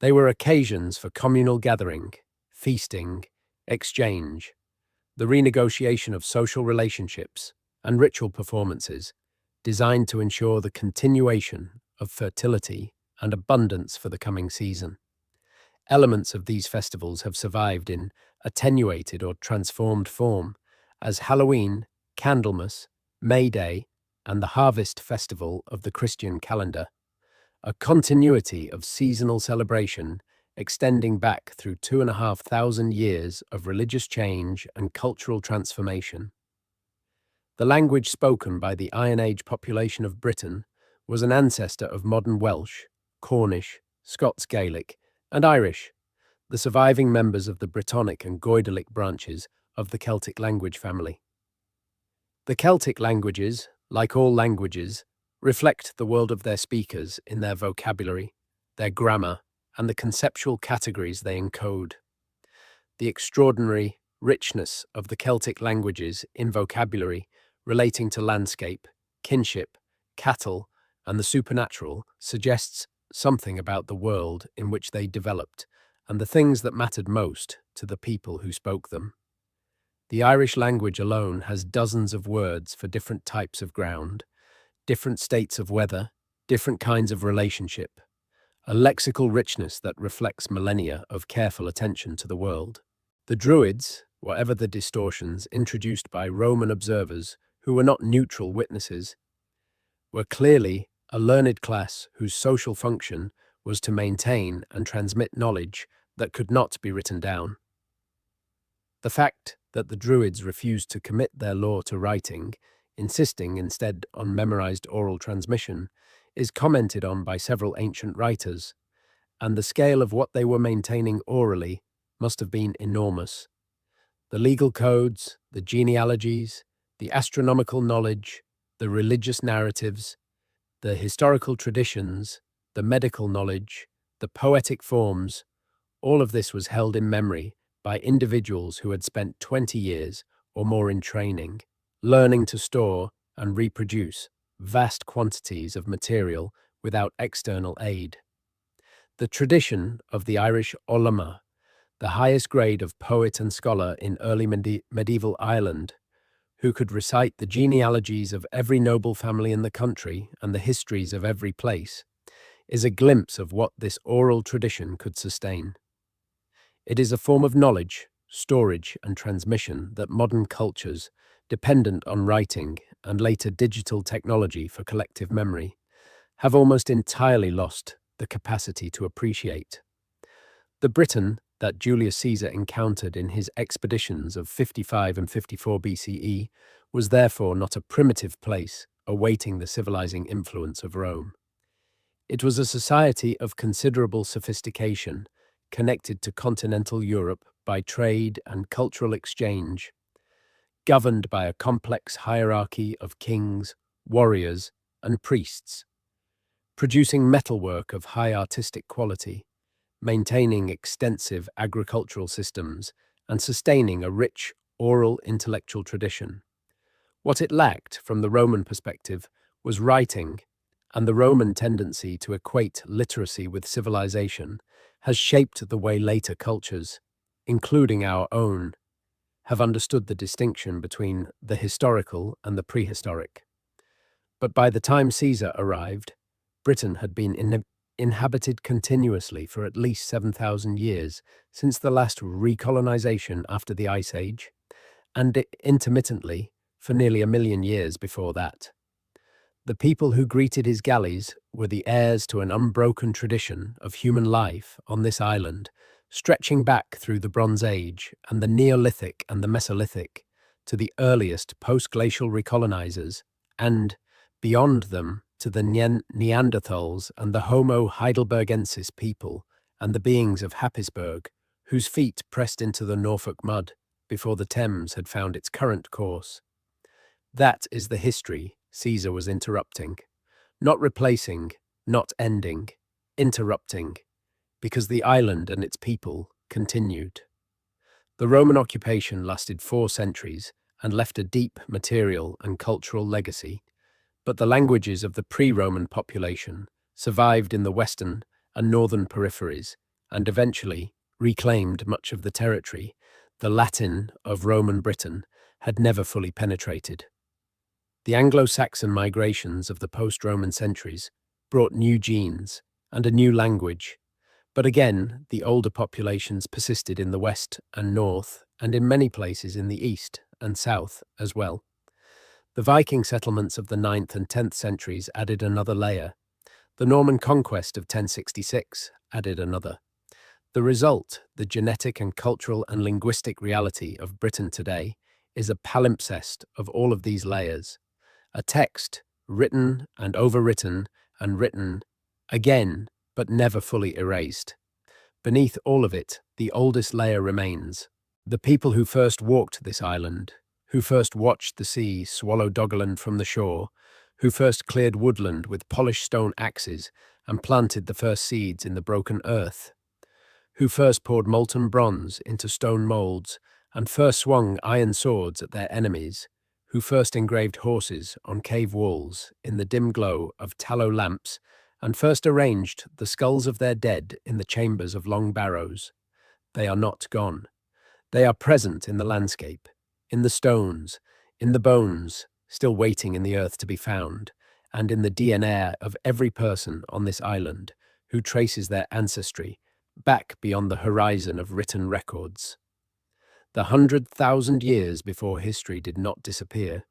They were occasions for communal gathering, feasting, exchange, the renegotiation of social relationships, and ritual performances designed to ensure the continuation of fertility and abundance for the coming season. Elements of these festivals have survived in attenuated or transformed form as Halloween, Candlemas, May Day, and the Harvest Festival of the Christian calendar, a continuity of seasonal celebration extending back through 2,500 years of religious change and cultural transformation. The language spoken by the Iron Age population of Britain was an ancestor of modern Welsh, Cornish, Scots Gaelic, and Irish, the surviving members of the Brittonic and Goidelic branches of the Celtic language family. The Celtic languages, like all languages, reflect the world of their speakers in their vocabulary, their grammar, and the conceptual categories they encode. The extraordinary richness of the Celtic languages in vocabulary relating to landscape, kinship, cattle, and the supernatural suggests something about the world in which they developed and the things that mattered most to the people who spoke them. The Irish language alone has dozens of words for different types of ground, different states of weather, different kinds of relationship, a lexical richness that reflects millennia of careful attention to the world. The Druids, whatever the distortions introduced by Roman observers who were not neutral witnesses, were clearly a learned class whose social function was to maintain and transmit knowledge that could not be written down. The fact that the Druids refused to commit their law to writing insisting instead on memorized oral transmission, is commented on by several ancient writers, and the scale of what they were maintaining orally must have been enormous. The legal codes, the genealogies, the astronomical knowledge, the religious narratives, the historical traditions, the medical knowledge, the poetic forms, all of this was held in memory by individuals who had spent 20 years or more in training, learning to store and reproduce vast quantities of material without external aid. The tradition of the Irish Olama, the highest grade of poet and scholar in early medieval Ireland, who could recite the genealogies of every noble family in the country and the histories of every place, is a glimpse of what this oral tradition could sustain. It is a form of knowledge, storage, and transmission that modern cultures, dependent on writing and later digital technology for collective memory, have almost entirely lost the capacity to appreciate. The Britain that Julius Caesar encountered in his expeditions of 55 and 54 BCE was therefore not a primitive place awaiting the civilizing influence of Rome. It was a society of considerable sophistication, connected to continental Europe by trade and cultural exchange, governed by a complex hierarchy of kings, warriors, and priests, producing metalwork of high artistic quality, maintaining extensive agricultural systems, and sustaining a rich oral intellectual tradition. What it lacked, from the Roman perspective, was writing, and the Roman tendency to equate literacy with civilization has shaped the way later cultures, including our own, have understood the distinction between the historical and the prehistoric. But by the time Caesar arrived, Britain had been inhabited continuously for at least 7,000 years since the last recolonization after the Ice Age, and intermittently for nearly 1 million years before that. The people who greeted his galleys were the heirs to an unbroken tradition of human life on this island, stretching back through the Bronze Age and the Neolithic and the Mesolithic to the earliest post-glacial recolonizers, and, beyond them, to the Neanderthals and the Homo Heidelbergensis people and the beings of Happisburg, whose feet pressed into the Norfolk mud before the Thames had found its current course. That is the history Caesar was interrupting, not replacing, not ending, interrupting, because the island and its people continued. The Roman occupation lasted 4 centuries and left a deep material and cultural legacy, but the languages of the pre-Roman population survived in the western and northern peripheries and eventually reclaimed much of the territory the Latin of Roman Britain had never fully penetrated. The Anglo-Saxon migrations of the post-Roman centuries brought new genes and a new language, but again, the older populations persisted in the west and north, and in many places in the east and south as well. The Viking settlements of the 9th and 10th centuries added another layer. The Norman conquest of 1066 added another. The result, the genetic and cultural and linguistic reality of Britain today, is a palimpsest of all of these layers. A text, written and overwritten and written again, but never fully erased. Beneath all of it, the oldest layer remains. The people who first walked this island, who first watched the sea swallow Doggerland from the shore, who first cleared woodland with polished stone axes and planted the first seeds in the broken earth, who first poured molten bronze into stone molds and first swung iron swords at their enemies, who first engraved horses on cave walls in the dim glow of tallow lamps and first arranged the skulls of their dead in the chambers of long barrows. They are not gone. They are present in the landscape, in the stones, in the bones, still waiting in the earth to be found, and in the DNA of every person on this island who traces their ancestry back beyond the horizon of written records. The 100,000 years before history did not disappear.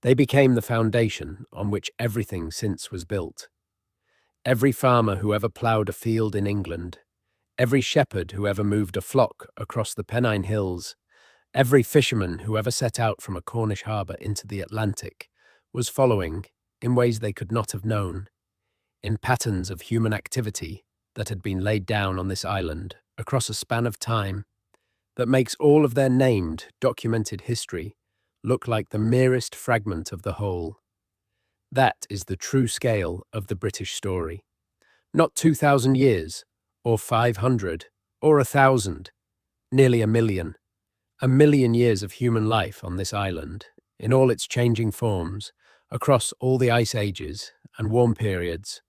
They became the foundation on which everything since was built. Every farmer who ever ploughed a field in England, every shepherd who ever moved a flock across the Pennine Hills, Every fisherman who ever set out from a Cornish harbour into the Atlantic was following, in ways they could not have known, in patterns of human activity that had been laid down on this island across a span of time that makes all of their named, documented history look like the merest fragment of the whole. That is the true scale of the British story. Not 2,000 years, or 500, or 1,000, nearly a million. A million years of human life on this island, in all its changing forms, across all the ice ages and warm periods,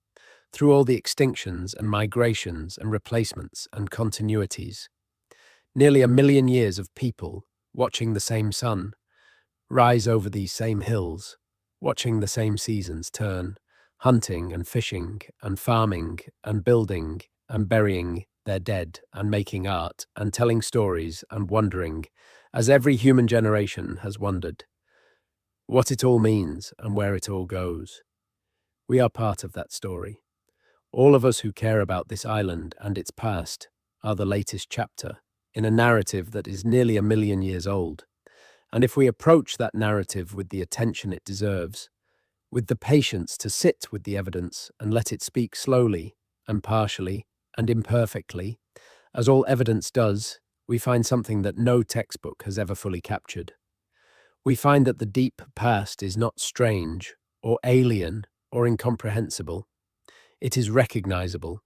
through all the extinctions and migrations and replacements and continuities. Nearly a million years of people watching the same sun rise over these same hills, watching the same seasons turn, hunting and fishing and farming and building and burying their dead and making art and telling stories and wondering, as every human generation has wondered, what it all means and where it all goes. We are part of that story. All of us who care about this island and its past are the latest chapter in a narrative that is nearly a million years old. And if we approach that narrative with the attention it deserves, with the patience to sit with the evidence and let it speak slowly and partially and imperfectly, as all evidence does, we find something that no textbook has ever fully captured. We find that the deep past is not strange or alien or incomprehensible. It is recognizable.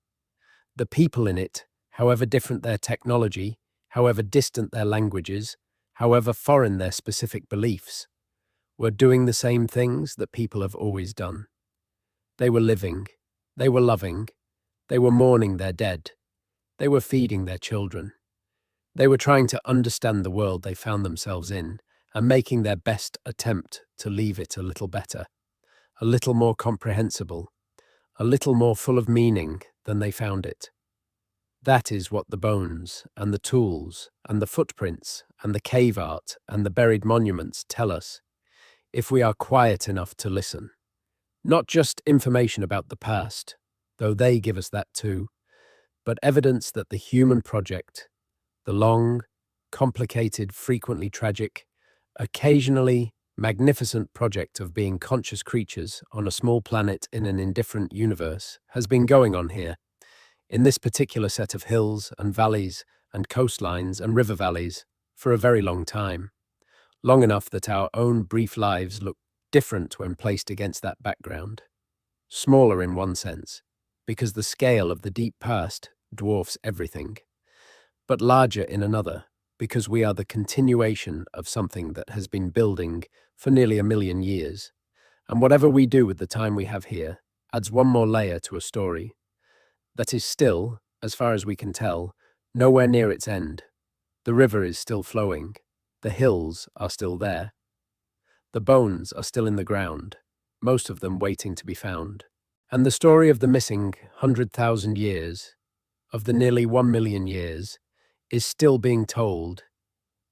The people in it, however different their technology, however distant their languages, however foreign their specific beliefs, were doing the same things that people have always done. They were living, they were loving, they were mourning their dead, they were feeding their children. They were trying to understand the world they found themselves in and making their best attempt to leave it a little better, a little more comprehensible, a little more full of meaning than they found it. That is what the bones and the tools and the footprints and the cave art and the buried monuments tell us, if we are quiet enough to listen. Not just information about the past, though they give us that too, but evidence that the human project, the long, complicated, frequently tragic, occasionally magnificent project of being conscious creatures on a small planet in an indifferent universe, has been going on here, in this particular set of hills and valleys and coastlines and river valleys, for a very long time. Long enough that our own brief lives look different when placed against that background. Smaller in one sense, because the scale of the deep past dwarfs everything, but larger in another, because we are the continuation of something that has been building for nearly a million years. And whatever we do with the time we have here adds one more layer to a story that is still, as far as we can tell, nowhere near its end. The river is still flowing. The hills are still there. The bones are still in the ground, most of them waiting to be found. And the story of the missing 100,000 years, of the nearly 1 million years, is still being told.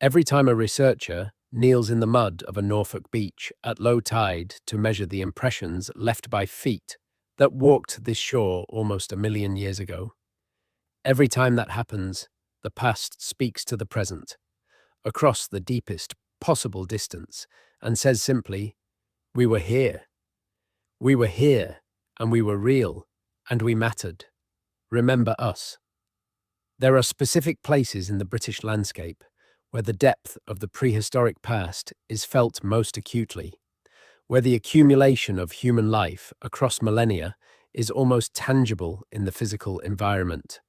Every time a researcher kneels in the mud of a Norfolk beach at low tide to measure the impressions left by feet that walked this shore almost a million years ago. Every time that happens, the past speaks to the present, across the deepest possible distance, and says simply, we were here. We were here, and we were real, and we mattered. Remember us. There are specific places in the British landscape where the depth of the prehistoric past is felt most acutely, where the accumulation of human life across millennia is almost tangible in the physical environment.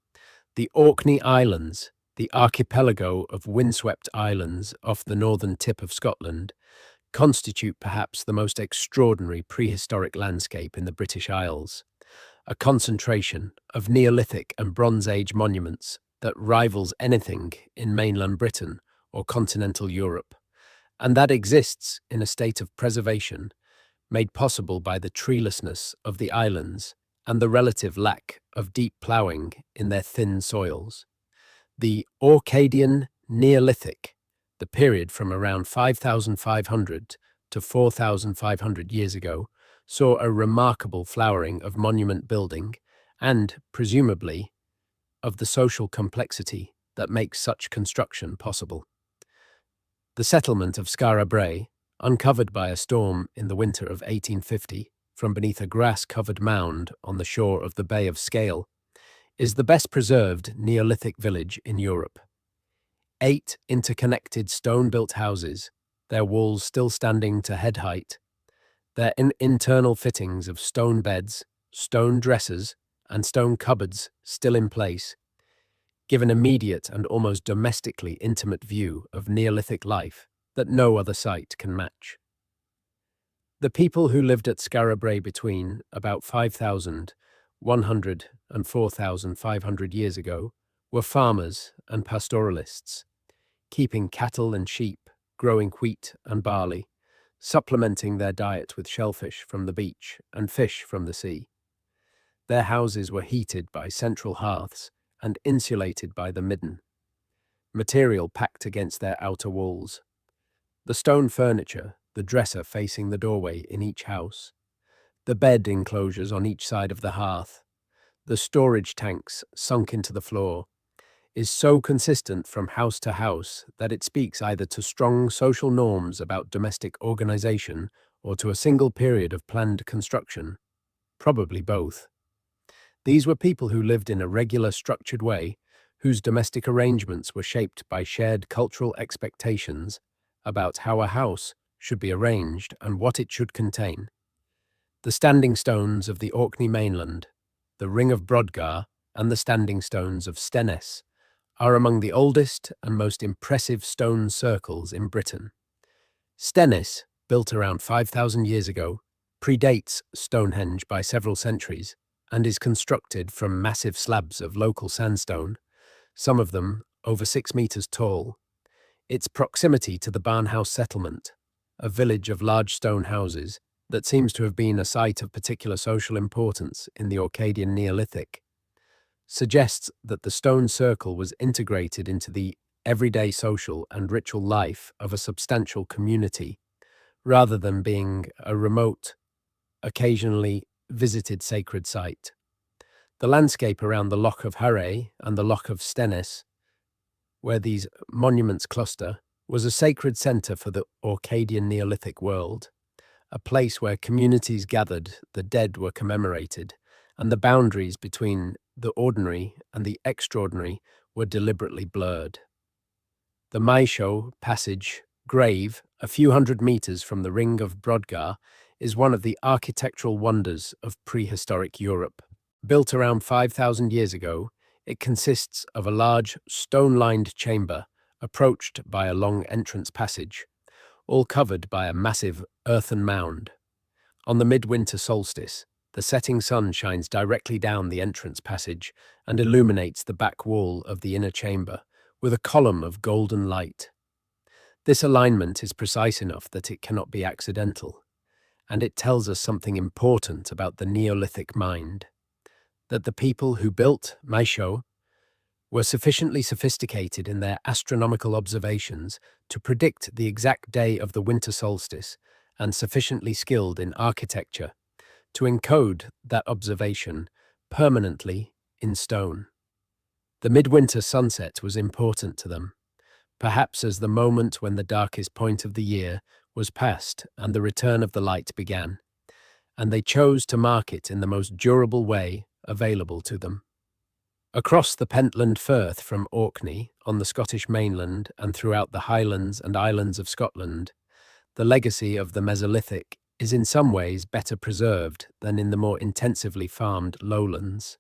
The Orkney Islands, the archipelago of windswept islands off the northern tip of Scotland, constitute perhaps the most extraordinary prehistoric landscape in the British Isles, a concentration of Neolithic and Bronze Age monuments that rivals anything in mainland Britain or continental Europe, and that exists in a state of preservation made possible by the treelessness of the islands and the relative lack of deep ploughing in their thin soils. The Orcadian Neolithic, the period from around 5,500 to 4,500 years ago, saw a remarkable flowering of monument building and, presumably, of the social complexity that makes such construction possible. The settlement of Skara Brae, uncovered by a storm in the winter of 1850 from beneath a grass-covered mound on the shore of the Bay of Scale, is the best preserved Neolithic village in Europe. 8 interconnected stone-built houses, their walls still standing to head height, their internal fittings of stone beds, stone dressers, and stone cupboards still in place, give an immediate and almost domestically intimate view of Neolithic life that no other site can match. The people who lived at Skara Brae between about 5,100 and 4,500 years ago were farmers and pastoralists, keeping cattle and sheep, growing wheat and barley, supplementing their diet with shellfish from the beach and fish from the sea. Their houses were heated by central hearths and insulated by the midden, material packed against their outer walls. The stone furniture, the dresser facing the doorway in each house, the bed enclosures on each side of the hearth, the storage tanks sunk into the floor, is so consistent from house to house that it speaks either to strong social norms about domestic organization or to a single period of planned construction, probably both. These were people who lived in a regular, structured way, whose domestic arrangements were shaped by shared cultural expectations about how a house should be arranged and what it should contain. The standing stones of the Orkney mainland, the Ring of Brodgar, and the standing stones of Stennes are among the oldest and most impressive stone circles in Britain. Stennes, built around 5,000 years ago, predates Stonehenge by several centuries and is constructed from massive slabs of local sandstone, some of them over 6 meters tall. Its proximity to the Barnhouse settlement, a village of large stone houses that seems to have been a site of particular social importance in the Orcadian Neolithic, suggests that the stone circle was integrated into the everyday social and ritual life of a substantial community, rather than being a remote, occasionally visited sacred site. The landscape around the Loch of Harre and the Loch of Stennes, where these monuments cluster, was a sacred centre for the Orcadian Neolithic world, a place where communities gathered, the dead were commemorated, and the boundaries between the ordinary and the extraordinary were deliberately blurred. The Maeshowe Passage grave, a few hundred meters from the Ring of Brodgar, is one of the architectural wonders of prehistoric Europe. Built around 5,000 years ago, it consists of a large, stone-lined chamber approached by a long entrance passage, all covered by a massive earthen mound. On the midwinter solstice, the setting sun shines directly down the entrance passage and illuminates the back wall of the inner chamber with a column of golden light. This alignment is precise enough that it cannot be accidental, and it tells us something important about the Neolithic mind, that the people who built Maeshowe were sufficiently sophisticated in their astronomical observations to predict the exact day of the winter solstice and sufficiently skilled in architecture to encode that observation permanently in stone. The midwinter sunset was important to them, perhaps as the moment when the darkest point of the year was past and the return of the light began, and they chose to mark it in the most durable way available to them. Across the Pentland Firth from Orkney, on the Scottish mainland and throughout the Highlands and Islands of Scotland, the legacy of the Mesolithic is in some ways better preserved than in the more intensively farmed lowlands.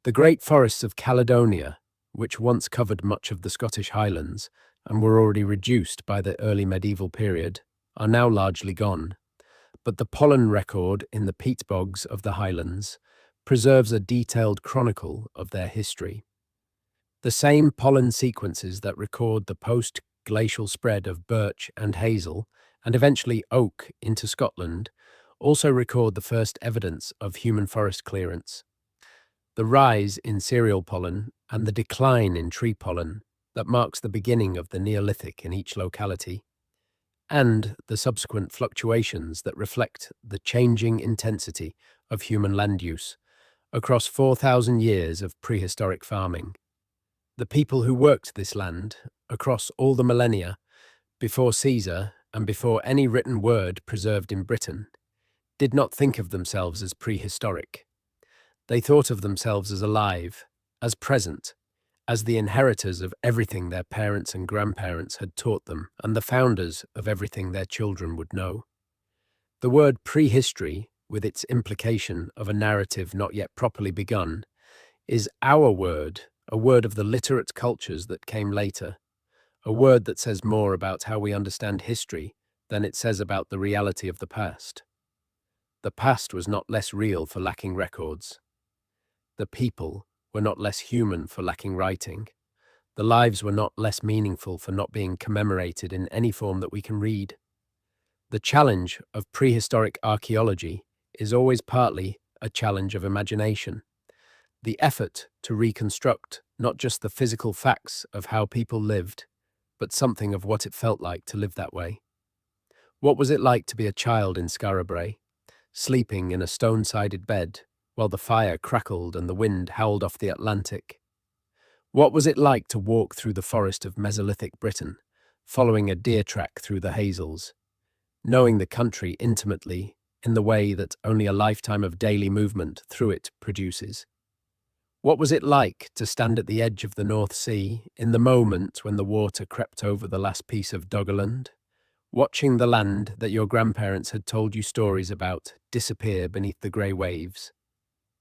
The great forests of Caledonia, which once covered much of the Scottish Highlands and were already reduced by the early medieval period, are now largely gone, but the pollen record in the peat bogs of the Highlands preserves a detailed chronicle of their history. The same pollen sequences that record the post-glacial spread of birch and hazel, and eventually oak into Scotland, also record the first evidence of human forest clearance. The rise in cereal pollen and the decline in tree pollen that marks the beginning of the Neolithic in each locality, and the subsequent fluctuations that reflect the changing intensity of human land use across 4,000 years of prehistoric farming. The people who worked this land across all the millennia before Caesar and before any written word preserved in Britain, did not think of themselves as prehistoric. They thought of themselves as alive, as present, as the inheritors of everything their parents and grandparents had taught them, and the founders of everything their children would know. The word prehistory, with its implication of a narrative not yet properly begun, is our word, a word of the literate cultures that came later, a word that says more about how we understand history than it says about the reality of the past. The past was not less real for lacking records. The people were not less human for lacking writing. The lives were not less meaningful for not being commemorated in any form that we can read. The challenge of prehistoric archaeology is always partly a challenge of imagination. The effort to reconstruct not just the physical facts of how people lived, but something of what it felt like to live that way. What was it like to be a child in Scarborough, sleeping in a stone-sided bed while the fire crackled and the wind howled off the Atlantic? What was it like to walk through the forest of Mesolithic Britain, following a deer track through the hazels, knowing the country intimately in the way that only a lifetime of daily movement through it produces? What was it like to stand at the edge of the North Sea in the moment when the water crept over the last piece of Doggerland, watching the land that your grandparents had told you stories about disappear beneath the grey waves?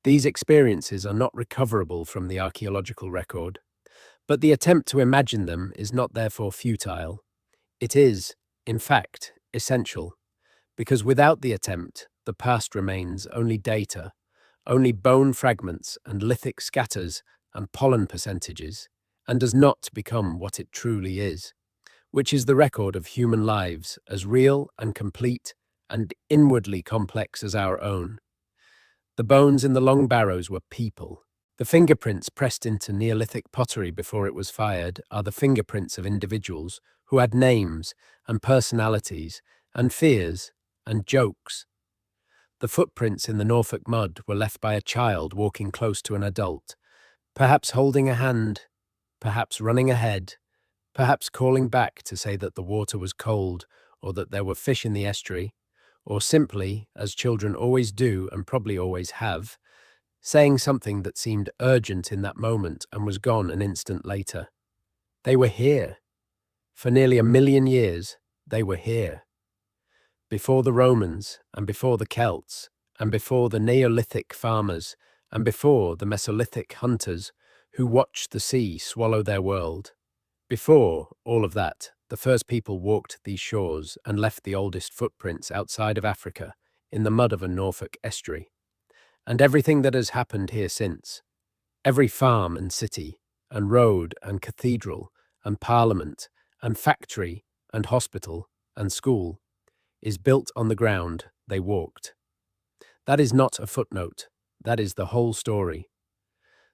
These experiences are not recoverable from the archaeological record, but the attempt to imagine them is not therefore futile. It is, in fact, essential, because without the attempt, the past remains only data, only bone fragments and lithic scatters and pollen percentages, and does not become what it truly is, which is the record of human lives as real and complete and inwardly complex as our own. The bones in the long barrows were people. The fingerprints pressed into Neolithic pottery before it was fired are the fingerprints of individuals who had names and personalities and fears and jokes. The footprints in the Norfolk mud were left by a child walking close to an adult, perhaps holding a hand, perhaps running ahead, perhaps calling back to say that the water was cold or that there were fish in the estuary, or simply, as children always do and probably always have, saying something that seemed urgent in that moment and was gone an instant later. They were here. For nearly 1,000,000 years, they were here. Before the Romans, and before the Celts, and before the Neolithic farmers, and before the Mesolithic hunters who watched the sea swallow their world. Before all of that, the first people walked these shores and left the oldest footprints outside of Africa in the mud of a Norfolk estuary. And everything that has happened here since, every farm and city, and road and cathedral, and parliament, and factory, and hospital, and school, is built on the ground they walked. That is not a footnote, that is the whole story.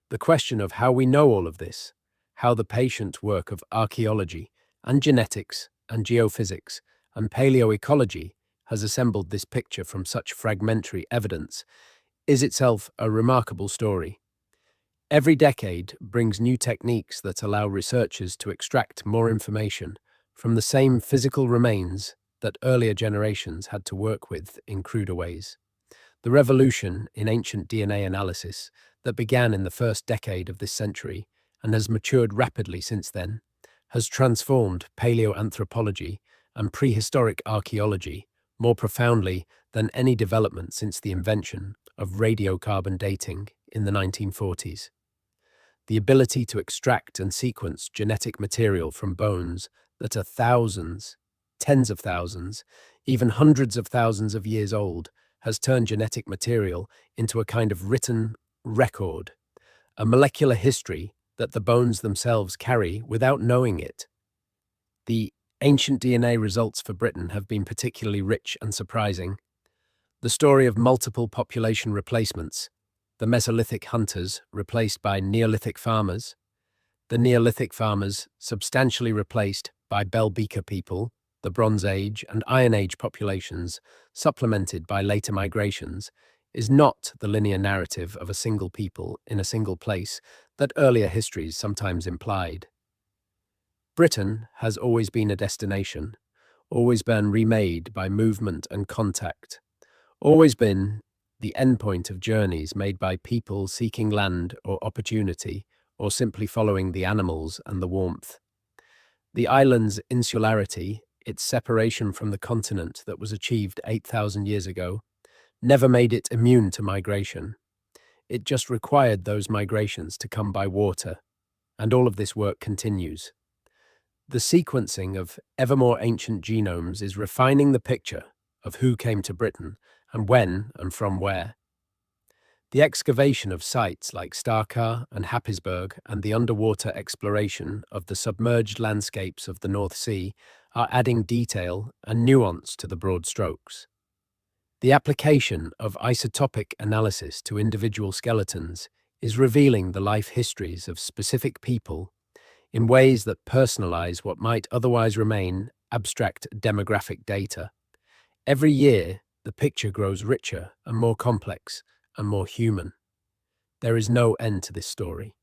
The question of how we know all of this, how the patient work of archaeology, and genetics, and geophysics, and paleoecology has assembled this picture from such fragmentary evidence, is itself a remarkable story. Every decade brings new techniques that allow researchers to extract more information from the same physical remains that earlier generations had to work with in cruder ways. The revolution in ancient DNA analysis that began in the first decade of this century and has matured rapidly since then has transformed paleoanthropology and prehistoric archaeology more profoundly than any development since the invention of radiocarbon dating in the 1940s. The ability to extract and sequence genetic material from bones that are thousands, tens of thousands, even hundreds of thousands of years old has turned genetic material into a kind of written record, a molecular history that the bones themselves carry without knowing it. The ancient DNA results for Britain have been particularly rich and surprising. The story of multiple population replacements, the Mesolithic hunters replaced by Neolithic farmers, the Neolithic farmers substantially replaced by Bell Beaker people, the Bronze Age and Iron Age populations supplemented by later migrations, is not the linear narrative of a single people in a single place that earlier histories sometimes implied. Britain has always been a destination, always been remade by movement and contact, always been the endpoint of journeys made by people seeking land or opportunity, or simply following the animals and the warmth. The island's insularity, its separation from the continent that was achieved 8,000 years ago, never made it immune to migration. It just required those migrations to come by water, and all of this work continues. The sequencing of ever more ancient genomes is refining the picture of who came to Britain and when and from where. The excavation of sites like Starkar and Happisburg and the underwater exploration of the submerged landscapes of the North Sea are adding detail and nuance to the broad strokes. The application of isotopic analysis to individual skeletons is revealing the life histories of specific people in ways that personalize what might otherwise remain abstract demographic data. Every year, the picture grows richer and more complex and more human. There is no end to this story.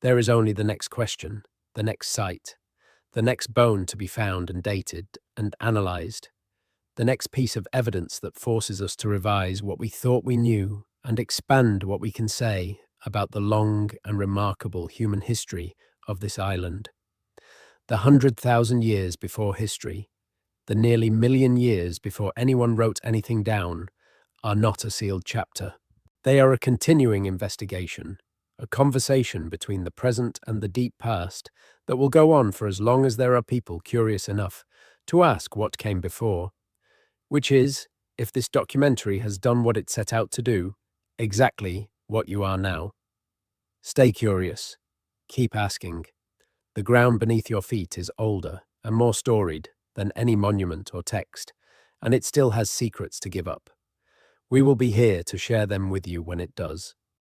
There is only the next question, the next site, the next bone to be found and dated and analyzed, the next piece of evidence that forces us to revise what we thought we knew and expand what we can say about the long and remarkable human history of this island. The 100,000 years before history, the nearly million years before anyone wrote anything down, are not a sealed chapter. They are a continuing investigation, a conversation between the present and the deep past that will go on for as long as there are people curious enough to ask what came before, which is, if this documentary has done what it set out to do, exactly what you are now. Stay curious. Keep asking. The ground beneath your feet is older and more storied than any monument or text, and it still has secrets to give up. We will be here to share them with you when it does.